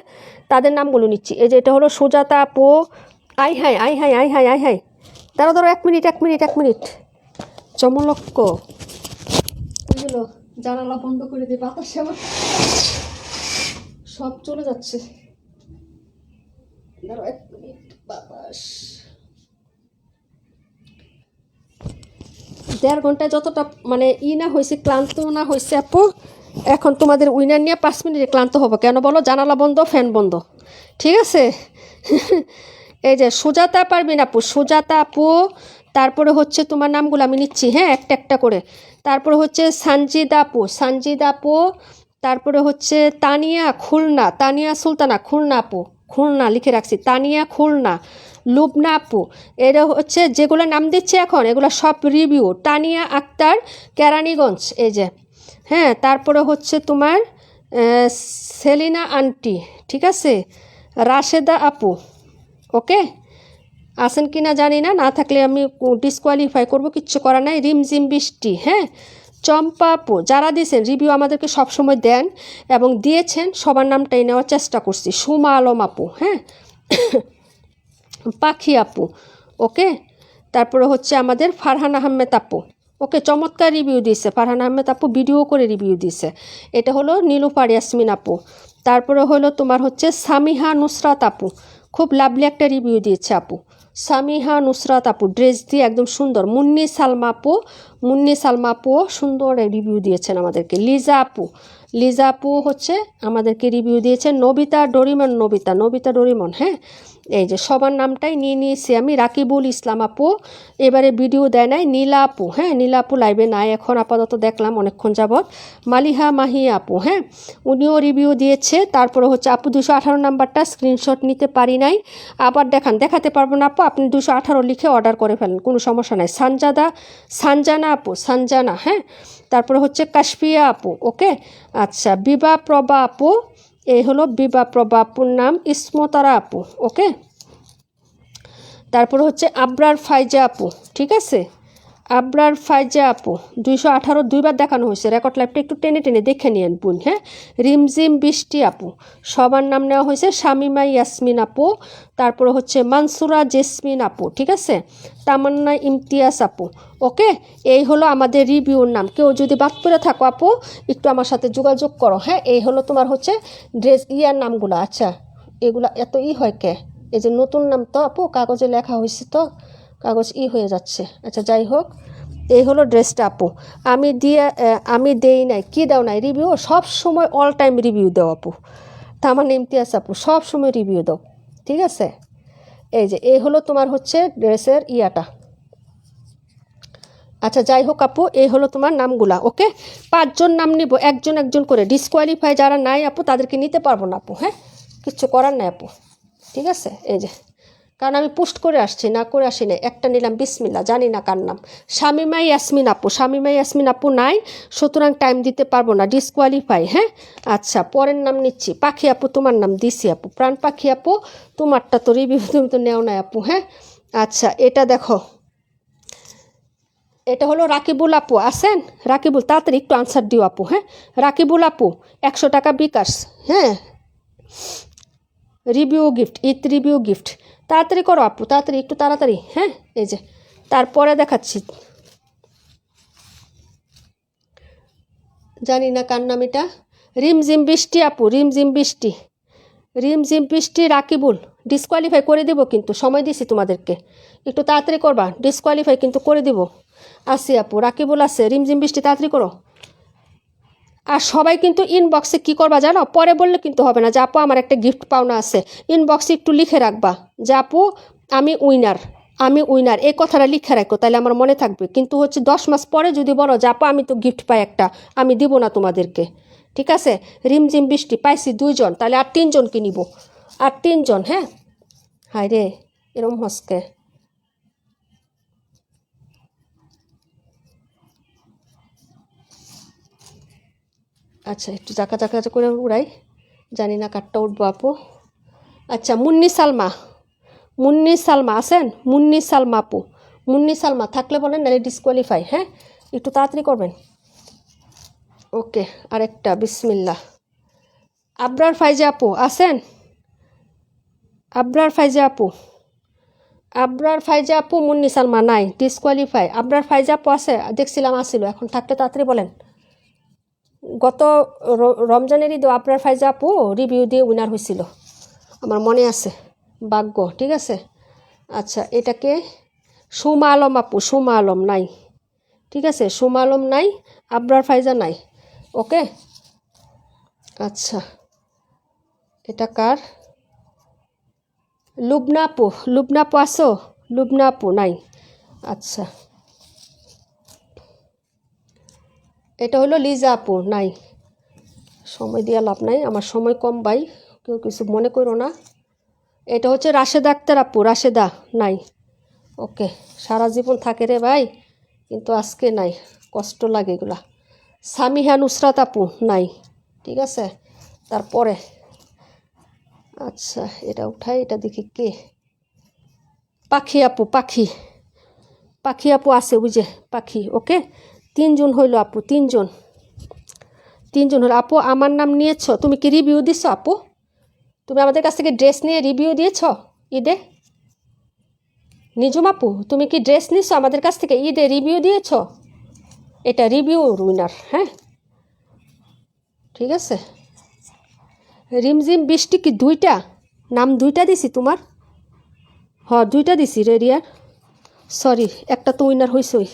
তাদের নামগুলো নিচ্ছি। এই যে এটা হলো সুজাতা আপু। আই হাই আই হাই আই হাই আই হাই, ধরো 1 মিনিট 1 মিনিট 1 মিনিট। চমলক্ষ এগুলো জানালা বন্ধ করে দিয়ে, বাতাসে আমার সব চলে যাচ্ছে। ধরো 1 মিনিট, বাতাস 1.5 ঘন্টায় যতটা মানে না হয়েছে, ক্লান্ত না হয়েছে আপু, এখন তোমাদের উইনার নিয়ে 5 মিনিটে ক্লান্ত হবো কেন বলো। জানালা বন্ধ, ফ্যান বন্ধ, ঠিক আছে। এই যে সুজাতা পারবেন আপু, সুজাতা আপু। তারপরে হচ্ছে তোমার নামগুলো আমি নিচ্ছি, হ্যাঁ একটা একটা করে। তারপরে হচ্ছে সানজিদা আপু, সানজিদা আপু। তারপরে হচ্ছে তানিয়া খুলনা, তানিয়া সুলতানা খুলনা আপু, খুলনা লিখে রাখছি, তানিয়া খুলনা। লুবনা আপু, এরা হচ্ছে যেগুলো নাম দিচ্ছে এখন, এগুলো সব রিভিউ। তানিয়া আক্তার কেরানীগঞ্জ, এই যে, হ্যাঁ। তারপরে হচ্ছে তোমার সেলিনা আন্টি, ঠিক আছে, রাশেদা আপু, ওকে, আছেন কি না জানি না, না থাকলে আমি ডিসকোয়ালিফাই করব, কিচ্ছু করার নাই। রিমঝিম বৃষ্টি, হ্যাঁ, চম্পা আপু, যারা দিয়েছেন রিভিউ আমাদেরকে সবসময় দেন এবং দিয়েছেন সবার নামটাই নেওয়ার চেষ্টা করছি। সুমা আলম আপু, হ্যাঁ, পাখি আপু, ওকে, তারপরে হচ্ছে আমাদের ফারহান আহমেদ আপু, ওকে, চমৎকার রিভিউ দিয়েছে ফারহান আহমেদ আপু, ভিডিও করে রিভিউ দিয়েছে। এটা হলো নীলুফার ইয়াসমিন আপু। তারপরে হলো তোমার হচ্ছে সামিহা নুসরাত আপু, খুব লাভলি একটা রিভিউ দিয়েছে আপু। সামিহা নুসরাত আপু ড্রেস দিয়ে একদম সুন্দর। মুন্নি সালমা আপু, মুন্নি সালমা আপুও সুন্দর রিভিউ দিয়েছেন আমাদেরকে। লিজা আপু, লিজা আপু হচ্ছে আমাদেরকে রিভিউ দিয়েছেন। নবিতা ডরিমন, নবিতা, নবিতা ডরিমন, হ্যাঁ, এই যে সবার নামটাই নিয়ে নিয়েছি আমি। রাকিবুল ইসলাম আপু এবারে ভিডিও দেয় নাই। নীলা আপু, হ্যাঁ, নীলা আপু লাইভে নাই এখন আপাতত, দেখলাম অনেকক্ষণ যাবৎ। মালিহা মাহি আপু, হ্যাঁ, উনিও রিভিউ দিয়েছে। তারপরে হচ্ছে আপু 218 নাম্বারটা স্ক্রিনশট নিতে পারি নাই, আবার দেখাতে পারবো না আপু, আপনি 218 লিখে অর্ডার করে ফেলেন, কোনো সমস্যা নাই। সানজানা আপু, সানজানা, হ্যাঁ, তারপরে হচ্ছে কাশফিয়া আপু, ওকে, আচ্ছা, বিভা প্রভা আপু, এই হলো বিভা প্রভা আপুর নাম। ইসমতারা আপু, ওকে, তারপর হচ্ছে আবরার ফাইজা আপু, ঠিক আছে, আবরার ফাইজা আপু 218 দুইবার দেখানো হয়েছে। রেকর্ড লাইভটা একটু টেনে টেনে দেখে নিয়েন বোন, হ্যাঁ। রিমঝিম বৃষ্টি আপু, সবার নাম নেওয়া হয়েছে। শামিমা ইয়াসমিন আপু, তারপরে হচ্ছে মানসুরা জেসমিন আপু, ঠিক আছে, তামান্না ইমতিয়াজ আপু, ওকে, এই হলো আমাদের রিভিউর নাম। কেউ যদি বাদ পড়ে থাকো আপু একটু আমার সাথে যোগাযোগ করো, হ্যাঁ। এই হলো তোমার হচ্ছে ড্রেস ইয়ার নামগুলো। আচ্ছা, এগুলা এত হয় কে, এই যে নতুন নাম তো আপু, কাগজে লেখা হয়েছে তো কাগজ হয়ে যাচ্ছে। আচ্ছা, যাই হোক, এই হলো ড্রেসটা আপু। আমি দেই নাই, কি দাও নাই রিভিউ, সব সময় অল টাইম রিভিউ দাও আপু। তামান্না ইমতিয়াজ আপু সব সময় রিভিউ দাও, ঠিক আছে। এই যে এই হলো তোমার হচ্ছে ড্রেসের ইয়াটা। আচ্ছা, যাই হোক আপু, এই হলো তোমার নামগুলা, ওকে। 5 জন নাম নিব, একজন একজন করে। ডিসকোয়ালিফাই যারা নাই আপু তাদেরকে নিতে পারবো না আপু, হ্যাঁ, কিচ্ছু করার নাই আপু, ঠিক আছে। এই যে, কারণ আমি পোস্ট করে আসছি, না করে আসি না, একটা নিলাম, বিসমিল্লা, জানি না কার নাম। শামিমা ইয়াসমিন আপু, শামিমা ইয়াসমিন আপু নাই, সুতরাং টাইম দিতে পারবো না, ডিসকোয়ালিফাই, হ্যাঁ। আচ্ছা, পরের নাম নিচ্ছি। পাখি আপু, তোমার নাম দিছি আপু। প্রাণ পাখি আপু, তোমারটা তো রিভিউ তুমি তো নেও নাই আপু, হ্যাঁ। আচ্ছা, এটা দেখো, এটা হলো রাকিবুল আপু, আসেন রাকিবুল, তাড়াতাড়ি একটু আনসার দিও আপু, হ্যাঁ। রাকিবুল আপু 100 টাকা বিকাশ, হ্যাঁ, review gift, Eid review gift, তাড়াতাড়ি করো আপু, তাড়াতাড়ি, একটু তাড়াতাড়ি, হ্যাঁ। এই যে তারপরে দেখাচ্ছি, জানি না কার নাম এটা। রিমঝিম বৃষ্টি আপু, রিমঝিম বৃষ্টি, রিমঝিম বৃষ্টি রাকিবুল, ডিসকোয়ালিফাই করে দিব কিন্তু, সময় দিছি তোমাদেরকে, একটু তাড়াতাড়ি করবা, ডিসকোয়ালিফাই কিন্তু করে দিব। আসি আপু, রাকিবুল আছে, রিমঝিম বৃষ্টি, তাড়াতাড়ি করো। আর সবাই কিন্তু ইনবক্সে কী করবা জানো, পরে বললে কিন্তু হবে না যে আপু আমার একটা গিফট পাওনা আছে, ইনবক্সে একটু লিখে রাখবা যে আপু আমি উইনার, আমি উইনার, এই কথাটা লিখে রাখো, তাহলে আমার মনে থাকবে। কিন্তু হচ্ছে 10 মাস পরে যদি বলো যে আপু আমি তো গিফট পাই একটা, আমি দিব না তোমাদেরকে, ঠিক আছে। রিমঝিম বৃষ্টি পাইছি 2 জন, তাহলে আর 3 জনকে নিব, আর 3 জন, হ্যাঁ। হায় রে, এরম হসকে, আচ্ছা, একটু জাকা জাকা করে উড়াই, জানি না কাঠটা উঠবো আপু। আচ্ছা, মুন্নি সালমা, মুন্নি সালমা আছেন, মুন্নি সালমা আপু, মুন্নি সালমা থাকলে বলেন, নাহলে ডিসকোয়ালিফাই, হ্যাঁ, একটু তাড়াতাড়ি করবেন, ওকে। আরেকটা বিসমিল্লা। আবরার ফাইজা আপু আছেন, আবরার ফাইজা আপু, আবরার ফাইজা আপু, মুন্নি সালমা নাই, ডিসকোয়ালিফাই। আবরার ফাইজা আপু আছে, দেখছিলাম আসিল, এখন থাকতে তাড়াতাড়ি বলেন। গত রমজানের ঈদে আবরার ফাইজা আপু রিভিউ দিয়ে উইনার হয়েছিল, আমার মনে আছে, ভাগ্য, ঠিক আছে। আচ্ছা, এটাকে সুমা আলম আপু, সুমা আলম নাই, ঠিক আছে, সুমা আলম নাই, আবরার ফাইজা নাই, ওকে। আচ্ছা, এটা কার, লুবনা আপু, লুবনা আপু আসো, লুবনা আপু নাই। আচ্ছা, এটা হলো লিজা আপু, নাই, সময় দিয়ে লাভ নাই, আমার সময় কম ভাই, কেউ কিছু মনে করো না। এটা হচ্ছে রাশেদা আক্তার আপু, রাশেদা নাই, ওকে। সারা জীবন থাকে রে ভাই, কিন্তু আজকে নাই, কষ্ট লাগে এগুলা। সামিহা নুসরাত আপু নাই, ঠিক আছে। তারপরে আচ্ছা এটা উঠাই, এটা দেখি কে, পাখি আপু, পাখি আপু আছে বুঝে, পাখি। ওকে, 3 জন হইল আপু, 3 জন হইল আপু। আমার নাম নিয়েছ, তুমি কি রিভিউ দিছ আপু? তুমি আমাদের কাছ থেকে ড্রেস নিয়ে রিভিউ দিয়েছ ঈদে? নিজুম আপু, তুমি কি ড্রেস নিচ্ছ আমাদের কাছ থেকে ঈদে, রিভিউ দিয়েছ? এটা রিভিউ উইনার, হ্যাঁ ঠিক আছে। রিমঝিম বৃষ্টি কি 2টা নাম, 2টা দিছি তোমার? 2টা দিছি রেডিয়ার, সরি একটা তো উইনার হয়েছই।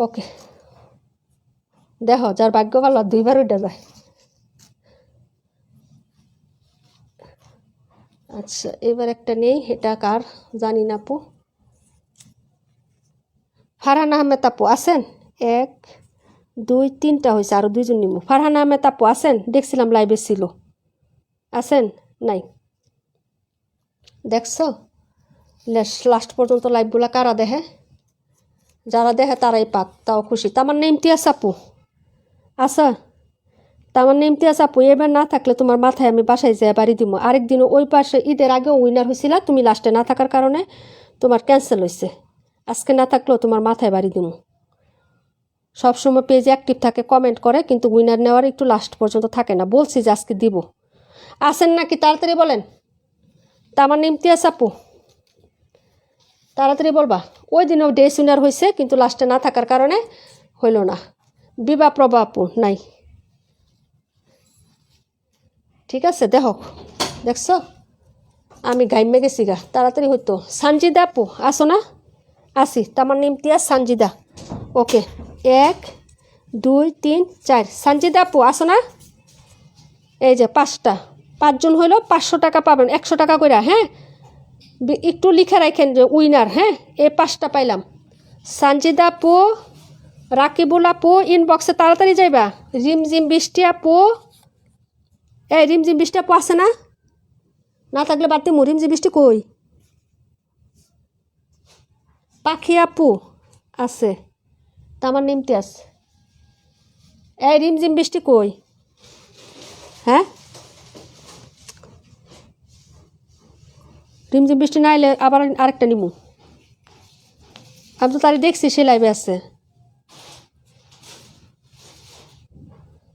ওকে, দেখো যার ভাগ্য ভালো 2বার উঠে যায়। আচ্ছা এবার একটা নেই, এটা কার জানি না আপু। ফারহান আহমেদ আপু আছেন? 1 2 3টা হয়েছে, আরও 2 জন নিব। ফারহান আহমেদ আপু আছেন? দেখছিলাম লাইভে ছিল, আছেন? নাই দেখছো? লাস্ট পর্যন্ত লাইভগুলো কারা দেখে? যারা দেখে তারাই পাক, তাও খুশি। তার মানে ইমতিয়াজ আপু আচ্ছা, তার মানে ইমতিয়াজ আপু এবার না থাকলে তোমার মাথায় আমি বাসায় যেয়ে বাড়ি দিব। আরেকদিনও ওই পাশে ঈদের আগেও উইনার হয়েছিল, তুমি লাস্টে না থাকার কারণে তোমার ক্যান্সেল হয়েছে। আজকে না থাকলেও তোমার মাথায় বাড়ি দিব। সবসময় পেজে অ্যাক্টিভ থাকে, কমেন্ট করে, কিন্তু উইনার নেওয়ার একটু লাস্ট পর্যন্ত থাকে না। বলছি যে আজকে দিব, আসেন নাকি তাড়াতাড়ি বলেন। তা আমার ইমতিয়াজ আপু তাড়াতাড়ি বলবা। ওই দিনও ডে উইনার হয়েছে, কিন্তু লাস্টে না থাকার কারণে হইল না। বিবা প্রভা আপু নাই, ঠিক আছে। দেখছো আমি গাইমে গেছি গা, তাড়াতাড়ি হইতো। সানজিদা আপু আসো না? আসি, তামার ইমতিয়াজ সানজিদা। ওকে 1 2 3 4, সানজিদা আপু আসো না? এই যে 5টা, 5 জন হইল 500 টাকা পাবেন, 100 টাকা করে, হ্যাঁ একটু লিখে রাখেন যে উইনার, হ্যাঁ এই 5টা পাইলাম। সানজিদা আপু, রাকিবুল আপু ইনবক্সে তাড়াতাড়ি যাইবা। রিমঝিম বৃষ্টি আপু, এই রিমঝিম বৃষ্টি আপু আছে না? না থাকলে বাড়তি রিমঝিম বৃষ্টি কই? পাখি আপু আছে, তামার ইমতিয়াজ। এই রিমঝিম বৃষ্টি কই? হ্যাঁ রিমঝিম বৃষ্টি না এলে আবার আরেকটা নিমু। আমি তো তারই দেখছি সে লাইভে আছে।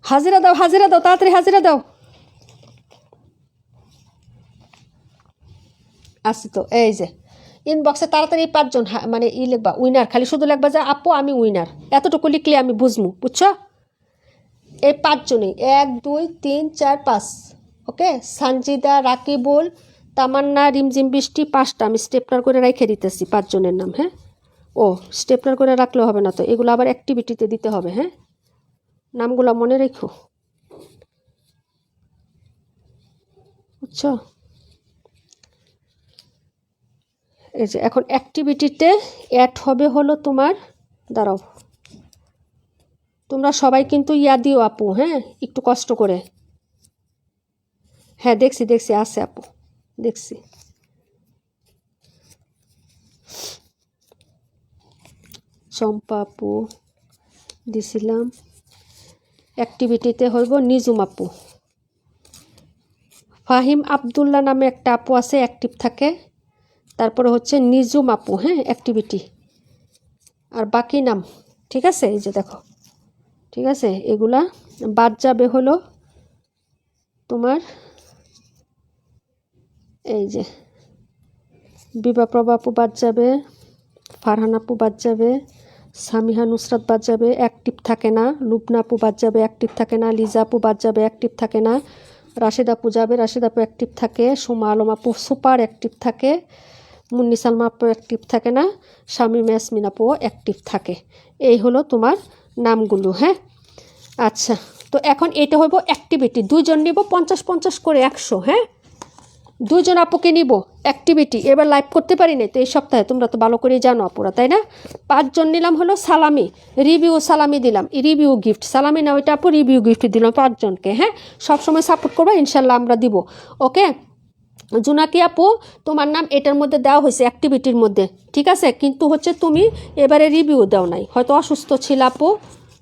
হাজিরা দাও, হাজিরা দাও, তাড়াতাড়ি হাজিরা দাও। আসি তো, এই যে ইনবক্সে তাড়াতাড়ি 5 জন মানে লিখবা উইনার, খালি শুধু লিখবা যে আপু আমি উইনার, এতটুকু লিখলে আমি বুঝবো, বুঝছো? এই 5 জনই, 1 2 3 4 5। ওকে, সানজিদা, রাকিবুল, তামান্না, রিমঝিম বৃষ্টি 5টা আমি স্টেপলার করে রেখে দিতেছি 5 জনের নাম। হ্যাঁ ও স্টেপলার করে রাখলেও হবে না তো, এগুলো আবার অ্যাক্টিভিটিতে দিতে হবে। হ্যাঁ নামগুলো মনে রেখো, বুঝছো? এই যে এখন অ্যাক্টিভিটিতে অ্যাড হবে হলো তোমার, দাঁড়াও তোমরা সবাই কিন্তু ইয়া দিও আপু, হ্যাঁ একটু কষ্ট করে। হ্যাঁ দেখছি আছে আপু, দেখছি। চম্পা আপু দিছিলাম। অ্যাক্টিভিটিতে হইব নিজুম আপু। ফাহিম আবদুল্লাহ নামে একটা আপু আছে, অ্যাক্টিভ থাকে। তারপরে হচ্ছে নিজুম আপু, হ্যাঁ অ্যাক্টিভিটি। আর বাকি নাম ঠিক আছে, এই যে দেখো, ঠিক আছে। এগুলা বাদ যাবে হলো তোমার, এই যে বিভা প্রভা আপু বাদ যাবে, ফারহান আপু বাদ যাবে, সামিহা নুসরাত বাদ যাবে, অ্যাক্টিভ থাকে না। লুবনা আপু বাদ যাবে, অ্যাক্টিভ থাকে না। লিজা আপু বাদ যাবে, অ্যাক্টিভ থাকে না। রাশেদ আপু যাবে, রাশেদ আপু অ্যাক্টিভ থাকে। সুমা আলম আপু সুপার অ্যাক্টিভ থাকে। মুন্নি সালমা আপু অ্যাক্টিভ থাকে না। শামীম ইয়াসমিন আপু অ্যাক্টিভ থাকে। এই হলো তোমার নামগুলো, হ্যাঁ আচ্ছা। তো এখন এটা হইব অ্যাক্টিভিটি, 2 জন নিব 50-50 করে 100, হ্যাঁ 2 জন আপুকে নিব অ্যাক্টিভিটি। এবার লাইভ করতে পারি না তো এই সপ্তাহে, তোমরা তো ভালো করেই জানো আপুরা, তাই না? 5 জন নিলাম হলো সালামি, রিভিউ সালামি দিলাম, রিভিউ গিফট। সালামি না ওইটা আপু, রিভিউ গিফট দিলাম 5 জনকে। হ্যাঁ সবসময় সাপোর্ট করবা, ইনশাল্লাহ আমরা দিব। ওকে জুনাকি আপু, তোমার নাম এটার মধ্যে দেওয়া হয়েছে অ্যাক্টিভিটির মধ্যে, ঠিক আছে, কিন্তু হচ্ছে তুমি এবারে রিভিউ দাও নাই, হয়তো অসুস্থ ছিল আপু,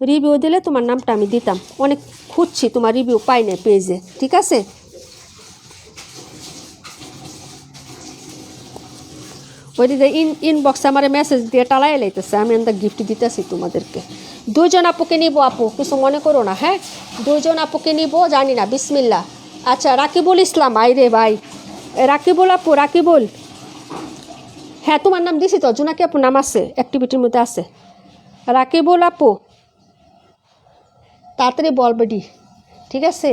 রিভিউ দিলে তোমার নামটা আমি দিতাম। অনেক খুঁজছি, তোমার রিভিউ পাই না পেজে, ঠিক আছে? ওই যে ইনবক্সে আমার মেসেজ দিয়ে টালাই লাইতেছে, আমি একটা গিফট দিতেছি তোমাদেরকে। 2 জন আপুকে নিব, আপু কিছু মনে করো না, হ্যাঁ? 2 জন আপুকে নিব, জানি না, বিসমিল্লাহ। আচ্ছা, রাকিবুল ইসলাম, আই রে ভাই, রাকিবুল আপু, রাকিবুল, হ্যাঁ তোমার নাম দিছি তো, জোনাকি আপু নাম আছে, অ্যাক্টিভিটির মধ্যে আছে। রাকিবুল আপু তাড়াতাড়ি বলবেডি, ঠিক আছে?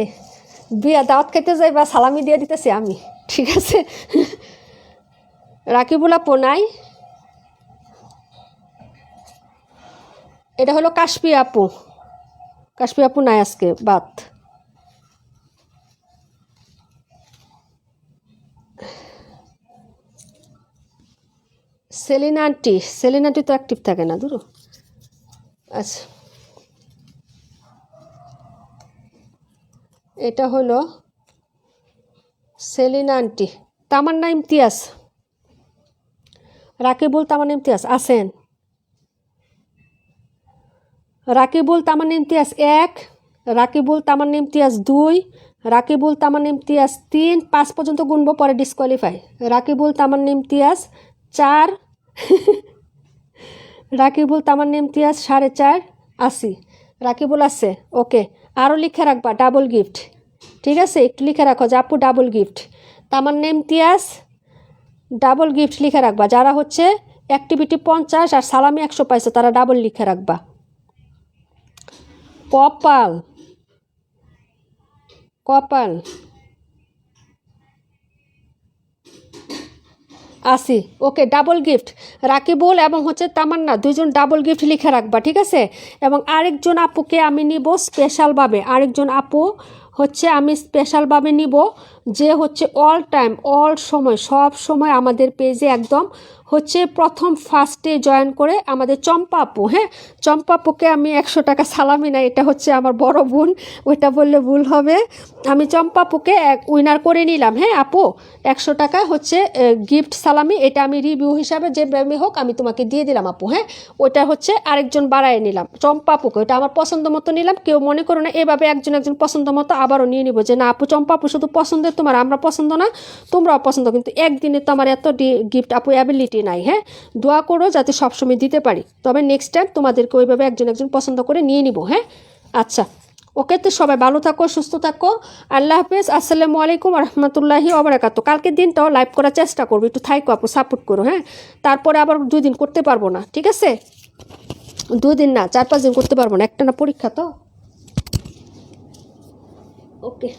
বিয়া দাওয়াত খাইতে যাই বা সালামি দিয়ে দিতেছি আমি, ঠিক আছে? রাকিবুল আপু নাই, এটা হলো কাশপি আপু, কাশপি আপু নাই আজকে, বাদ। সেলিনা আন্টি, সেলিনা আন্টি তো অ্যাক্টিভ থাকে না, ধরো। আচ্ছা, এটা হলো সেলিনা আন্টি। তামান্না ইমতিয়াজ, রাকিবুল তামান্না ইমতিয়াজ আছেন? রাকিবুল তামান্না ইমতিয়াজ 1, রাকিবুল তামান্না ইমতিয়াজ 2, রাকিবুল তামান্না ইমতিয়াজ 3, 5 পর্যন্ত গুনবো, পরে ডিসকোয়ালিফাই। রাকিবুল তামান্না ইমতিয়াজ 4, রাকিবুল তামান্না ইমতিয়াজ 4.5, 80। রাকিবুল আছে, ওকে। আরও লিখে রাখবা ডাবল গিফট, ঠিক আছে? একটু লিখে রাখো যে আপু ডাবল গিফট, তামান্না ইমতিয়াজ ডাবল গিফট লিখে রাখবা। যারা হচ্ছে অ্যাক্টিভিটি 50 আর সালামি 100 পাইছে, তারা ডাবল লিখে রাখবা। কপাল, কপাল আসি, ওকে, ডাবল গিফট। রাকিবুল এবং হচ্ছে তামান্না 2 জন ডাবল গিফট লিখে রাখবা, ঠিক আছে? এবং আরেকজন আপুকে আমি নিব স্পেশালভাবে, আরেকজন আপু হচ্ছে আমি স্পেশালভাবে নিব, যে হচ্ছে অল টাইম, অল সময়, সব সময় আমাদের পেজে একদম হচ্ছে প্রথম ফার্স্টে জয়েন করে, আমাদের চম্পা আপু। হ্যাঁ, চম্পা আপুকে আমি 100 টাকা সালামি না, এটা হচ্ছে আমার বড় বোন, ওইটা বললে ভুল হবে। আমি চম্পা আপুকে উইনার করে নিলাম, হ্যাঁ আপু, 100 টাকা হচ্ছে গিফট সালামি, এটা আমি রিভিউ হিসাবে যে ব্যামি হোক আমি তোমাকে দিয়ে দিলাম আপু। হ্যাঁ, ওইটা হচ্ছে আরেকজন বাড়ায় নিলাম, চম্পা আপুকে, ওইটা আমার পছন্দ মতো নিলাম। কেউ মনে করো না এভাবে একজন একজন পছন্দ মতো আবারও নিয়ে নিব, যে না আপু চম্পা আপু শুধু পছন্দের, তোমার আমরা পছন্দ না, তোমরাও পছন্দ, কিন্তু একদিনে তো আমার এত গিফট আপু অ্যাবিলিটি নাই। হ্যাঁ, দোয়া করো যাতে সবসময় দিতে পারি, তবে নেক্সট টাইম তোমাদেরকে ওইভাবে একজন একজন পছন্দ করে নিয়ে নিব। হ্যাঁ, আচ্ছা, ওকে, তো সবাই ভালো থাকো, সুস্থ থাকো, আল্লাহ হাফেজ, আসসালামু আলাইকুম রহমতুল্লাহি ওবরাকাতু। কালকের দিনটাও লাইভ করার চেষ্টা করবো, একটু থাইকো আপু, সাপোর্ট করো। হ্যাঁ, তারপরে আবার 2 দিন করতে পারবো না, ঠিক আছে? 2 দিন না, 4-5 দিন করতে পারবো না, একটা না পরীক্ষা তো। ওকে।